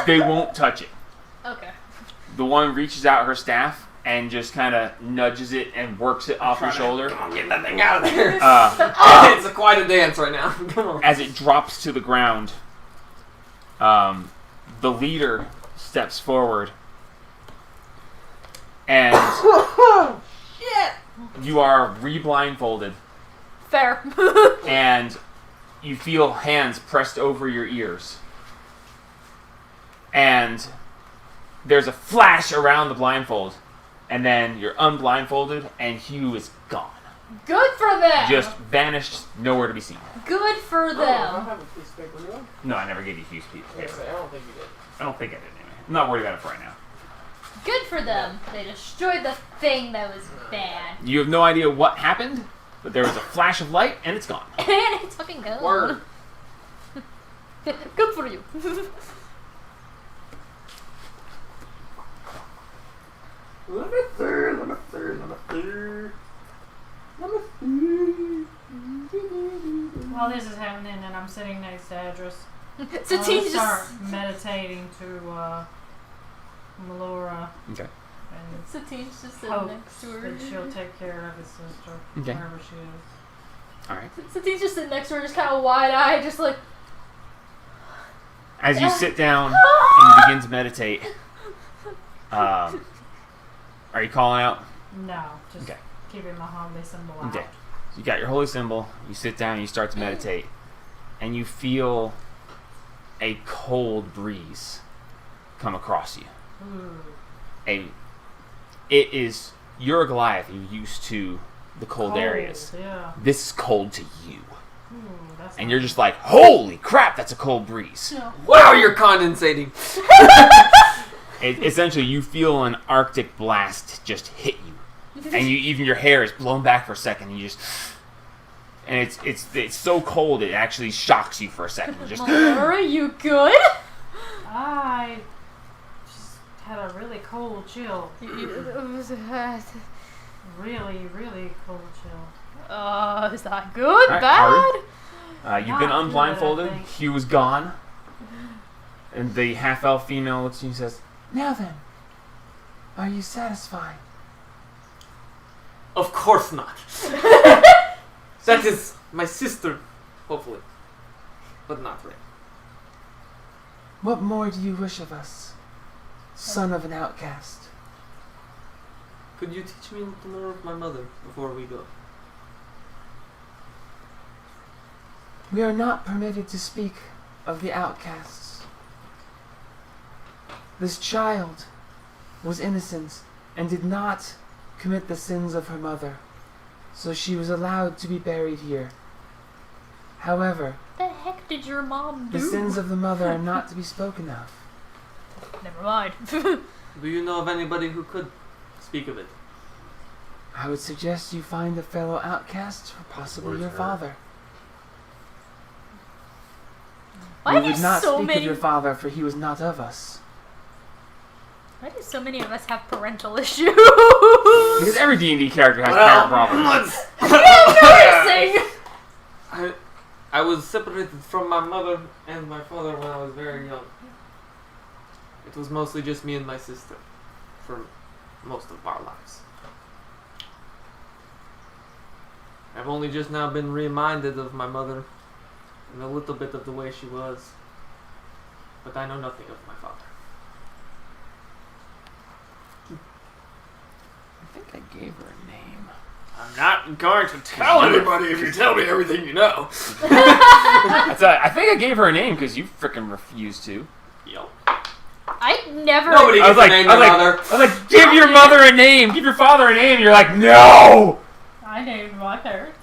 They won't touch it. Okay. The one reaches out her staff and just kind of nudges it and works it off your shoulder. Get that thing out of there. It's quite a dance right now. Come on. As it drops to the ground, the leader steps forward, and you are re-blindfolded, Fair. and you feel hands pressed over your ears, and there's a flash around the blindfold, and then you're unblindfolded, and Hugh is gone. Good for them. Just vanished, nowhere to be seen. Good for I them. have a piece of paper, do I? No, I never gave you Hugh's piece. I don't think you did. I don't think I did anyway. I'm not worried about it for right now. Good for them. They destroyed the thing that was bad. You have no idea what happened, but there was a flash of light, and it's gone. And it's fucking gone. Word. Good for you. Let me see. While this is happening and I'm sitting next to Edris, Satine start just. meditating to Melora Okay. and Satine's just sitting hope next to her. that she'll take care of his sister, Okay. wherever she is. Alright. Satine's just sitting next to her, just kind of wide-eyed, just like. As you sit down and you begin to meditate, are you calling out? No, just Okay. keeping my holy symbol out. Okay. So you got your holy symbol, you sit down, you start to meditate, and you feel a cold breeze come across you. Ooh. You're a Goliath, you're used to the cold areas. Yeah. This is cold to you. Ooh, that's And you're just like, holy crap, that's a cold breeze. Wow, you're condensating. Essentially, you feel an Arctic blast just hit you. And even your hair is blown back for a second. And you just, and it's so cold it actually shocks you for a second. You just, Are you good? I just had a really cold chill. Really, really cold chill. Is that good? Alright, Bad? you've been Not good, unblindfolded. I think. Hugh is gone, and the half-elf female looks at you and says, Now then, are you satisfied? Of course not. That is my sister, hopefully. But not really. What more do you wish of us, son of an outcast? Could you teach me a little more of my mother before we go? We are not permitted to speak of the outcasts. This child was innocent and did not commit the sins of her mother, so she was allowed to be buried here. However, What the heck did your mom do? the sins of the mother are not to be spoken of. Never mind. Do you know of anybody who could speak of it? I would suggest you find a fellow outcast, or possibly Where's your her? father. Why We do would not so speak many? of your father, for he was not of us. Why do so many of us have parental issues? because every D&D character has parent problems. Embarrassing. I was separated from my mother and my father when I was very young. It was mostly just me and my sister for most of our lives. I've only just now been reminded of my mother and a little bit of the way she was, but I know nothing of my father. I think I gave her a name. I'm not going to tell anybody if you tell me everything you know. I think I gave her a name because you frickin' refused to. Yo. I never. Nobody I was gets like, to name I was their like, mother. I was like, give your mother a name, give your father a name. And you're like, no. I named my parents.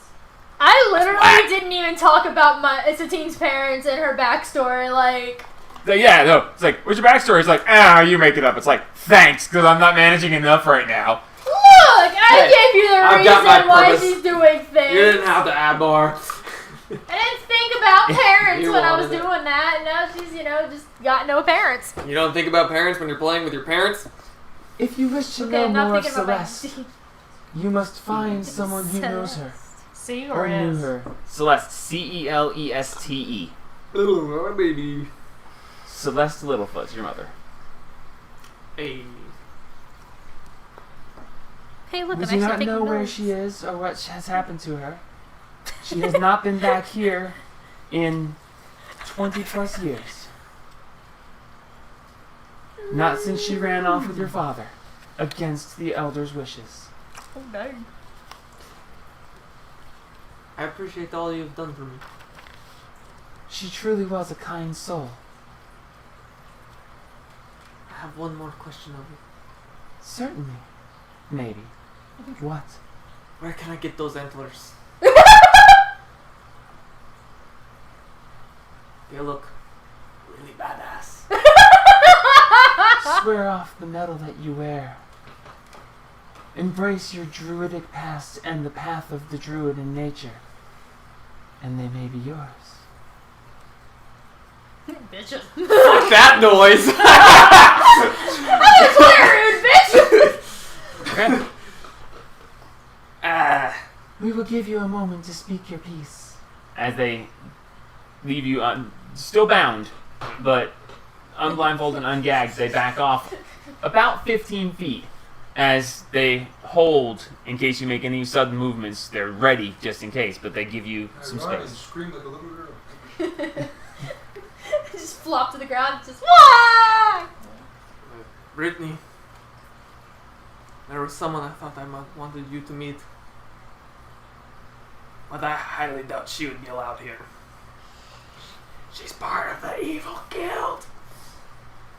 I literally didn't even talk about Satine's parents and her backstory. Like, Yeah, no. It's like, what's your backstory? It's like, you make it up. It's like, thanks, because I'm not managing enough right now. look, I Hey, gave you the I've got my reason why purpose. she's doing things. You didn't have to add bar. I didn't think about parents You when I was wanted it. doing that. And now she's, just got no parents. You don't think about parents when you're playing with your parents? If you wish to Okay, know I'm not more of thinking about Celeste, you must find someone who knows her, C or or knew S? her. Celeste, Celeste. Oh, my baby. Celeste Littlefoot's your mother. Hey. Hey, look, We I'm do actually not taking know where notes. she is or what has happened to her. She has not been back here in 20 plus years. Not since she ran off with your father against the elder's wishes. Oh, dang. I appreciate all you've done for me. She truly was a kind soul. I have one more question of you. Certainly. Maybe. What? Where can I get those antlers? They look really badass. Swear off the metal that you wear. Embrace your druidic past and the path of the druid in nature. And they may be yours. Bitches. Fuck that noise! Rude, bitch! We will give you a moment to speak your piece. As they leave you still bound, but unblindfolded and ungagged, they back off about 15 feet as they hold in case you make any sudden movements. They're ready just in case, but they give you some run and space. scream like a little girl. Just flop to the ground, just wah! Brittany, there was someone I thought I wanted you to meet. But I highly doubt she would be allowed here. She's part of the evil guild.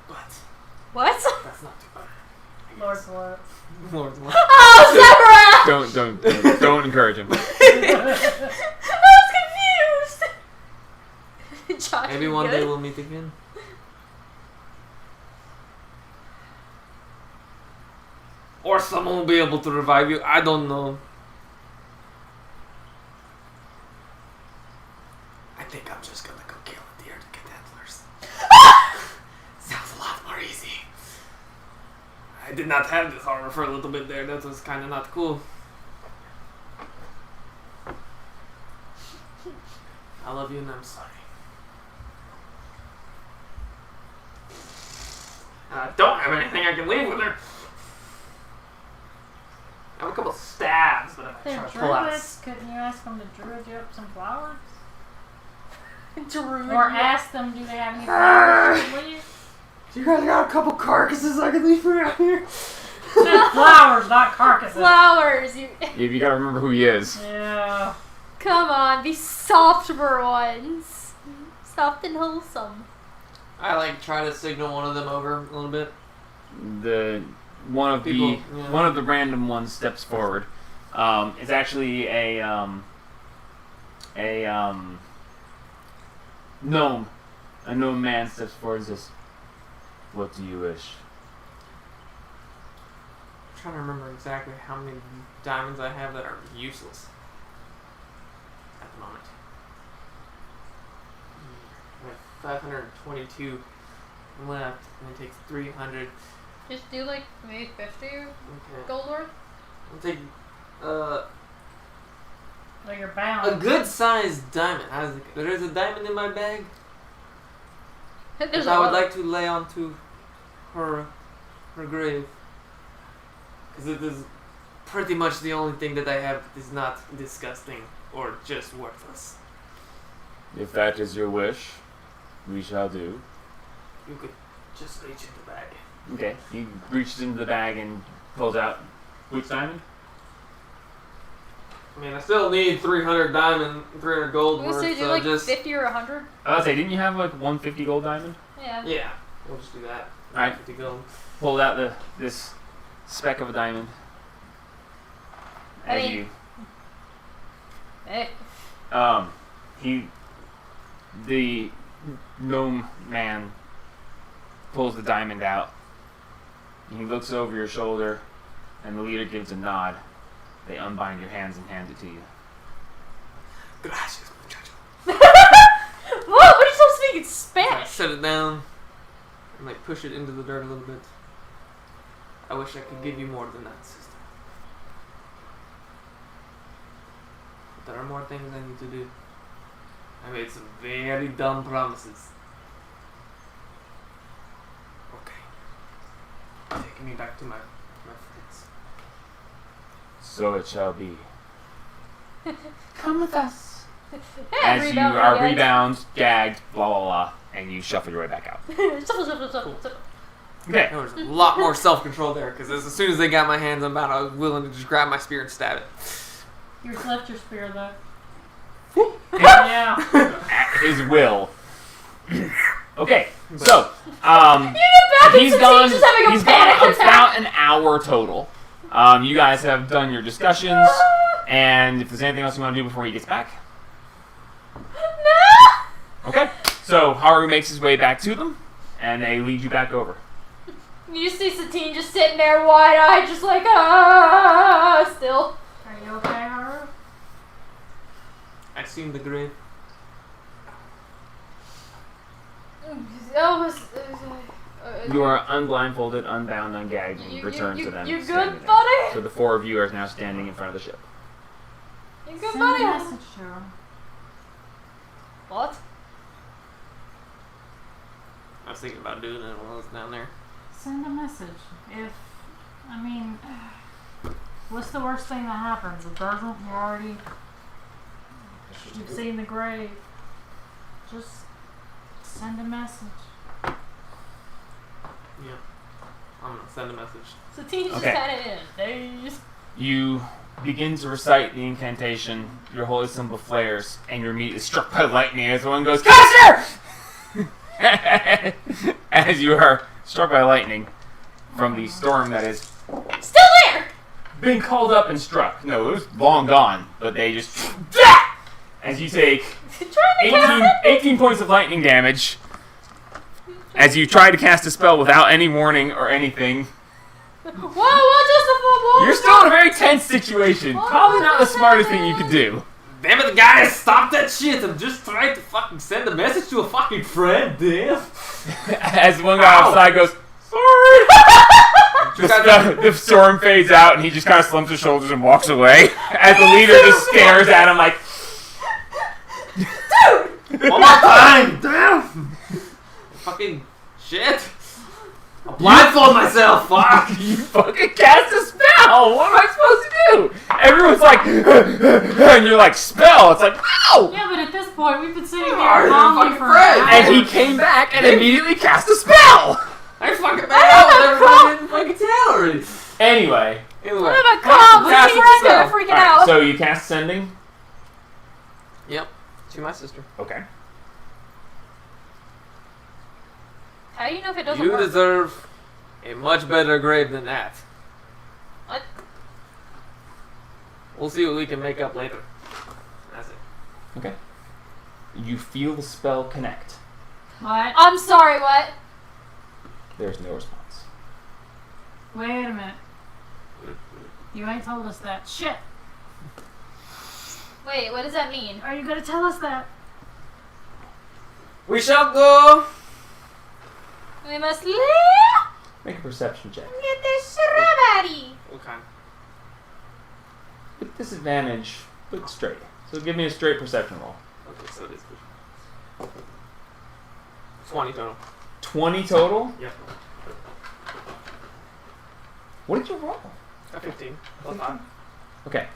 But What? that's not too bad. Lord's what? Lord, what? Oh, Zebra! Don't encourage him. I was confused! Josh, Maybe you one good? day we'll meet again. Or someone will be able to revive you. I don't know. I think I'm just gonna go kill a deer to get antlers. Sounds a lot more easy. I did not have this armor for a little bit there. That was kind of not cool. I love you and I'm sorry. I don't have anything I can leave with her. I have a couple stabs, but I'm They're trying to pull out. druids. Couldn't you ask them to druid you up some flowers? Druid. Or ask them, do they have any flowers to leave? You guys got a couple carcasses I can leave around here? Said flowers, not carcasses. Flowers. You. You gotta remember who he is. Yeah. Come on, be softer ones. Soft and wholesome. I like try to signal one of them over a little bit. One of People, yeah. one of the random ones steps forward. It's actually a gnome. A gnome man steps forward and says, "What do you wish?" I'm trying to remember exactly how many diamonds I have that are useless at the moment. I have 522 left, and it takes 300. Just do like maybe 50 Okay. gold worth. I'll take Well, you're bound. a good sized diamond. There's a diamond in my bag There's that I a would lot. like to lay onto her grave. Because it is pretty much the only thing that I have that is not disgusting or just worthless. If that is your wish, we shall do. You could just reach in the bag. Okay. He reaches into the bag and pulls out which diamond? I mean, I still need 300 gold We worth, say do so like just... 50 or 100. I was say, didn't you have like 150 gold diamond? Yeah. Yeah, we'll just do that. Alright. 50 gold. Pulled out this speck of a diamond. I As mean- you Hey. the gnome man pulls the diamond out. He looks over your shoulder, and the leader gives a nod. They unbind your hands and hand it to you. Gracias, muchacho. What? What are you supposed to speak in I Spanish? set it down and like push it into the dirt a little bit. I wish I could give you more than that, sister. But there are more things I need to do. I made some very dumb promises. taking me back to my friends. So it shall be. Come with us. As you Rebound, are gagged. rebound, gagged, blah blah blah, and you shuffle your way back out. Shuffle. Okay. There was a lot more self-control there, because as soon as they got my hands on about, I was willing to just grab my spear and stab it. You left your spear though. Yeah. Yeah. At his will. Okay, so back he's and gone. Satine's just having a He's panic gone attack. about an hour total. You guys have done your discussions, and if there's anything else you want to do before he gets back, No! okay. So Haru makes his way back to them, and they lead you back over. You see Satine just sitting there wide-eyed, just like, still. Are you okay, Haru? I seen the grave. You are unblindfolded, unbound, ungagged, and returned to them. You standing good, there. buddy? So the four of you are now standing in front of the ship. You good, Send buddy? a message to her. What? I was thinking about doing it while I was down there. Send a message. What's the worst thing that happens? It doesn't. You've seen the grave. Just send a message. Yeah. I'm gonna send a message. Satine's just Okay. kind of in a daze. You begin to recite the incantation, your holy symbol flares, and you're immediately struck by lightning as one goes, Caster! As you are struck by lightning from the storm that is Still there! been called up and struck. No, it was long gone, but they just... As you take Trying to cast 18 points of lightning damage as you try to cast a spell without any warning or anything. Whoa, just a football! You're still in a very tense situation. Probably not the smartest thing you could do. Damn it, guys! Stop that shit! I'm just trying to fucking send a message to a fucking friend, damn! As one guy outside goes, sorry! The storm fades out and he just kind of slumps his shoulders and walks away. As the leader just stares at him like, One more time! Damn! Fucking shit! I'll blindfold myself, fuck! you fucking cast a spell! What am I supposed to do? Everyone's like, and you're like, spell! It's like, no! Yeah, but at this point, we've been sitting Are here you calmly fucking for afraid? an And hour. he came back and immediately cast a spell! I fucking made out with everybody in fucking tell already! Anyway, Anyway. What about calm? Cast He's a spell. freaking alright, out. so you cast sending? Yep. To my sister. Okay. How do you know if it doesn't You work? deserve a much better grave than that. What? We'll see what we can make up later. That's it. Okay. You feel the spell connect. What? I'm sorry, what? There's no response. Wait a minute. You ain't told us that. Shit! Wait, what does that mean? Are you gonna tell us that? We shall go! We must leave. Make a perception check. Get this shrubbery. Okay. With disadvantage, but straight. So give me a straight perception roll. Okay, so it is 20 total. 20 total? Yep. What did you roll? A 15. Plus 5. Okay.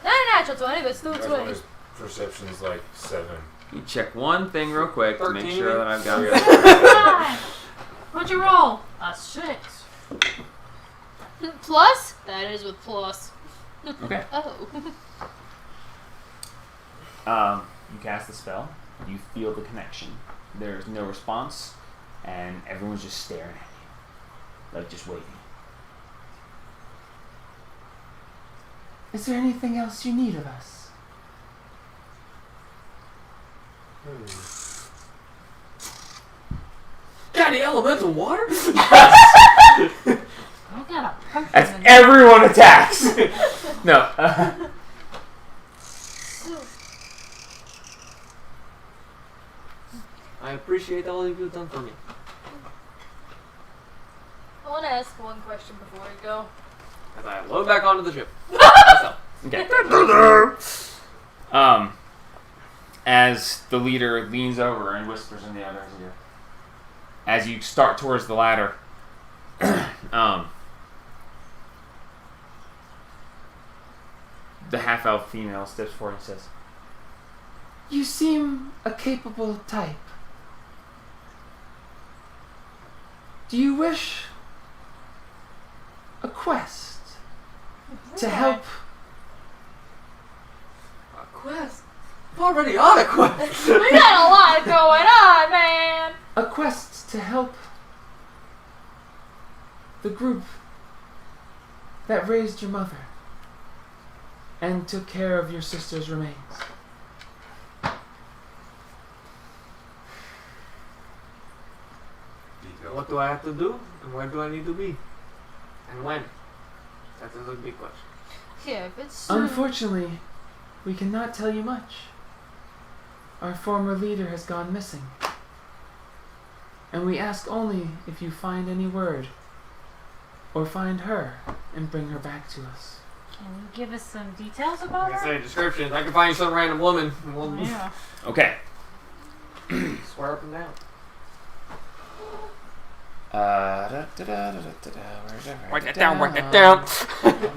Not a natural 20, but still 20. Everyone's perception's like 7. You check one thing real quick to make 13. sure that I've got it. Come on. What'd you roll? A 6. Plus? That is with plus. Okay. Oh. You cast the spell. You feel the connection. There's no response, and everyone's just staring at you, like just waiting. Is there anything else you need of us? Got any elemental water? I got a potion As in there. everyone attacks. No. I appreciate all you've done for me. I want to ask one question before we go. As I load back onto the ship. Myself. Okay. As the leader leans over and whispers in the other's ear, as you start towards the ladder, The half-elf female steps forward and says, You seem a capable type. Do you wish a quest to help? A quest? I'm already on a quest. We got a lot going on, man. A quest to help the group that raised your mother and took care of your sister's remains. Detail. What do I have to do? And where do I need to be? And when? That is a big question. Yeah, if it's Unfortunately, we cannot tell you much. Our former leader has gone missing. And we ask only if you find any word or find her and bring her back to us. Can you give us some details about Like I her? say, description. I can find you some random woman. And we'll Yeah. okay. swear up and down. Write that down, write that down.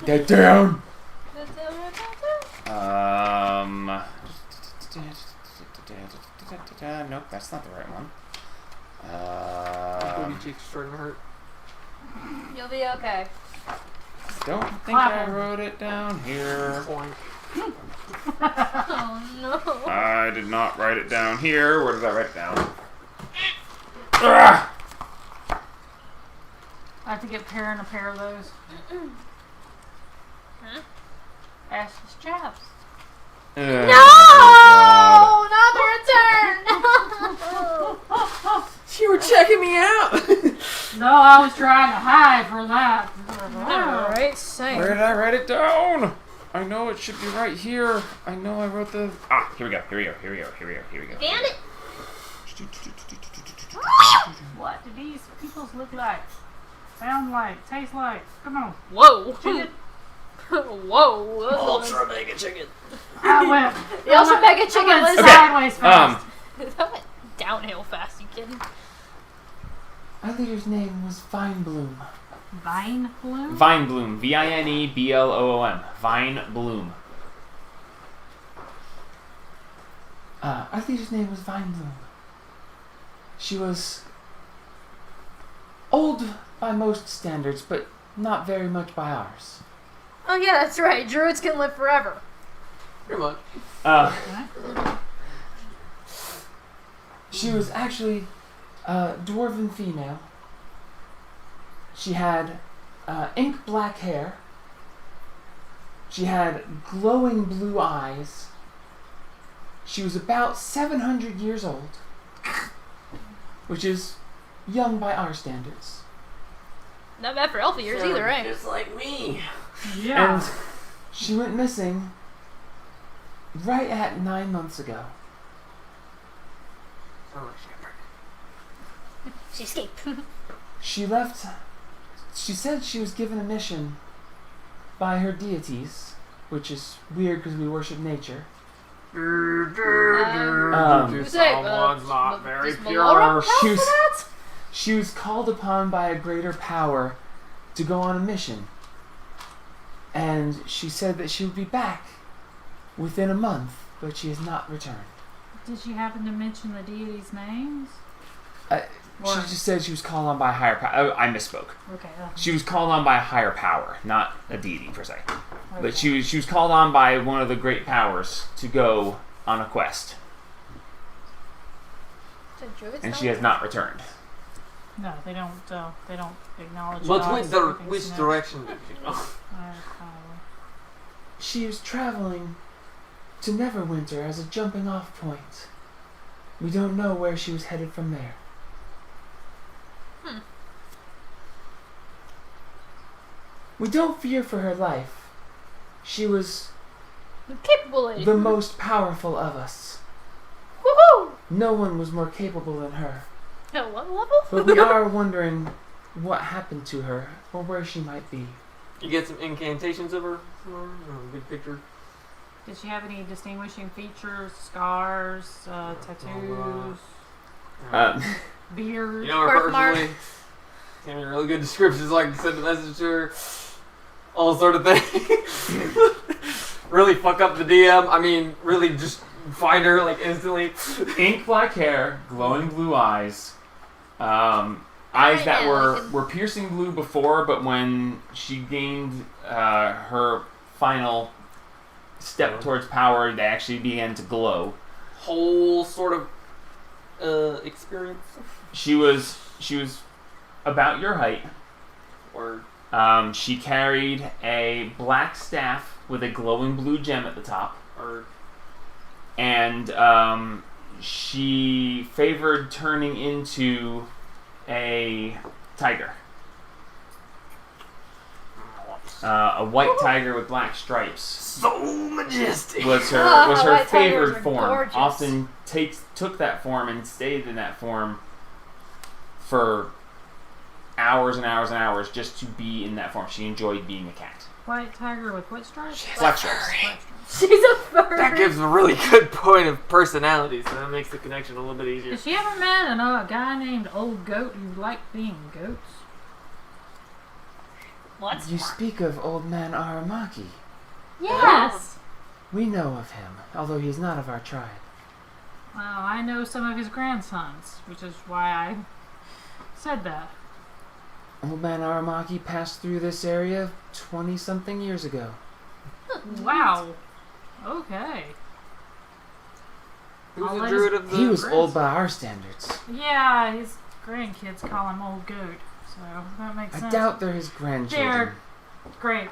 Get down! Nope, that's not the right one. Booty cheeks starting to hurt. You'll be okay. Don't think I wrote it down here. Point. Oh no. I did not write it down here. Where did I write it down? Ugh! I have to get Perrin a pair of those. Huh? Ashley's jabs. No! Oh, Not the return! You were checking me out! No, I was trying to hide from that. Alright, God. same. Where did I write it down? I know it should be right here. I know I wrote the... Ah, here we go. Here we go. Damn it! What do these peoples look like? Sound like? Taste like? Come on. Whoa! Chicken. Whoa! Ultra mega chicken. I went. The Ultra Mega Chicken I was went sideways fast. that went downhill fast, you kidding? Our leader's name was Vine Bloom. Vine bloom? Vine Bloom. VINEBLOOM. Vine Bloom. Our leader's name was Vine Bloom. She was old by most standards, but not very much by ours. Oh yeah, that's right. Druids can live forever. Pretty much. She was actually a dwarven female. She had ink black hair. She had glowing blue eyes. She was about 700 years old, which is young by our standards. Not bad for elf years either, right? Just like me. Yeah. And she went missing right at 9 months ago. Sound like shepherd. She escaped. She left. She said she was given a mission by her deities, which is weird because we worship nature. Who's Someone's not very pure. She was called upon by a greater power to go on a mission. And she said that she would be back within a month, but she has not returned. Did she happen to mention the deities' names? She just said she was called on by a higher power. I misspoke. Okay. She was called on by a higher power, not a deity per se. Okay. But she was called on by one of the great powers to go on a quest, and she has not returned. No, they don't acknowledge. But gods, which everything's direction did you go? higher power. She was traveling to Neverwinter as a jumping off point. We don't know where she was headed from there. We don't fear for her life. She was Capable lady. the most powerful of us. Woohoo! No one was more capable than her. At what level? But we are wondering what happened to her or where she might be. You get some incantations of her? Big picture. Did she have any distinguishing features, scars, tattoos, beard? You know her Birthmark. personally? Give me really good descriptions so I can send a message to her. All sort of thing. Really fuck up the DM. I mean, really just find her like instantly. Ink black hair, glowing blue eyes. Eyes that were piercing blue before, but when she gained her final step towards power, they actually began to glow. Whole sort of experience. She was about your height. Or She carried a black staff with a glowing blue gem at the top. And she favored turning into a tiger. A white tiger with black stripes. So majestic. Was her White tigers favored are form. gorgeous. Often took that form and stayed in that form for hours and hours and hours just to be in that form. She enjoyed being a cat. White tiger with what stripes? Black stripes. She's a furry. That gives a really good point of personality, so that makes the connection a little bit easier. Has she ever met a guy named Old Goat who liked being goats? What's You speak of old man Aramaki. Yes. We know of him, although he is not of our tribe. Well, I know some of his grandsons, which is why I said that. Old man Aramaki passed through this area 20-something years ago. Wow. Okay. Who's I'll the let druid his- of the He was Grizz? old by our standards. Yeah, his grandkids call him Old Goat, so that makes sense. I doubt they're his grandchildren. Great.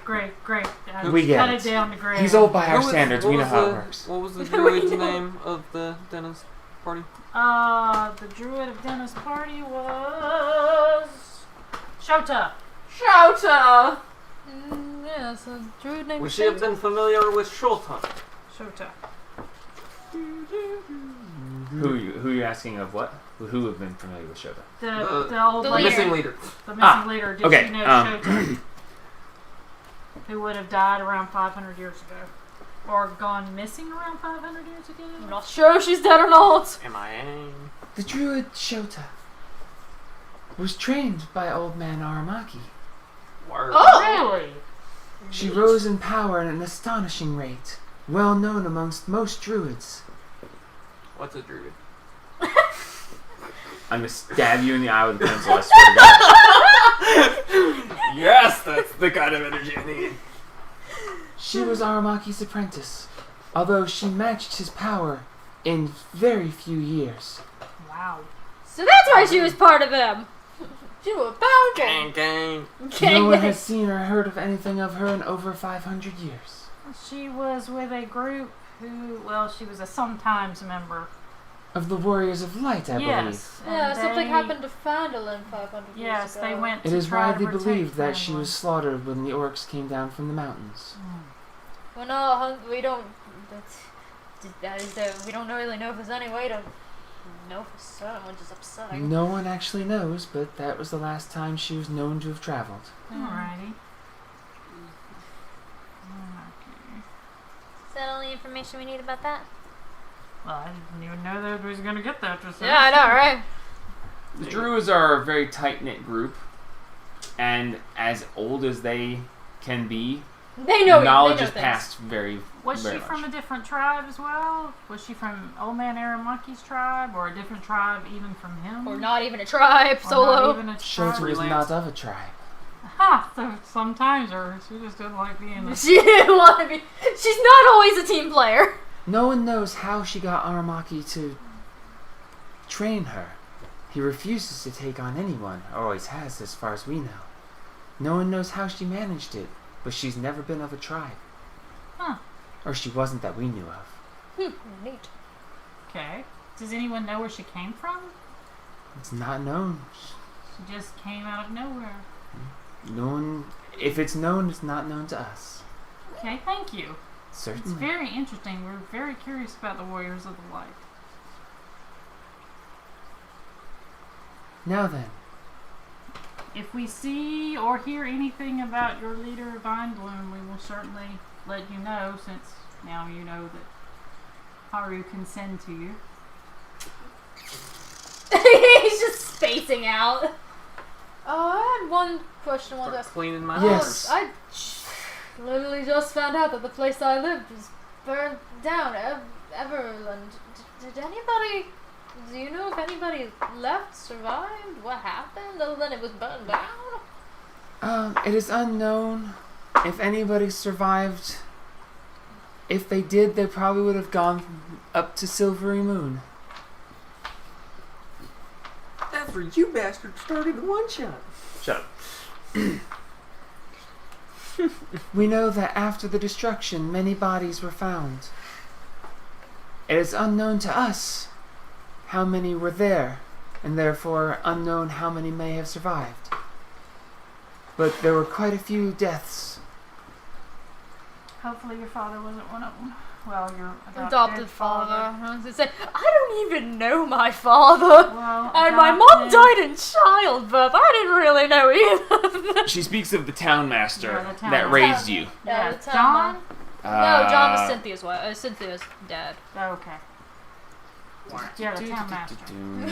We get cut it. it down to great. He's old by Who our was- standards. what We know was how the- it works. What was the We druid's know. name of the dentist party? The druid of Dennis party was Shota. Shota! Yeah, so druid name. Would she have been familiar with Shota? Shota. Who you asking of what? Who have been familiar with Shota? The old the The leader. missing leader. The missing leader. Did okay, she know Shota? Who would have died around 500 years ago. Or gone missing around 500 years ago? I'm not sure if she's dead or not. MIA. The druid Shota was trained by old man Aramaki. Word. Oh! Really? She rose in power at an astonishing rate, well known amongst most druids. What's a druid? I'm gonna stab you in the eye with a pencil, I swear to God. Yes, that's the kind of energy I need. She was Aramaki's apprentice, although she matched his power in very few years. Wow. So that's why she was part of them. She was a Gang, bounty. gang. No one has seen or heard of anything of her in over 500 years. She was with a group who, well, she was a sometimes member. Of the Warriors of Light, I believe. Yes. Yeah, and something they- happened to Phandalin 500 years Yes, ago. they went It to is try widely to protect believed that she Phandalin. was slaughtered when the orcs came down from the mountains. Well, no, we don't. We don't really know if there's any way to know for certain, which is upsetting. No one actually knows, but that was the last time she was known to have traveled. Alrighty. Is that all the information we need about that? Well, I didn't even know that we was gonna get that just Yeah, I know, right? The Druids are a very tight-knit group, and as old as they can be, They know. knowledge they know is things. passed very, Was very she from a much. different tribe as well? Was she from Old Man Aramaki's tribe, or a different tribe even from him? Or not even a tribe, Or solo. Not even a Shota tribe? was Freelance. not of a tribe. Ha! So sometimes, or she just didn't like being a... She didn't want to be. She's not always a team player. No one knows how she got Aramaki to train her. He refuses to take on anyone, or always has as far as we know. No one knows how she managed it, but she's never been of a tribe. Huh. Or she wasn't that we knew of. Neat. Okay. Does anyone know where she came from? It's not known. She just came out of nowhere. No one, if it's known, it's not known to us. Okay, thank you. It's Certainly. very interesting. We're very curious about the Warriors of the Light. Now then, If we see or hear anything about your leader, Vine Bloom, we will certainly let you know, since now you know that Haru can send to you. He's just spacing out. I had one question I wanted to Start ask. cleaning my Yes. house. I literally just found out that the place I lived was burned down. Everland. Did anybody? Do you know if anybody left, survived? What happened other than it was burned down? It is unknown if anybody survived. If they did, they probably would have gone up to Silvery Moon. That's where you bastards started the one shot. Shut up. We know that after the destruction, many bodies were found. It is unknown to us how many were there, and therefore unknown how many may have survived. But there were quite a few deaths. Hopefully your father wasn't one of them. Well, your Adopted father. I was gonna say, I don't even know my father. Well, And my mom died in childbirth. I didn't really know either. She speaks of the town master Yeah, the town that master. raised you. Yeah, the time John? No, John was Cynthia's wife. Cynthia's dad. Oh, okay. Yeah, the town master.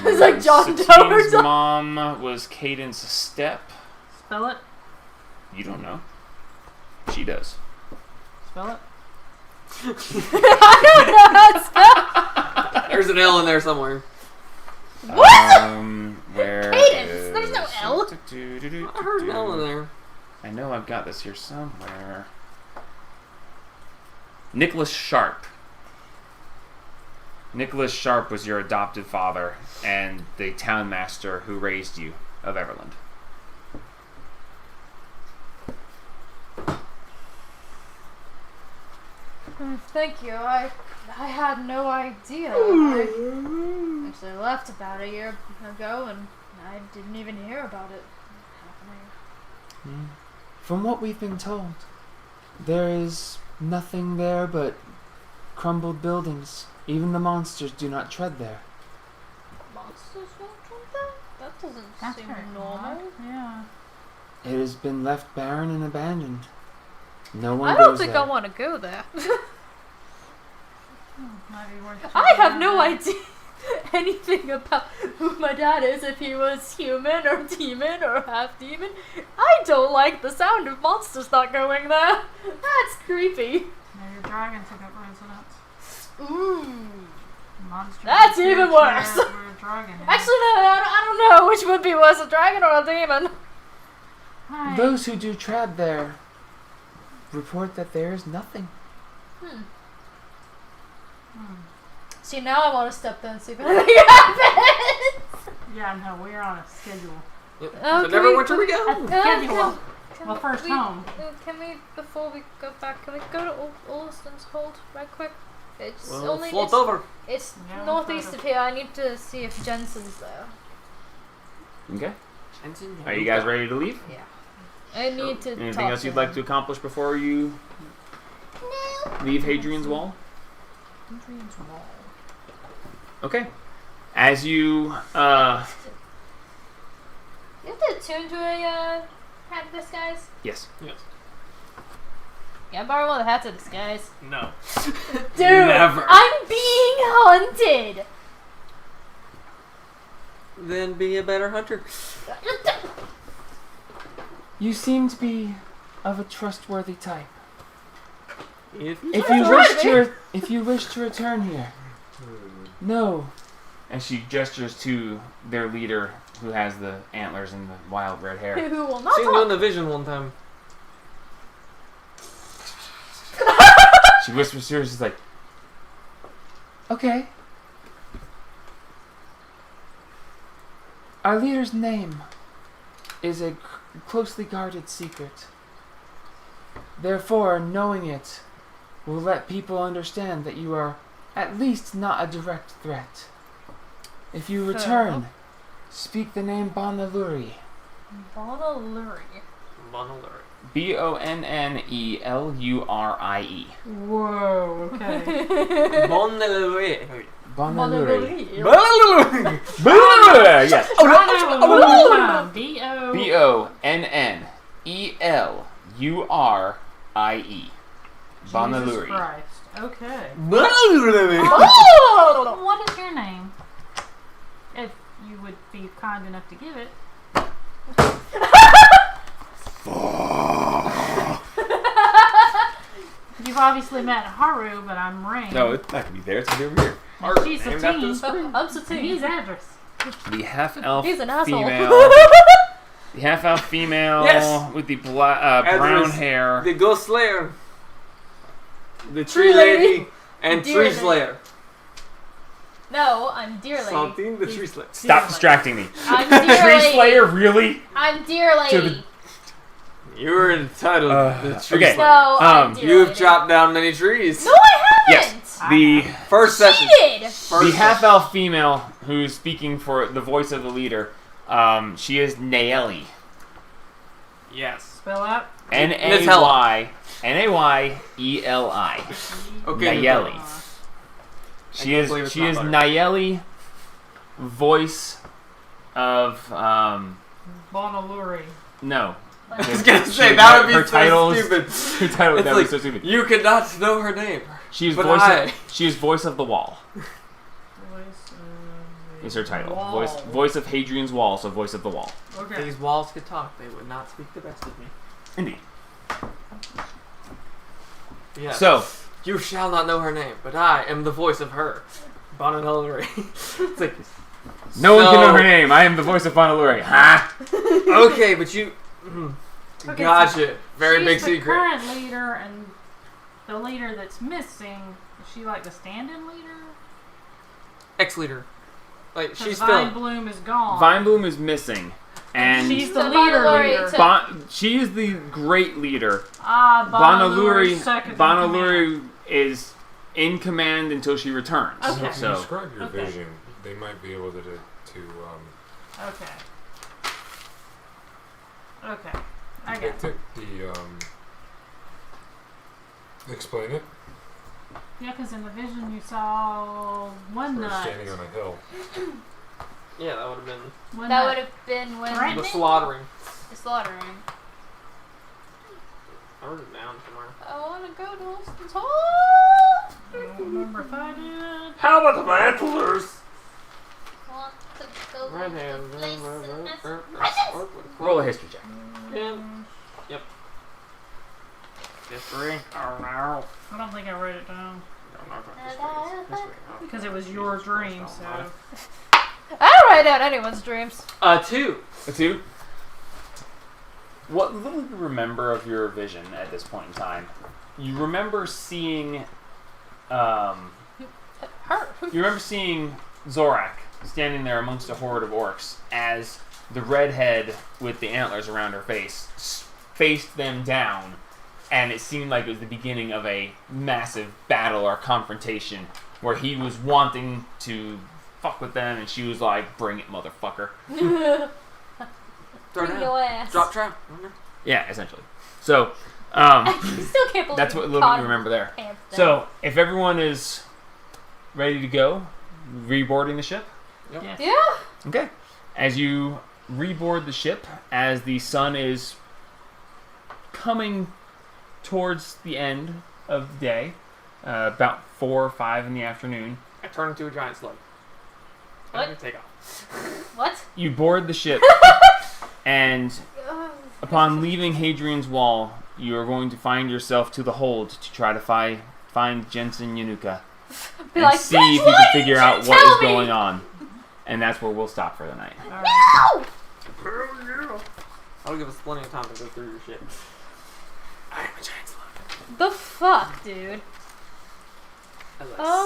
It's like John Doe or Satine's something. mom was Cadence Step. Spell it. You don't know. She does. Spell it. I don't know how to spell. There's an L in there somewhere. What? Where Cadence. There's no is- L. I heard an L in there. I know I've got this here somewhere. Nicholas Sharp. Nicholas Sharp was your adopted father and the town master who raised you of Everland. Thank you. I had no idea. I actually left about a year ago, and I didn't even hear about it happening. From what we've been told, there is nothing there but crumbled buildings. Even the monsters do not tread there. Monsters won't do that? That doesn't That's seem very normal. odd. Yeah. It has been left barren and abandoned. No one I don't goes think there. I want to go there. Might be worth I checking have out no then. idea anything about who my dad is, if he was human or demon or half demon. I don't like the sound of monsters not going there. That's creepy. Maybe your dragon took up residence. Ooh. Monster. That's even worse. Where a dragon is. Actually, no, I don't know which would be worse, a dragon or a demon. Hi. Those who do tread there report that there is nothing. See, now I want to step there and see if anything happens. Yeah, no, we're on a schedule. Yep. Oh, So can never we went to put- go. Schedule. Can Well, first we- home. Can we, before we go back, can we go to Olston's Hold right quick? It's Well, only float it's, over. it's Yeah, northeast float of here. I need to see if Jensen's there. Okay. Jensen, Are you guys ready to leave? Yeah. I need to Anything talk else to you'd like him. to accomplish before you leave Hadrian's Wall? Okay. As you You have to attune to a hat of disguise? yes. Yes. Can I borrow one of the hats of disguise? No. Dude, Never. I'm being hunted! Then be a better hunter. You seem to be of a trustworthy type. If If you wish to return here, no. And she gestures to their leader who has the antlers and the wild red hair. Who will not seen you in talk? the vision one time. She whispers to her, she's like, Okay. Our leader's name is a closely guarded secret. Therefore, knowing it will let people understand that you are at least not a direct threat. If you return, speak the name Bonaluri. Bonaluri. Bonaluri. Bonnellurie. Whoa, okay. Bonaluri. Bonaluri. Yes. Try that one more time. B-O. Bonnelurie. Jesus Bonnellurie. Christ. Okay. Oh! What is your name? If you would be kind enough to give it. You've obviously met Haru, but I'm Rain. No, it's not gonna be there. It's gonna be over here. And she's named after the Satine. spring. I'm Satine. He's Address. The half-elf He's an asshole. female. The half-elf female Yes. with the brown Address. hair. The Ghost Slayer. The Tree Lady. And Deer Tree Lady. Slayer. No, I'm Deer Lady. Saltine the Tree Slayer. Stop distracting me. I'm Deer Tree Lady. Slayer, really? I'm Deer To Lady. You're entitled to the Tree okay. Slayer. No, I'm Um, Deer You've Lady. chopped down many trees. No, I haven't. Yes. The First session. Cheated. the First half-elf female who's speaking for the voice of the leader. She is Naeli. Yes. Spell out. Nayyeli. Okay. Naeli. She can't is believe it's she not is butter. Naeli, voice of Bonaluri. no. I was gonna say She- that would be her so title is- stupid. Her title It's that was like, so stupid. you could not know her name. She is but voice. I- She is voice of the wall. Voice of Is her title. Wall. Voice of Hadrian's wall. So voice of the wall. Okay. These walls could talk. They would not speak the best of me. Indeed. Yes. So You shall not know her name, but I am the voice of her. Bonanellery. It's like, no one can know So- her name. I am the voice of Bonaluri. Ha! okay, but you. Okay, Gotcha. Very She's big the secret. current leader, and the leader that's missing. Is she like the stand-in leader? Ex-leader. Like, 'Cause she's Vine still. Bloom is gone. Vinebloom is missing, and she's the So leader. Bonaluri leader. took- she is the great leader. Bonaluri's second in command. Bonaluri is in command until she returns. Okay. If you So describe your Okay. vision, they might be able to Okay. Okay. I got it. explain it. Yeah, because in the vision you saw one Or nut. standing on a hill. Yeah, that would have been One That nut. would have been when Right. the slaughtering. the slaughtering. I wrote it down somewhere. I want to go to Austin's I home. don't remember if I did. How about the antlers? Want to go Red to hand. the place and ask roll a history check. Yep. History. Oh no. I don't think I wrote it down. questions. Because it was your dream, so. I don't write down anyone's dreams. 2. A 2. What little you remember of your vision at this point in time? You remember seeing, Her. you remember seeing Zorak standing there amongst a horde of orcs as the redhead with the antlers around her face faced them down, and it seemed like it was the beginning of a massive battle or confrontation where he was wanting to fuck with them, and she was like, "Bring it, motherfucker." Throw Bring down. your ass. Drop trap. Remember? Yeah, essentially. So, I still can't believe that's what you little caught you remember there. pants down. So, if everyone is ready to go, reboarding the ship. Yes. Yeah. Okay. As you reboard the ship, as the sun is coming towards the end of the day, about 4 or 5 in the afternoon, I turn into a giant slug. What? And take off. What? you board the ship, and upon leaving Hadrian's Wall, you are going to find yourself to the hold to try to find Jensen Yanuka Be and like, see if you "Bitch, can figure you out didn't what tell is me!" going on. And that's where we'll stop for the night. Alright. No! That'll give us plenty of time to go through your shit. I am a giant slug. The fuck, dude? As I Oh.